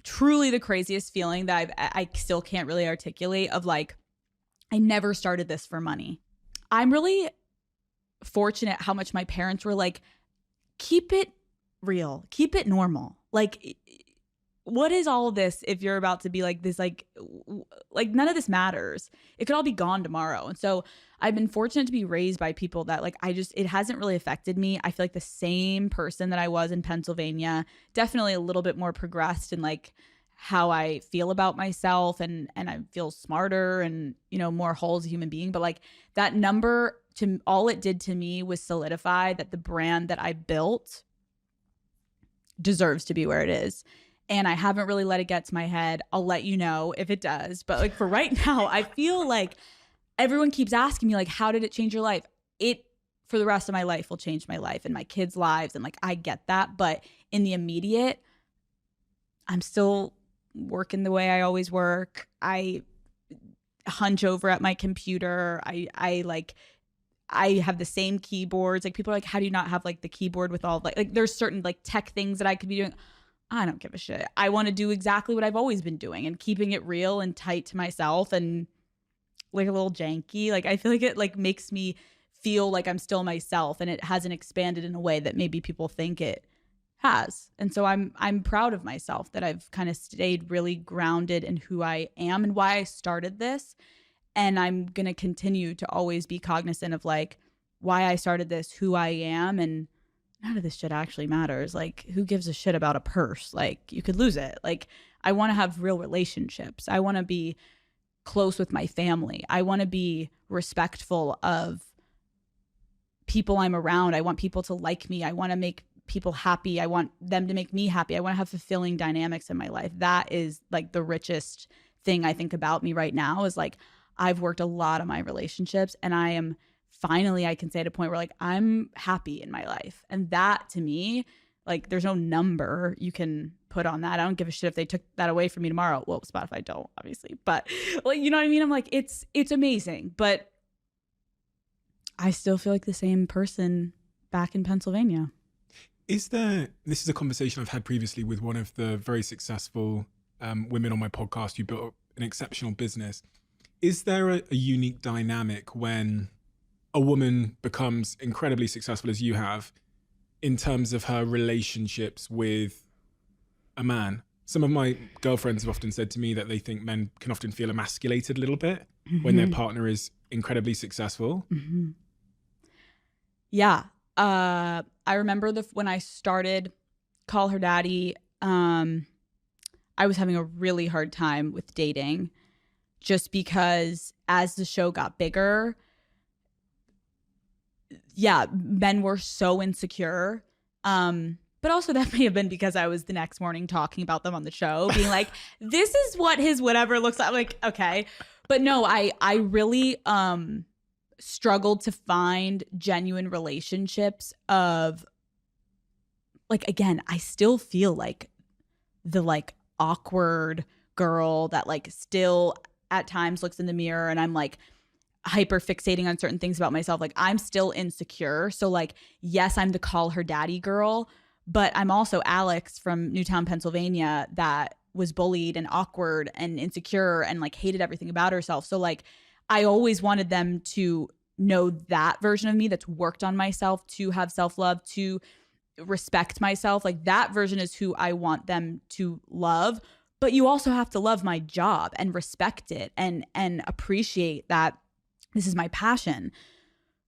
truly the craziest feeling that I still can't really articulate, of like, I never started this for money. I'm really fortunate how much my parents were like, keep it real, keep it normal. Like, what is all of this if you're about to be like this, like none of this matters. It could all be gone tomorrow. And so I've been fortunate to be raised by people that like, it hasn't really affected me. I feel like the same person that I was in Pennsylvania, definitely a little bit more progressed in like how I feel about myself, and I feel smarter and, you know, more whole as a human being. But like that number, all it did to me was solidify that the brand that I built deserves to be where it is. And I haven't really let it get to my head. I'll let you know if it does. But like for right now, I feel like everyone keeps asking me like, how did it change your life? It, for the rest of my life, will change my life and my kids' lives. And like, I get that. But in the immediate, I'm still working the way I always work. I hunch over at my computer. I have the same keyboards. Like people are like, how do you not have like the keyboard with all like there's certain like tech things that I could be doing. I don't give a shit. I want to do exactly what I've always been doing and keeping it real and tight to myself and like a little janky. Like I feel like it like makes me feel like I'm still myself, and it hasn't expanded in a way that maybe people think it has. And so I'm proud of myself that I've kind of stayed really grounded in who I am and why I started this. And I'm going to continue to always be cognizant of like why I started this, who I am, and none of this shit actually matters. Like, who gives a shit about a purse? Like, you could lose it. Like, I want to have real relationships. I want to be close with my family. I want to be respectful of people I'm around. I want people to like me. I want to make people happy. I want them to make me happy. I want to have fulfilling dynamics in my life. That is like the richest thing I think about me right now, is like, I've worked a lot on my relationships, and I am finally, I can say at a point where like I'm happy in my life. And that to me, like there's no number you can put on that. I don't give a shit if they took that away from me tomorrow. Well, Spotify don't, obviously, but like, you know what I mean? I'm like, it's amazing, but I still feel like the same person back in Pennsylvania. This is a conversation I've had previously with one of the very successful women on my podcast who built an exceptional business. Is there a unique dynamic when a woman becomes incredibly successful, as you have, in terms of her relationships with a man? Some of my girlfriends have often said to me that they think men can often feel emasculated a little bit when their partner is incredibly successful. Mm-hmm. Yeah. I remember when I started Call Her Daddy, I was having a really hard time with dating, just because as the show got bigger, yeah, men were so insecure. But also that may have been because I was the next morning talking about them on the show, being like, this is what his whatever looks like. I'm like, okay. But no, I really struggled to find genuine relationships of, like, again, I still feel like the like awkward girl that like still at times looks in the mirror and I'm like hyper fixating on certain things about myself. Like, I'm still insecure. So like, yes, I'm the call her daddy girl, but I'm also Alex from Newtown, Pennsylvania, that was bullied and awkward and insecure and like hated everything about herself. So like, I always wanted them to know that version of me that's worked on myself, to have self-love, to respect myself. Like, that version is who I want them to love. But you also have to love my job and respect it and appreciate that this is my passion.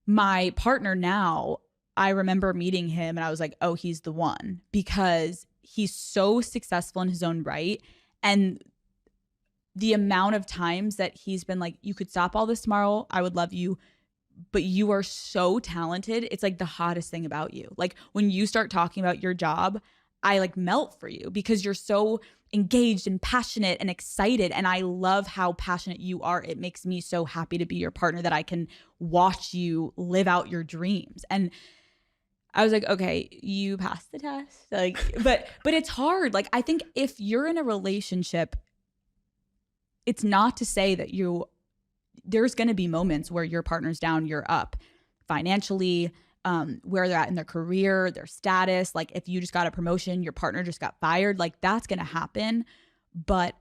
My partner now, I remember meeting him and I was like, oh, he's the one, because he's so successful in his own right. And the amount of times that he's been like, you could stop all this tomorrow, I would love you, but you are so talented. It's like the hottest thing about you. Like, when you start talking about your job, I like melt for you because you're so engaged and passionate and excited. And I love how passionate you are. It makes me so happy to be your partner, that I can watch you live out your dreams. And I was like, okay, you passed the test. Like, but it's hard. Like, I think if you're in a relationship, it's not to say that there's going to be moments where your partner's down, you're up financially, where they're at in their career, their status. Like, if you just got a promotion, your partner just got fired, like, that's going to happen. But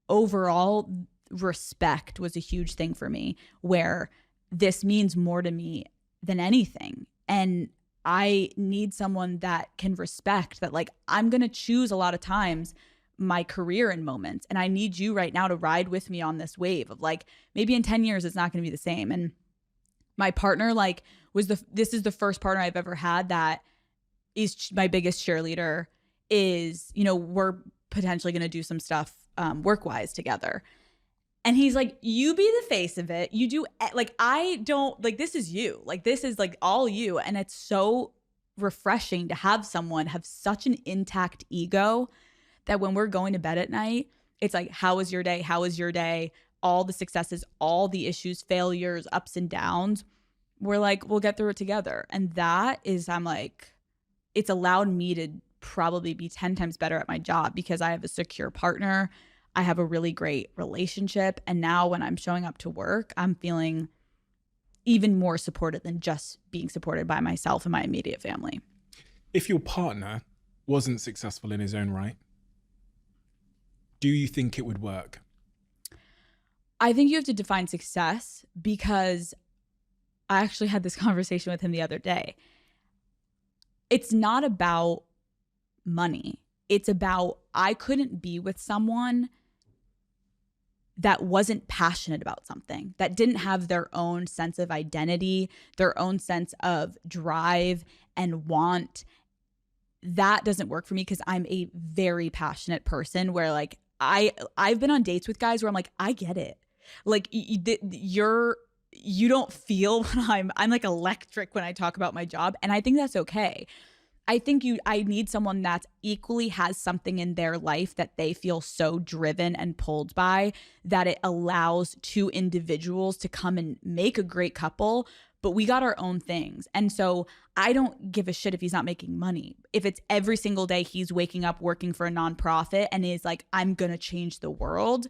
overall, respect was a huge thing for me, where this means more to me than anything. And I need someone that can respect that. Like, I'm going to choose a lot of times my career in moments, and I need you right now to ride with me on this wave of like, maybe in 10 years, it's not going to be the same. And my partner, like, this is the first partner I've ever had that is my biggest cheerleader. Is, you know, we're potentially going to do some stuff work-wise together. And he's like, you be the face of it. You do, like, I don't, like, this is you. Like, this is like all you. And it's so refreshing to have someone have such an intact ego that when we're going to bed at night, it's like, how was your day? How was your day? All the successes, all the issues, failures, ups and downs. We're like, we'll get through it together. And that is, I'm like, it's allowed me to probably be 10 times better at my job because I have a secure partner. I have a really great relationship. And now when I'm showing up to work, I'm feeling even more supported than just being supported by myself and my immediate family. If your partner wasn't successful in his own right, do you think it would work? I think you have to define success, because I actually had this conversation with him the other day. It's not about money. It's about, I couldn't be with someone that wasn't passionate about something, that didn't have their own sense of identity, their own sense of drive and want. That doesn't work for me because I'm a very passionate person where like I've been on dates with guys where I'm like, I get it. Like you don't feel when I'm like electric when I talk about my job. And I think that's okay. I need someone that equally has something in their life that they feel so driven and pulled by that it allows two individuals to come and make a great couple, but we got our own things. And so I don't give a shit if he's not making money. If it's every single day he's waking up working for a nonprofit and is like, I'm going to change the world,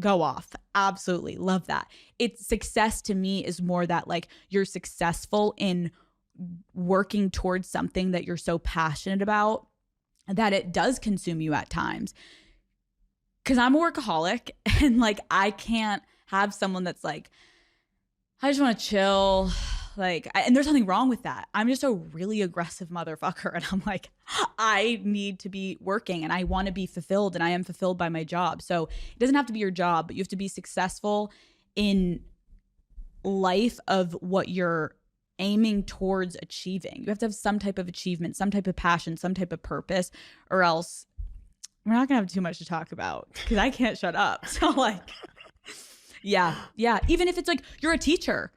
go off. Absolutely. Love that. It's success to me is more that like you're successful in working towards something that you're so passionate about that it does consume you at times. Because I'm a workaholic and like I can't have someone that's like, I just want to chill. Like, and there's nothing wrong with that. I'm just a really aggressive motherfucker. And I'm like, I need to be working and I want to be fulfilled, and I am fulfilled by my job. So it doesn't have to be your job, but you have to be successful in life of what you're aiming towards achieving. You have to have some type of achievement, some type of passion, some type of purpose, or else we're not going to have too much to talk about because I can't shut up. So like, yeah. Even if it's like, you're a teacher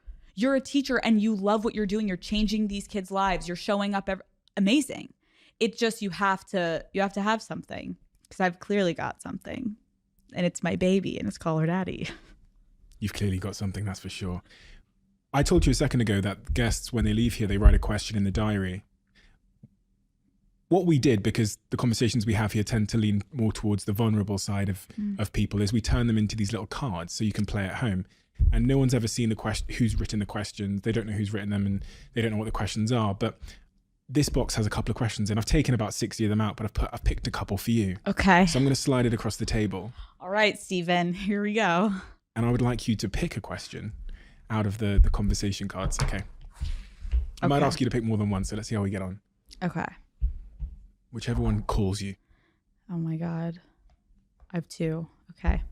and you love what you're doing. You're changing these kids' lives. You're showing up amazing. It's just you have to have something, because I've clearly got something, and it's my baby, and it's Call Her Daddy. You've clearly got something, that's for sure. I told you a second ago that guests, when they leave here, they write a question in the diary. What we did, because the conversations we have here tend to lean more towards the vulnerable side of people, is we turn them into these little cards so you can play at home. And no one's ever seen the question, who's written the questions. They don't know who's written them, and they don't know what the questions are. But this box has a couple of questions, and I've taken about 60 of them out, but I've picked a couple for you. Okay. So I'm going to slide it across the table. All right, Stephen, here we go. And I would like you to pick a question out of the conversation cards. Okay. I might ask you to pick more than one, so let's see how we get on. Okay. Whichever one calls you. Oh my God. I have two. Okay.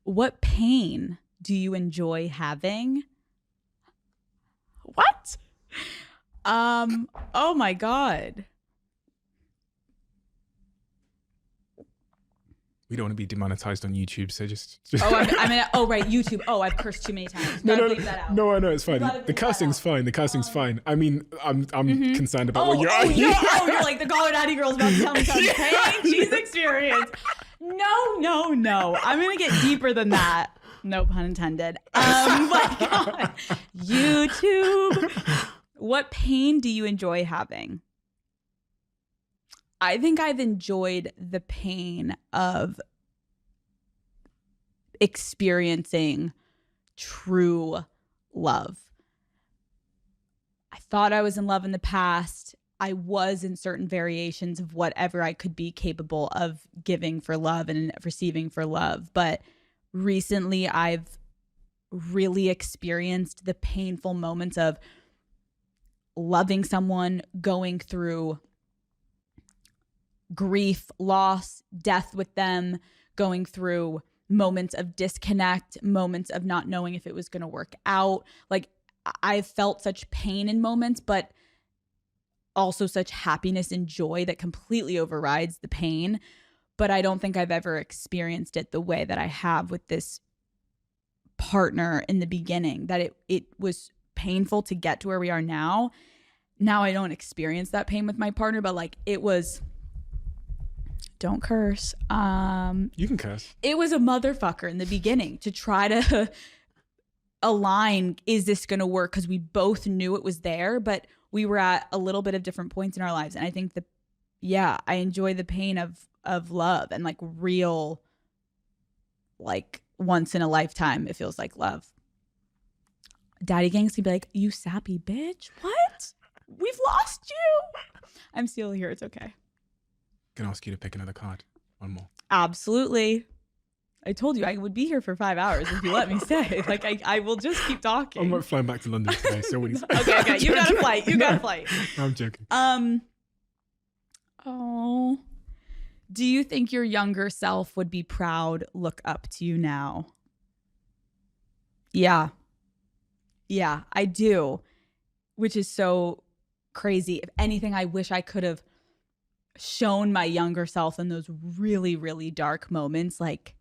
What pain do you enjoy having? What? Oh my God. We don't want to be demonetized on YouTube, so just Oh, right, YouTube. Oh, I've cursed too many times. no, Leave that out. no, I know it's fine. Gotta The leave cursing's that out. fine. The cursing's fine. I mean, I'm concerned about what you're. You're like the Call Her Daddy girl's about to tell me some pain she's experienced. No. I'm gonna get deeper than that. No pun intended. My God. YouTube. What pain do you enjoy having? I think I've enjoyed the pain of experiencing true love. I thought I was in love in the past. I was in certain variations of whatever I could be capable of giving for love and receiving for love. But recently, I've really experienced the painful moments of loving someone, going through grief, loss, death with them, going through moments of disconnect, moments of not knowing if it was going to work out. Like, I've felt such pain in moments, but also such happiness and joy that completely overrides the pain. But I don't think I've ever experienced it the way that I have with this partner in the beginning, that it was painful to get to where we are now. Now I don't experience that pain with my partner, but like it was... Don't curse. You can curse. It was a motherfucker in the beginning to try to align, is this going to work? Because we both knew it was there, but we were at a little bit of different points in our lives. And I think I enjoy the pain of love and like real, like once in a lifetime, it feels like love. Daddy gang's gonna be like, you sappy bitch. What? We've lost you. I'm still here. It's okay. Can ask you to pick another card. One more. Absolutely. I told you I would be here for 5 hours if you let me stay. Like I will just keep talking. I'm not flying back to London today, so when he's Okay. You got a flight. I'm joking. Oh. Do you think your younger self would be proud, look up to you now? Yeah, I do. Which is so crazy. If anything, I wish I could have shown my younger self in those really, really dark moments, like,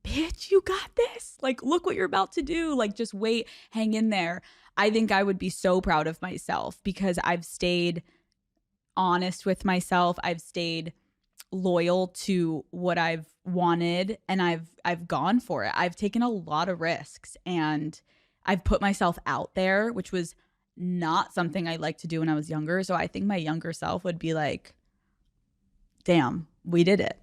bitch, you got this. Like, look what you're about to do. Like, just wait, hang in there. I think I would be so proud of myself because I've stayed honest with myself. I've stayed loyal to what I've wanted, and I've gone for it. I've taken a lot of risks, and I've put myself out there, which was not something I liked to do when I was younger. So I think my younger self would be like, damn, we did it.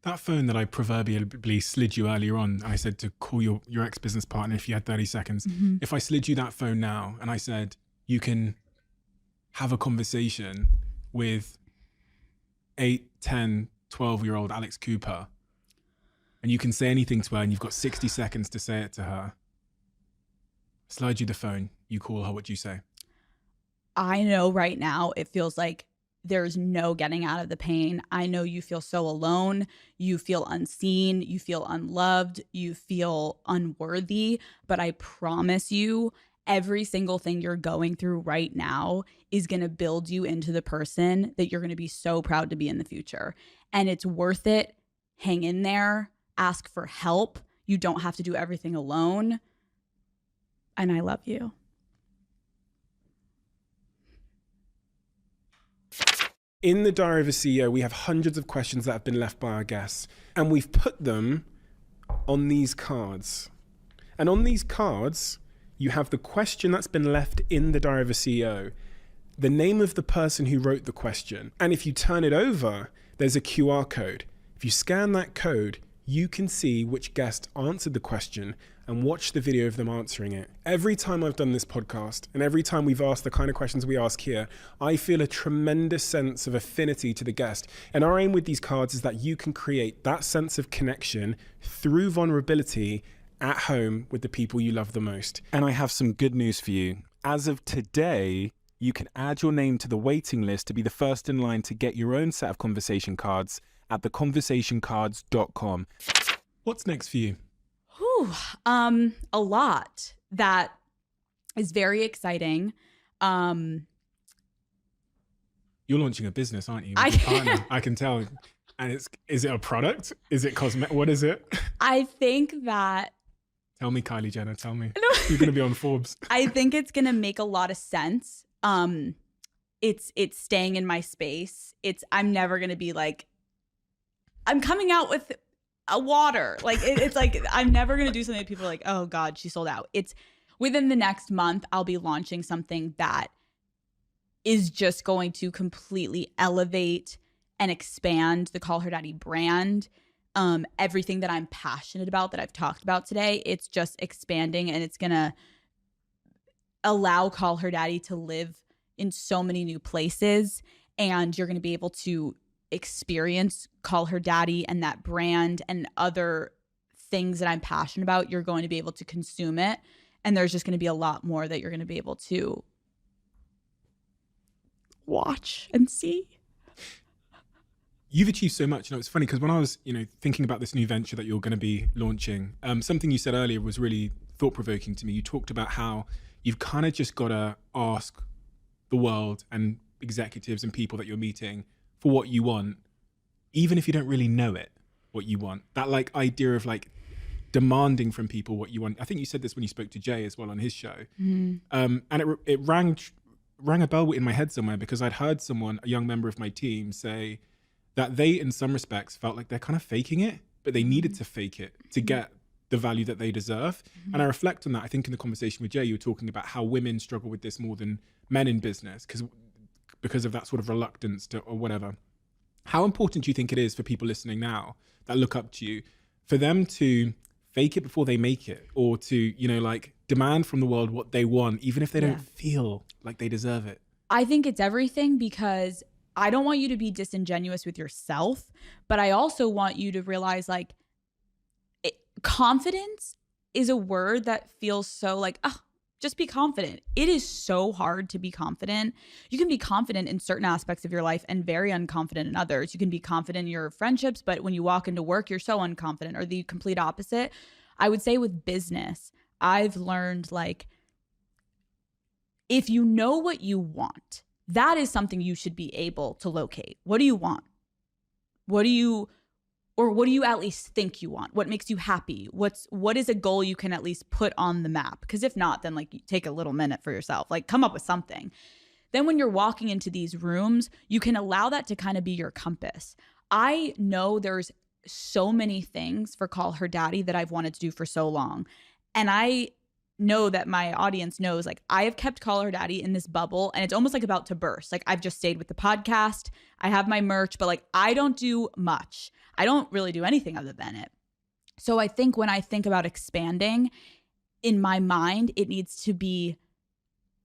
That phone that I proverbially slid you earlier on, I said to call your ex-business partner if you had 30 seconds. Mm-hmm. If I slid you that phone now and I said, you can have a conversation with 8, 10, 12-year-old Alex Cooper, and you can say anything to her and you've got 60 seconds to say it to her. Slide you the phone, you call her, what do you say? I know right now it feels like there's no getting out of the pain. I know you feel so alone. You feel unseen. You feel unloved. You feel unworthy. But I promise you, every single thing you're going through right now is going to build you into the person that you're going to be so proud to be in the future. And it's worth it. Hang in there. Ask for help. You don't have to do everything alone. And I love you. In the Diary of a CEO, we have hundreds of questions that have been left by our guests, and we've put them on these cards. And on these cards, you have the question that's been left in the Diary of a CEO, the name of the person who wrote the question. And if you turn it over, there's a QR code. If you scan that code, you can see which guest answered the question and watch the video of them answering it. Every time I've done this podcast and every time we've asked the kind of questions we ask here, I feel a tremendous sense of affinity to the guest. And our aim with these cards is that you can create that sense of connection through vulnerability at home with the people you love the most. And I have some good news for you. As of today, you can add your name to the waiting list to be the first in line to get your own set of conversation cards at theconversationcards.com. What's next for you? A lot that is very exciting. You're launching a business, aren't you? I With your partner, I can tell. And is it a product? Is it cosmetic? What is it? I think that Tell me, Kylie Jenner, tell me. You're going to be on Forbes. I think it's going to make a lot of sense. It's staying in my space. I'm never going to be like, I'm coming out with a water. Like it's like, I'm never going to do something that people are like, oh God, she sold out. It's within the next month, I'll be launching something that is just going to completely elevate and expand the Call Her Daddy brand. Everything that I'm passionate about that I've talked about today, it's just expanding, and it's going to allow Call Her Daddy to live in so many new places. And you're going to be able to experience Call Her Daddy and that brand and other things that I'm passionate about. You're going to be able to consume it. And there's just going to be a lot more that you're going to be able to watch and see. You've achieved so much. It's funny because when I was, thinking about this new venture that you're going to be launching, something you said earlier was really thought-provoking to me. You talked about how you've kind of just got to ask the world and executives and people that you're meeting for what you want, even if you don't really know it, what you want. That idea of demanding from people what you want. I think you said this when you spoke to Jay as well on his show. And it rang a bell in my head somewhere because I'd heard a young member of my team say that they, in some respects, felt like they're kind of faking it, but they needed to fake it to get the value that they deserve. And I reflect on that. I think in the conversation with Jay, you were talking about how women struggle with this more than men in business because of that sort of reluctance to, or whatever. How important do you think it is for people listening now that look up to you, for them to fake it before they make it, or to, demand from the world what they want, even if they don't feel like they deserve it? I think it's everything, because I don't want you to be disingenuous with yourself, but I also want you to realize confidence is a word that feels so just be confident. It is so hard to be confident. You can be confident in certain aspects of your life and very unconfident in others. You can be confident in your friendships, but when you walk into work, you're so unconfident, or the complete opposite. I would say with business, I've learned if you know what you want, that is something you should be able to locate. What do you want? What do you at least think you want? What makes you happy? What is a goal you can at least put on the map? Because if not, then you take a little minute for yourself, come up with something. Then when you're walking into these rooms, you can allow that to kind of be your compass. I know there's so many things for Call Her Daddy that I've wanted to do for so long. And I know that my audience knows, I have kept Call Her Daddy in this bubble, and it's almost about to burst. I've just stayed with the podcast. I have my merch, but I don't do much. I don't really do anything other than it. So I think when I think about expanding, in my mind, it needs to be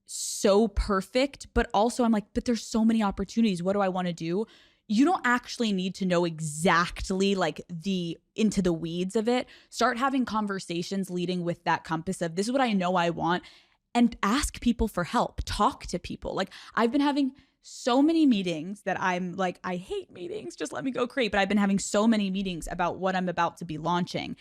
so perfect, but also I'm but there's so many opportunities. What do I want to do? You don't actually need to know exactly the into the weeds of it. Start having conversations leading with that compass of, this is what I know I want, and ask people for help. Talk to people. I've been having so many meetings that I'm I hate meetings, just let me go create. But I've been having so many meetings about what I'm about to be launching.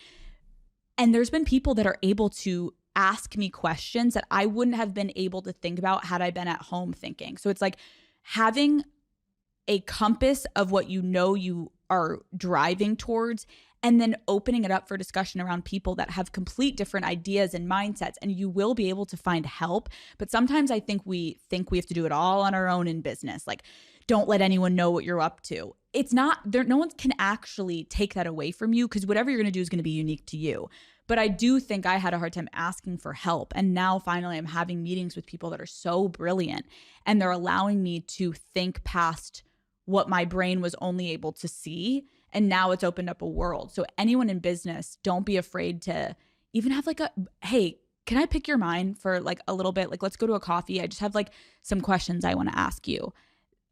And there's been people that are able to ask me questions that I wouldn't have been able to think about had I been at home thinking. So it's having a compass of what you know you are driving towards, and then opening it up for discussion around people that have complete different ideas and mindsets, and you will be able to find help. But sometimes I think we have to do it all on our own in business. Like, don't let anyone know what you're up to. It's not there. No one can actually take that away from you, because whatever you're going to do is going to be unique to you. But I do think I had a hard time asking for help. And now finally I'm having meetings with people that are so brilliant, and they're allowing me to think past what my brain was only able to see. And now it's opened up a world. So anyone in business, don't be afraid to even have like hey, can I pick your mind for like a little bit? Like, let's go to a coffee. I just have like some questions I want to ask you.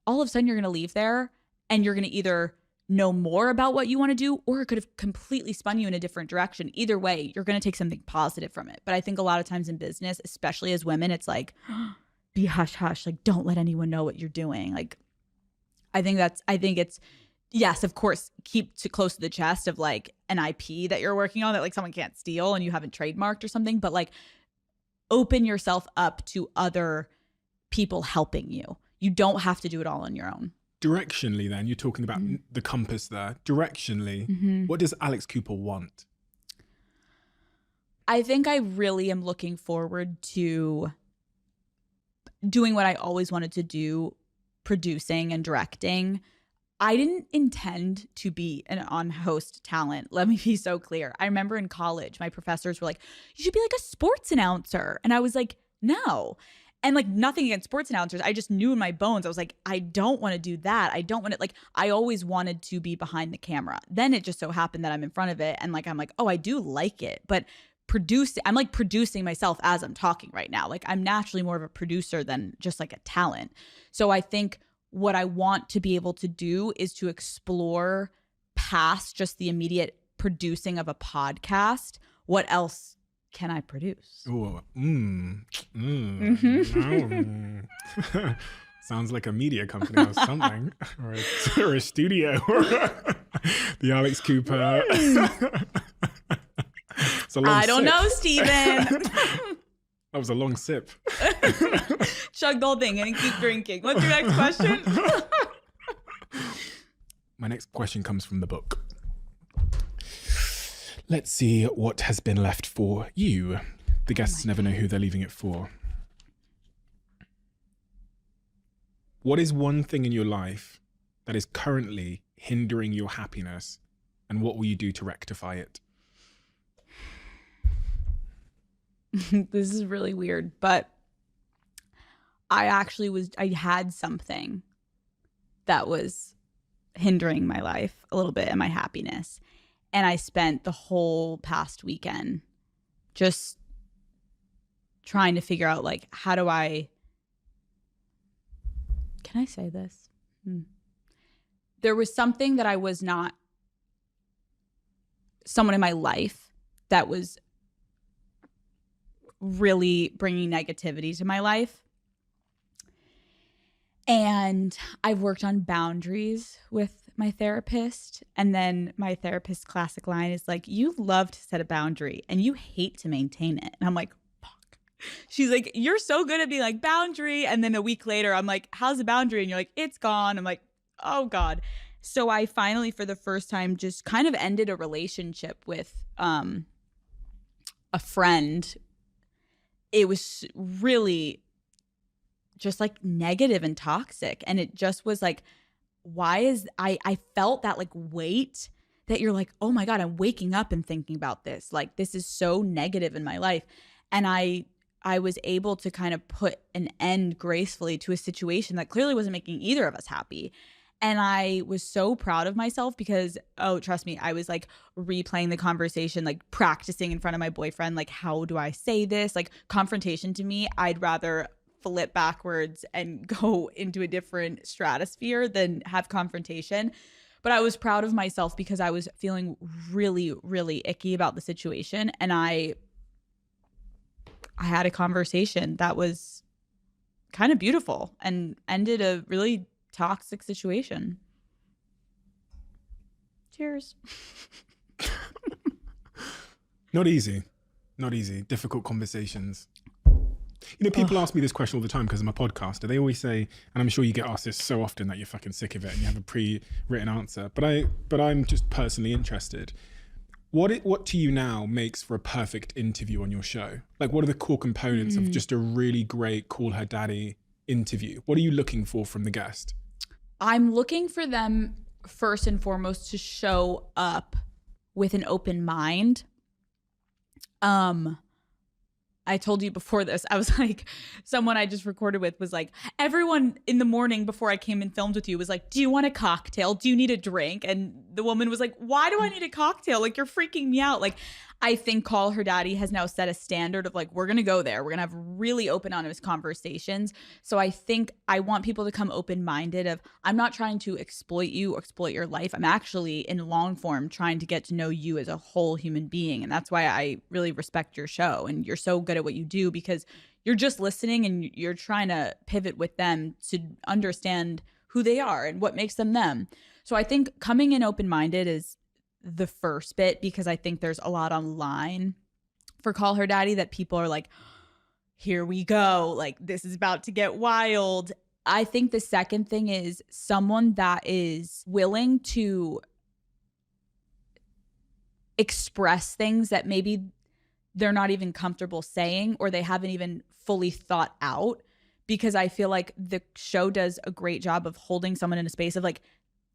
All of a sudden you're going to leave there and you're going to either know more about what you want to do, or it could have completely spun you in a different direction. Either way, you're going to take something positive from it. But I think a lot of times in business, especially as women, it's like, be hush hush. Like, don't let anyone know what you're doing. Like, I think it's, yes, of course, keep close to the chest of like an IP that you're working on that like someone can't steal and you haven't trademarked or something, but like open yourself up to other people helping you. You don't have to do it all on your own. Directionally, then, you're talking about the compass there. Directionally, what does Alex Cooper want? I think I really am looking forward to doing what I always wanted to do, producing and directing. I didn't intend to be an on-host talent. Let me be so clear. I remember in college, my professors were like, you should be like a sports announcer. And I was like, no. And like, nothing against sports announcers. I just knew in my bones, I was like, I don't want to do that. I don't want to, like, I always wanted to be behind the camera. Then it just so happened that I'm in front of it. And like, I'm like, oh, I do like it. But I'm like producing myself as I'm talking right now. Like, I'm naturally more of a producer than just like a talent. So I think what I want to be able to do is to explore past just the immediate producing of a podcast. What else can I produce? Ooh, sounds like a media company or something, or a studio, the Alex Cooper. It's a long I don't sip. know, Steven. That was a long sip. Chug the whole thing and keep drinking. What's your next question? My next question comes from the book. Let's see what has been left for you. The guests never know who they're leaving it for. What is one thing in your life that is currently hindering your happiness, and what will you do to rectify it? This is really weird, but I had something that was hindering my life a little bit and my happiness. And I spent the whole past weekend just trying to figure out, like, how do I, can I say this? There was something that I was not, someone in my life that was really bringing negativity to my life. And I've worked on boundaries with my therapist. And then my therapist's classic line is like, you love to set a boundary and you hate to maintain it. And I'm like, fuck. She's like, you're so good at being like, boundary. And then a week later, I'm like, how's the boundary? And you're like, it's gone. I'm like, oh God. So I finally, for the first time, just kind of ended a relationship with a friend. It was really just like negative and toxic. And it just was like, I felt that like weight that you're like, oh my God, I'm waking up and thinking about this. Like, this is so negative in my life. And I was able to kind of put an end gracefully to a situation that clearly wasn't making either of us happy. And I was so proud of myself because, oh, trust me, I was like replaying the conversation, like practicing in front of my boyfriend, like, how do I say this? Like, confrontation to me, I'd rather flip backwards and go into a different stratosphere than have confrontation. But I was proud of myself because I was feeling really, really icky about the situation. And I had a conversation that was kind of beautiful and ended a really toxic situation. Cheers. Not easy. Difficult conversations. You know, people ask me this question all the time because I'm a podcaster. They always say, and I'm sure you get asked this so often that you're fucking sick of it and you have a pre-written answer, but I'm just personally interested. What to you now makes for a perfect interview on your show? Like, what are the core components of just a really great Call Her Daddy interview? What are you looking for from the guest? I'm looking for them first and foremost to show up with an open mind. I told you before this, I was like, someone I just recorded with was like, everyone in the morning before I came and filmed with you was like, do you want a cocktail? Do you need a drink? And the woman was like, why do I need a cocktail? Like, you're freaking me out. Like, I think Call Her Daddy has now set a standard of like, we're going to go there. We're going to have really open, honest conversations. So I think I want people to come open-minded of, I'm not trying to exploit you or exploit your life. I'm actually in long form trying to get to know you as a whole human being. And that's why I really respect your show. And you're so good at what you do because you're just listening and you're trying to pivot with them to understand who they are and what makes them them. So I think coming in open-minded is the first bit, because I think there's a lot online for Call Her Daddy that people are like, here we go, like this is about to get wild. I think the second thing is someone that is willing to express things that maybe they're not even comfortable saying or they haven't even fully thought out, because I feel like the show does a great job of holding someone in a space of like,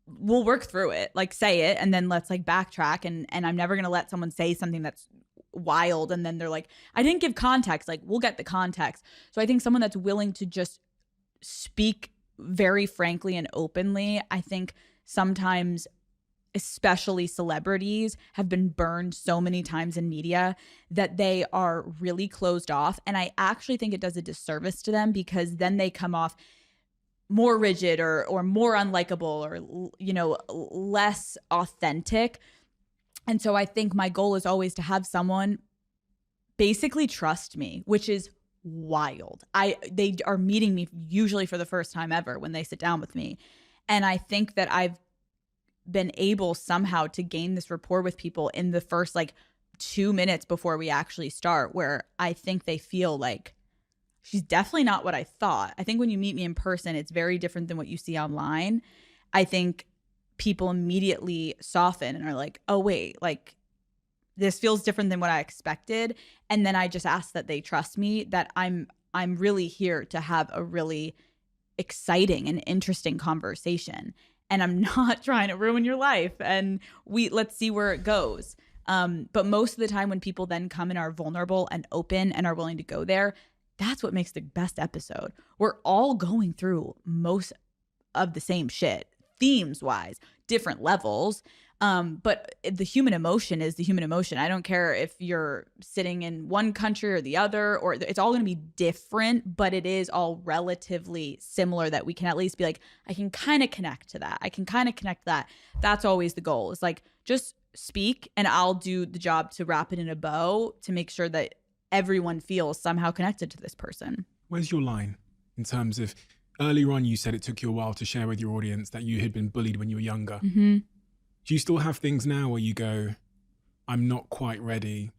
we'll work through it, like say it and then let's like backtrack, and I'm never going to let someone say something that's wild and then they're like, I didn't give context. Like, we'll get the context. So I think someone that's willing to just speak very frankly and openly. I think sometimes especially celebrities have been burned so many times in media that they are really closed off, and I actually think it does a disservice to them because then they come off more rigid or more unlikable or, you know, less authentic. And so I think my goal is always to have someone basically trust me, which is wild. They are meeting me usually for the first time ever when they sit down with me. And I think that I've been able somehow to gain this rapport with people in the first like 2 minutes before we actually start, where I think they feel like, she's definitely not what I thought. I think when you meet me in person, it's very different than what you see online. I think people immediately soften and are like, oh, wait, like this feels different than what I expected. And then I just ask that they trust me, that I'm really here to have a really exciting and interesting conversation. And I'm not trying to ruin your life. And let's see where it goes. But most of the time when people then come and are vulnerable and open and are willing to go there, that's what makes the best episode. We're all going through most of the same shit, themes wise, different levels. But the human emotion is the human emotion. I don't care if you're sitting in one country or the other, or it's all going to be different, but it is all relatively similar, that we can at least be like, I can kind of connect to that. I can kind of connect that. That's always the goal. It's like, just speak and I'll do the job to wrap it in a bow to make sure that everyone feels somehow connected to this person. Where's your line in terms of, earlier on you said it took you a while to share with your audience that you had been bullied when you were younger. Mm-hmm. Do you still have things now where you go, I'm not quite ready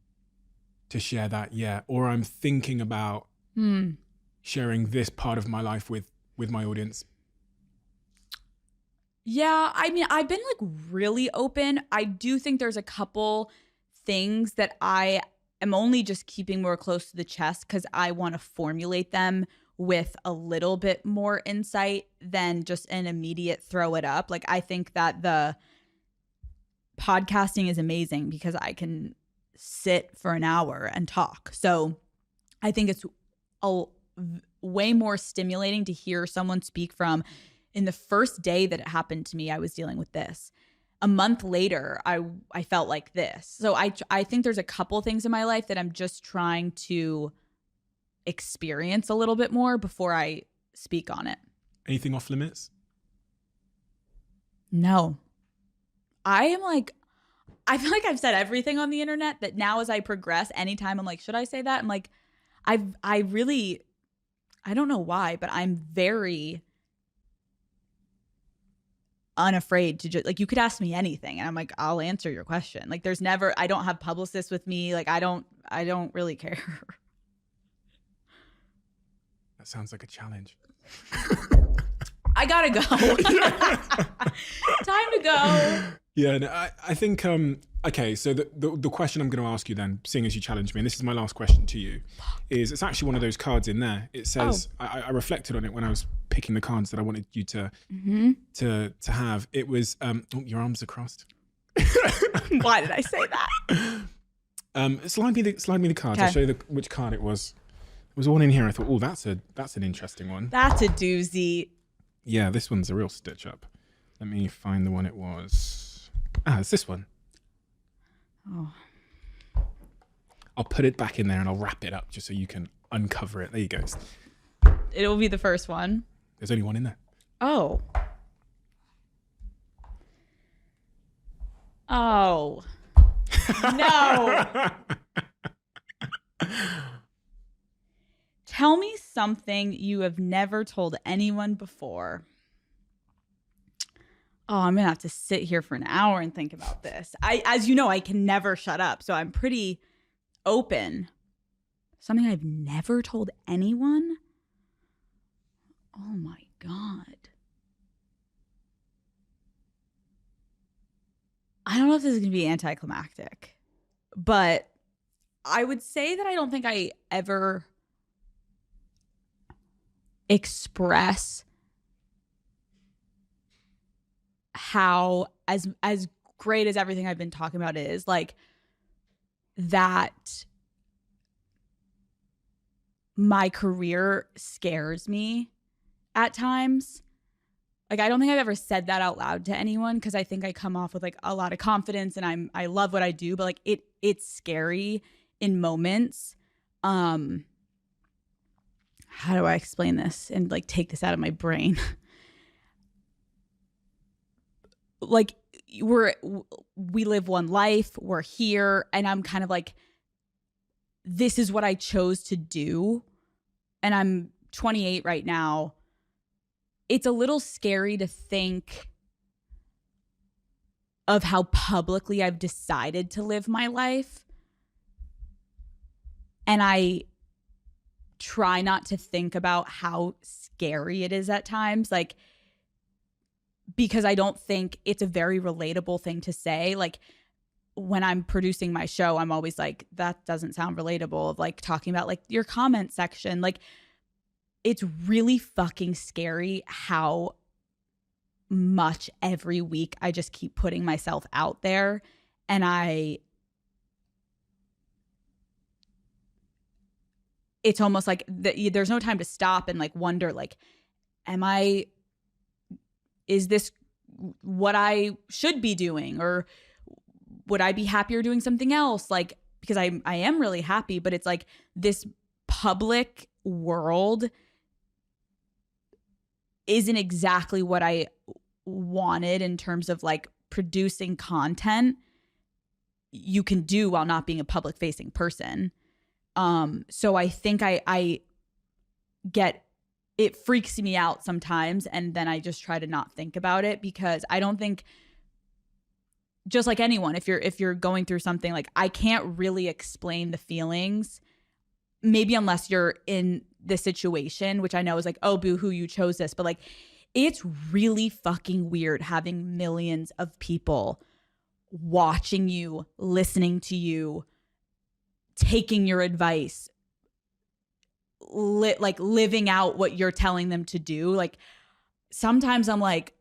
to share that yet, or I'm thinking about sharing this part of my life with my audience? Yeah, I mean, I've been like really open. I do think there's a couple things that I am only just keeping more close to the chest because I want to formulate them with a little bit more insight than just an immediate throw it up. Like, I think that the podcasting is amazing because I can sit for an hour and talk. So I think it's way more stimulating to hear someone speak from, in the first day that it happened to me, I was dealing with this. A month later, I felt like this. So I think there's a couple things in my life that I'm just trying to experience a little bit more before I speak on it. Anything off limits? No. I am like, I feel like I've said everything on the internet that now as I progress, anytime I'm like, should I say that? I'm like, I don't know why, but I'm very unafraid to just, like, you could ask me anything and I'm like, I'll answer your question. Like, there's never, I don't have publicists with me. Like, I don't really care. That sounds like a challenge. I gotta go. Time to go. Yeah, no, I think, okay, so the question I'm going to ask you then, seeing as you challenged me, and this is my last question to you, is it's actually one of those cards in there. It says, I reflected on it when I was picking the cards that I wanted you to have. It was, oh, your arms are crossed. Why did I say that? Slide me the cards. Okay. I'll show you which card it was. There was one in here. I thought, oh, that's an interesting one. That's a doozy. Yeah, this one's a real stitch up. Let me find the one it was. It's this one. Oh. I'll put it back in there and I'll wrap it up just so you can uncover it. There you go. It'll be the first one. There's only one in there. Oh. Oh. No. Tell me something you have never told anyone before. Oh, I'm going to have to sit here for an hour and think about this. As you know, I can never shut up, so I'm pretty open. Something I've never told anyone? Oh my God. I don't know if this is going to be anticlimactic, but I would say that I don't think I ever express how as great as everything I've been talking about is, like, that my career scares me at times. Like, I don't think I've ever said that out loud to anyone because I think I come off with like a lot of confidence and I love what I do, but like it's scary in moments. How do I explain this and like take this out of my brain? Like, we live one life, we're here, and I'm kind of like, this is what I chose to do. And I'm 28 right now. It's a little scary to think of how publicly I've decided to live my life. And I try not to think about how scary it is at times. Like, because I don't think it's a very relatable thing to say. Like, when I'm producing my show, I'm always like, that doesn't sound relatable, of like talking about like your comment section. Like, it's really fucking scary how much every week I just keep putting myself out there. And it's almost like there's no time to stop and like wonder, like, is this what I should be doing? Or would I be happier doing something else? Like, because I am really happy, but it's like this public world isn't exactly what I wanted in terms of like producing content you can do while not being a public facing person. So I think I get, it freaks me out sometimes, and then I just try to not think about it, because I don't think, just like anyone, if you're going through something, like, I can't really explain the feelings, maybe unless you're in the situation, which I know is like, oh, boo-hoo, you chose this. But like, it's really fucking weird having millions of people watching you, listening to you, taking your advice, like living out what you're telling them to do. Like, sometimes I'm like,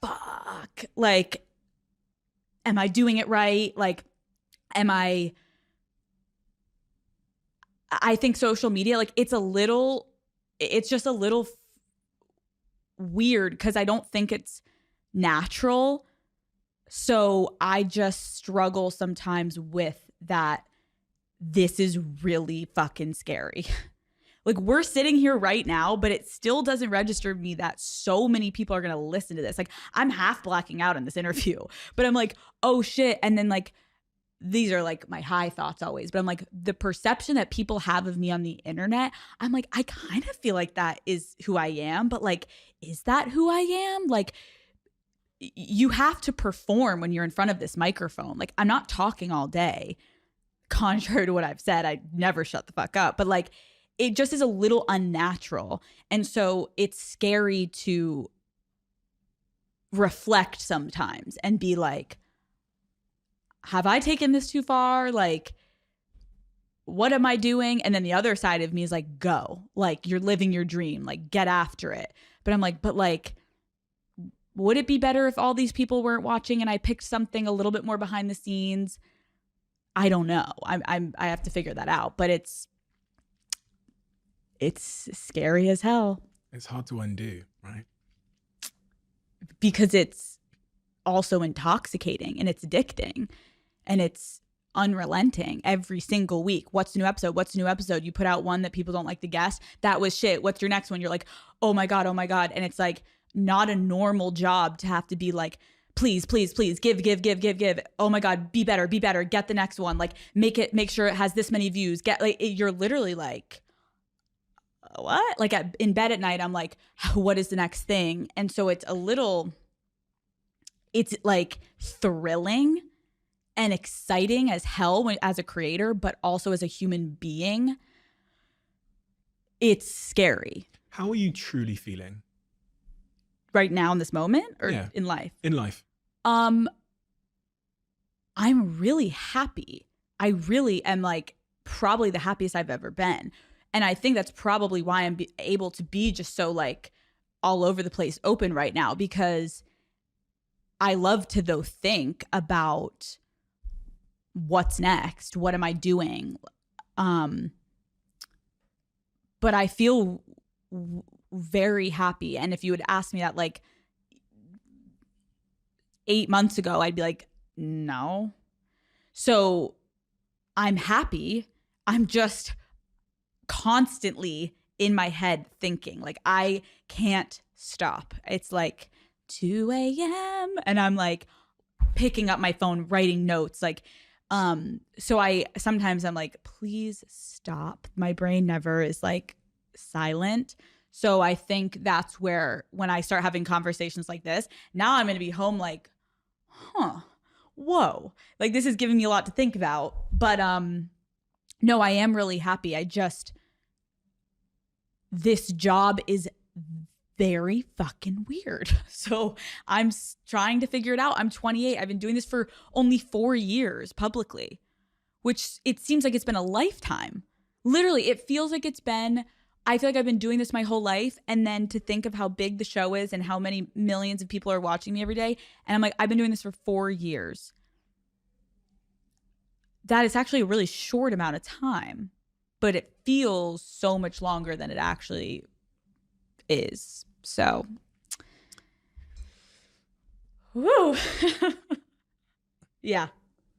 fuck, like, am I doing it right? Like, I think social media, like, it's just a little weird because I don't think it's natural. So I just struggle sometimes with that. This is really fucking scary. Like, we're sitting here right now, but it still doesn't register to me that so many people are going to listen to this. Like, I'm half blacking out in this interview, but I'm like, oh shit. And then like, these are like my high thoughts always, but I'm like, the perception that people have of me on the internet, I'm like, I kind of feel like that is who I am, but like, is that who I am? Like, you have to perform when you're in front of this microphone. Like, I'm not talking all day. Contrary to what I've said, I never shut the fuck up, but like, it just is a little unnatural. And so it's scary to reflect sometimes and be like, have I taken this too far? Like, what am I doing? And then the other side of me is like, go, like you're living your dream, like get after it. But I'm like, but like, would it be better if all these people weren't watching and I picked something a little bit more behind the scenes? I don't know. I have to figure that out, but it's scary as hell. It's hard to undo, right? Because it's also intoxicating and it's addicting and it's unrelenting every single week. What's the new episode? What's the new episode? You put out one that people don't like to guess. That was shit. What's your next one? You're like, oh my God. And it's like not a normal job to have to be like, please, give. Oh my God, be better. Get the next one. Like make sure it has this many views. You're literally like, what? Like in bed at night, I'm like, what is the next thing? And so it's like thrilling and exciting as hell as a creator, but also as a human being. It's scary. How are you truly feeling? Right now in this moment or Yeah. in life? In life. I'm really happy. I really am like probably the happiest I've ever been. And I think that's probably why I'm able to be just so like all over the place open right now, because I love to though think about what's next. What am I doing? But I feel very happy. And if you had asked me that like 8 months ago, I'd be like, no. So I'm happy. I'm just constantly in my head thinking, like I can't stop. It's like 2 a.m. and I'm like picking up my phone, writing notes. Like, so sometimes I'm like, please stop. My brain never is like silent. So I think that's where when I start having conversations like this, now I'm going to be home like, whoa, like this is giving me a lot to think about. But no, I am really happy. This job is very fucking weird. So I'm trying to figure it out. I'm 28. I've been doing this for only 4 years publicly, which it seems like it's been a lifetime. Literally, it feels like I feel like I've been doing this my whole life. And then to think of how big the show is and how many millions of people are watching me every day. And I'm like, I've been doing this for 4 years. That is actually a really short amount of time, but it feels so much longer than it actually is. So, woo. Yeah.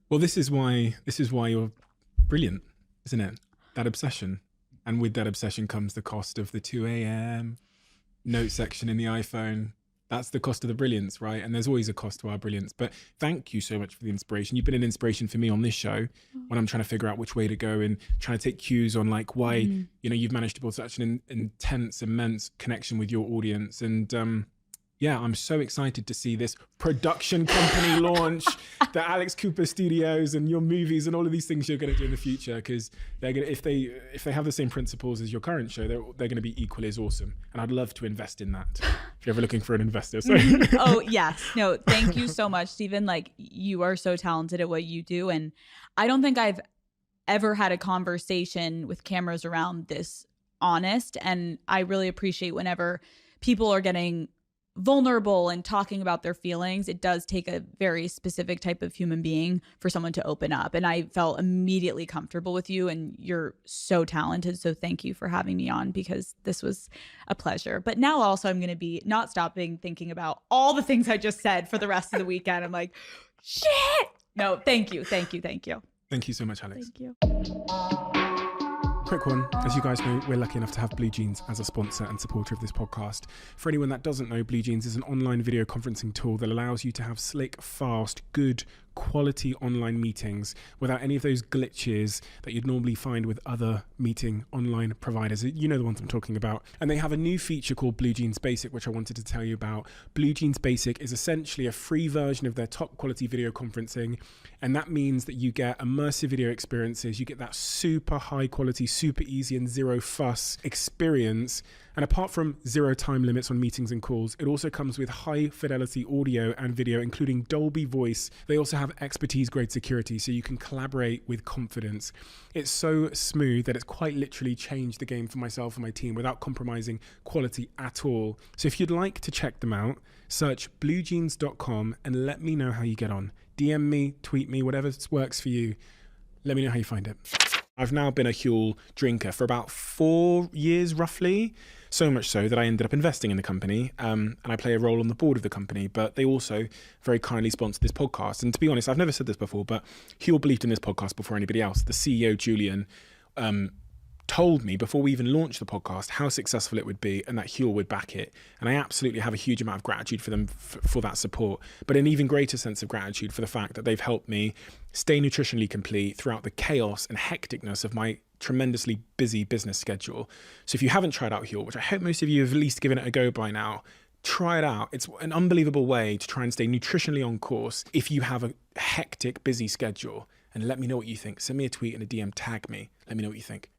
Well, this is why you're brilliant, isn't it? That obsession. And with that obsession comes the cost of the 2 a.m. note section in the iPhone. That's the cost of the brilliance, right? And there's always a cost to our brilliance. But thank you so much for the inspiration. You've been an inspiration for me on this show when I'm trying to figure out which way to go and trying to take cues on like why, you've managed to build such an intense, immense connection with your audience. And yeah, I'm so excited to see this production company launch, the Alex Cooper Studios and your movies and all of these things you're going to do in the future, because they're going to, if they have the same principles as your current show, they're going to be equally as awesome. And I'd love to invest in that if you're ever looking for an investor. So. Oh, yes. No, thank you so much, Stephen. Like, you are so talented at what you do. And I don't think I've ever had a conversation with cameras around this honest. And I really appreciate whenever people are getting vulnerable and talking about their feelings. It does take a very specific type of human being for someone to open up. And I felt immediately comfortable with you, and you're so talented. So thank you for having me on, because this was a pleasure. But now also I'm going to be not stopping thinking about all the things I just said for the rest of the weekend. I'm like, shit. No, thank you. Thank you. Thank you. Thank you so much, Alex. Thank you. Quick one. As you guys know, we're lucky enough to have Blue Jeans as a sponsor and supporter of this podcast. For anyone that doesn't know, Blue Jeans is an online video conferencing tool that allows you to have slick, fast, good, quality online meetings without any of those glitches that you'd normally find with other meeting online providers. You know the ones I'm talking about. And they have a new feature called Blue Jeans Basic, which I wanted to tell you about. Blue Jeans Basic is essentially a free version of their top quality video conferencing. And that means that you get immersive video experiences. You get that super high quality, super easy and zero fuss experience And apart from 0 time limits on meetings and calls, it also comes with high fidelity audio and video, including Dolby Voice. They also have expertise grade security, so you can collaborate with confidence. It's so smooth that it's quite literally changed the game for myself and my team without compromising quality at all. So if you'd like to check them out, search bluejeans.com and let me know how you get on. DM me, tweet me, whatever works for you. Let me know how you find it. I've now been a Huel drinker for about 4 years, roughly. So much so that I ended up investing in the company, and I play a role on the board of the company, but they also very kindly sponsor this podcast. And to be honest, I've never said this before, but Huel believed in this podcast before anybody else. The CEO, Julian, told me before we even launched the podcast how successful it would be and that Huel would back it. And I absolutely have a huge amount of gratitude for them for that support, but an even greater sense of gratitude for the fact that they've helped me stay nutritionally complete throughout the chaos and hecticness of my tremendously busy business schedule. So if you haven't tried out Huel, which I hope most of you have at least given it a go by now, try it out. It's an unbelievable way to try and stay nutritionally on course if you have a hectic, busy schedule. And let me know what you think. Send me a tweet and a DM, tag me. Let me know what you think.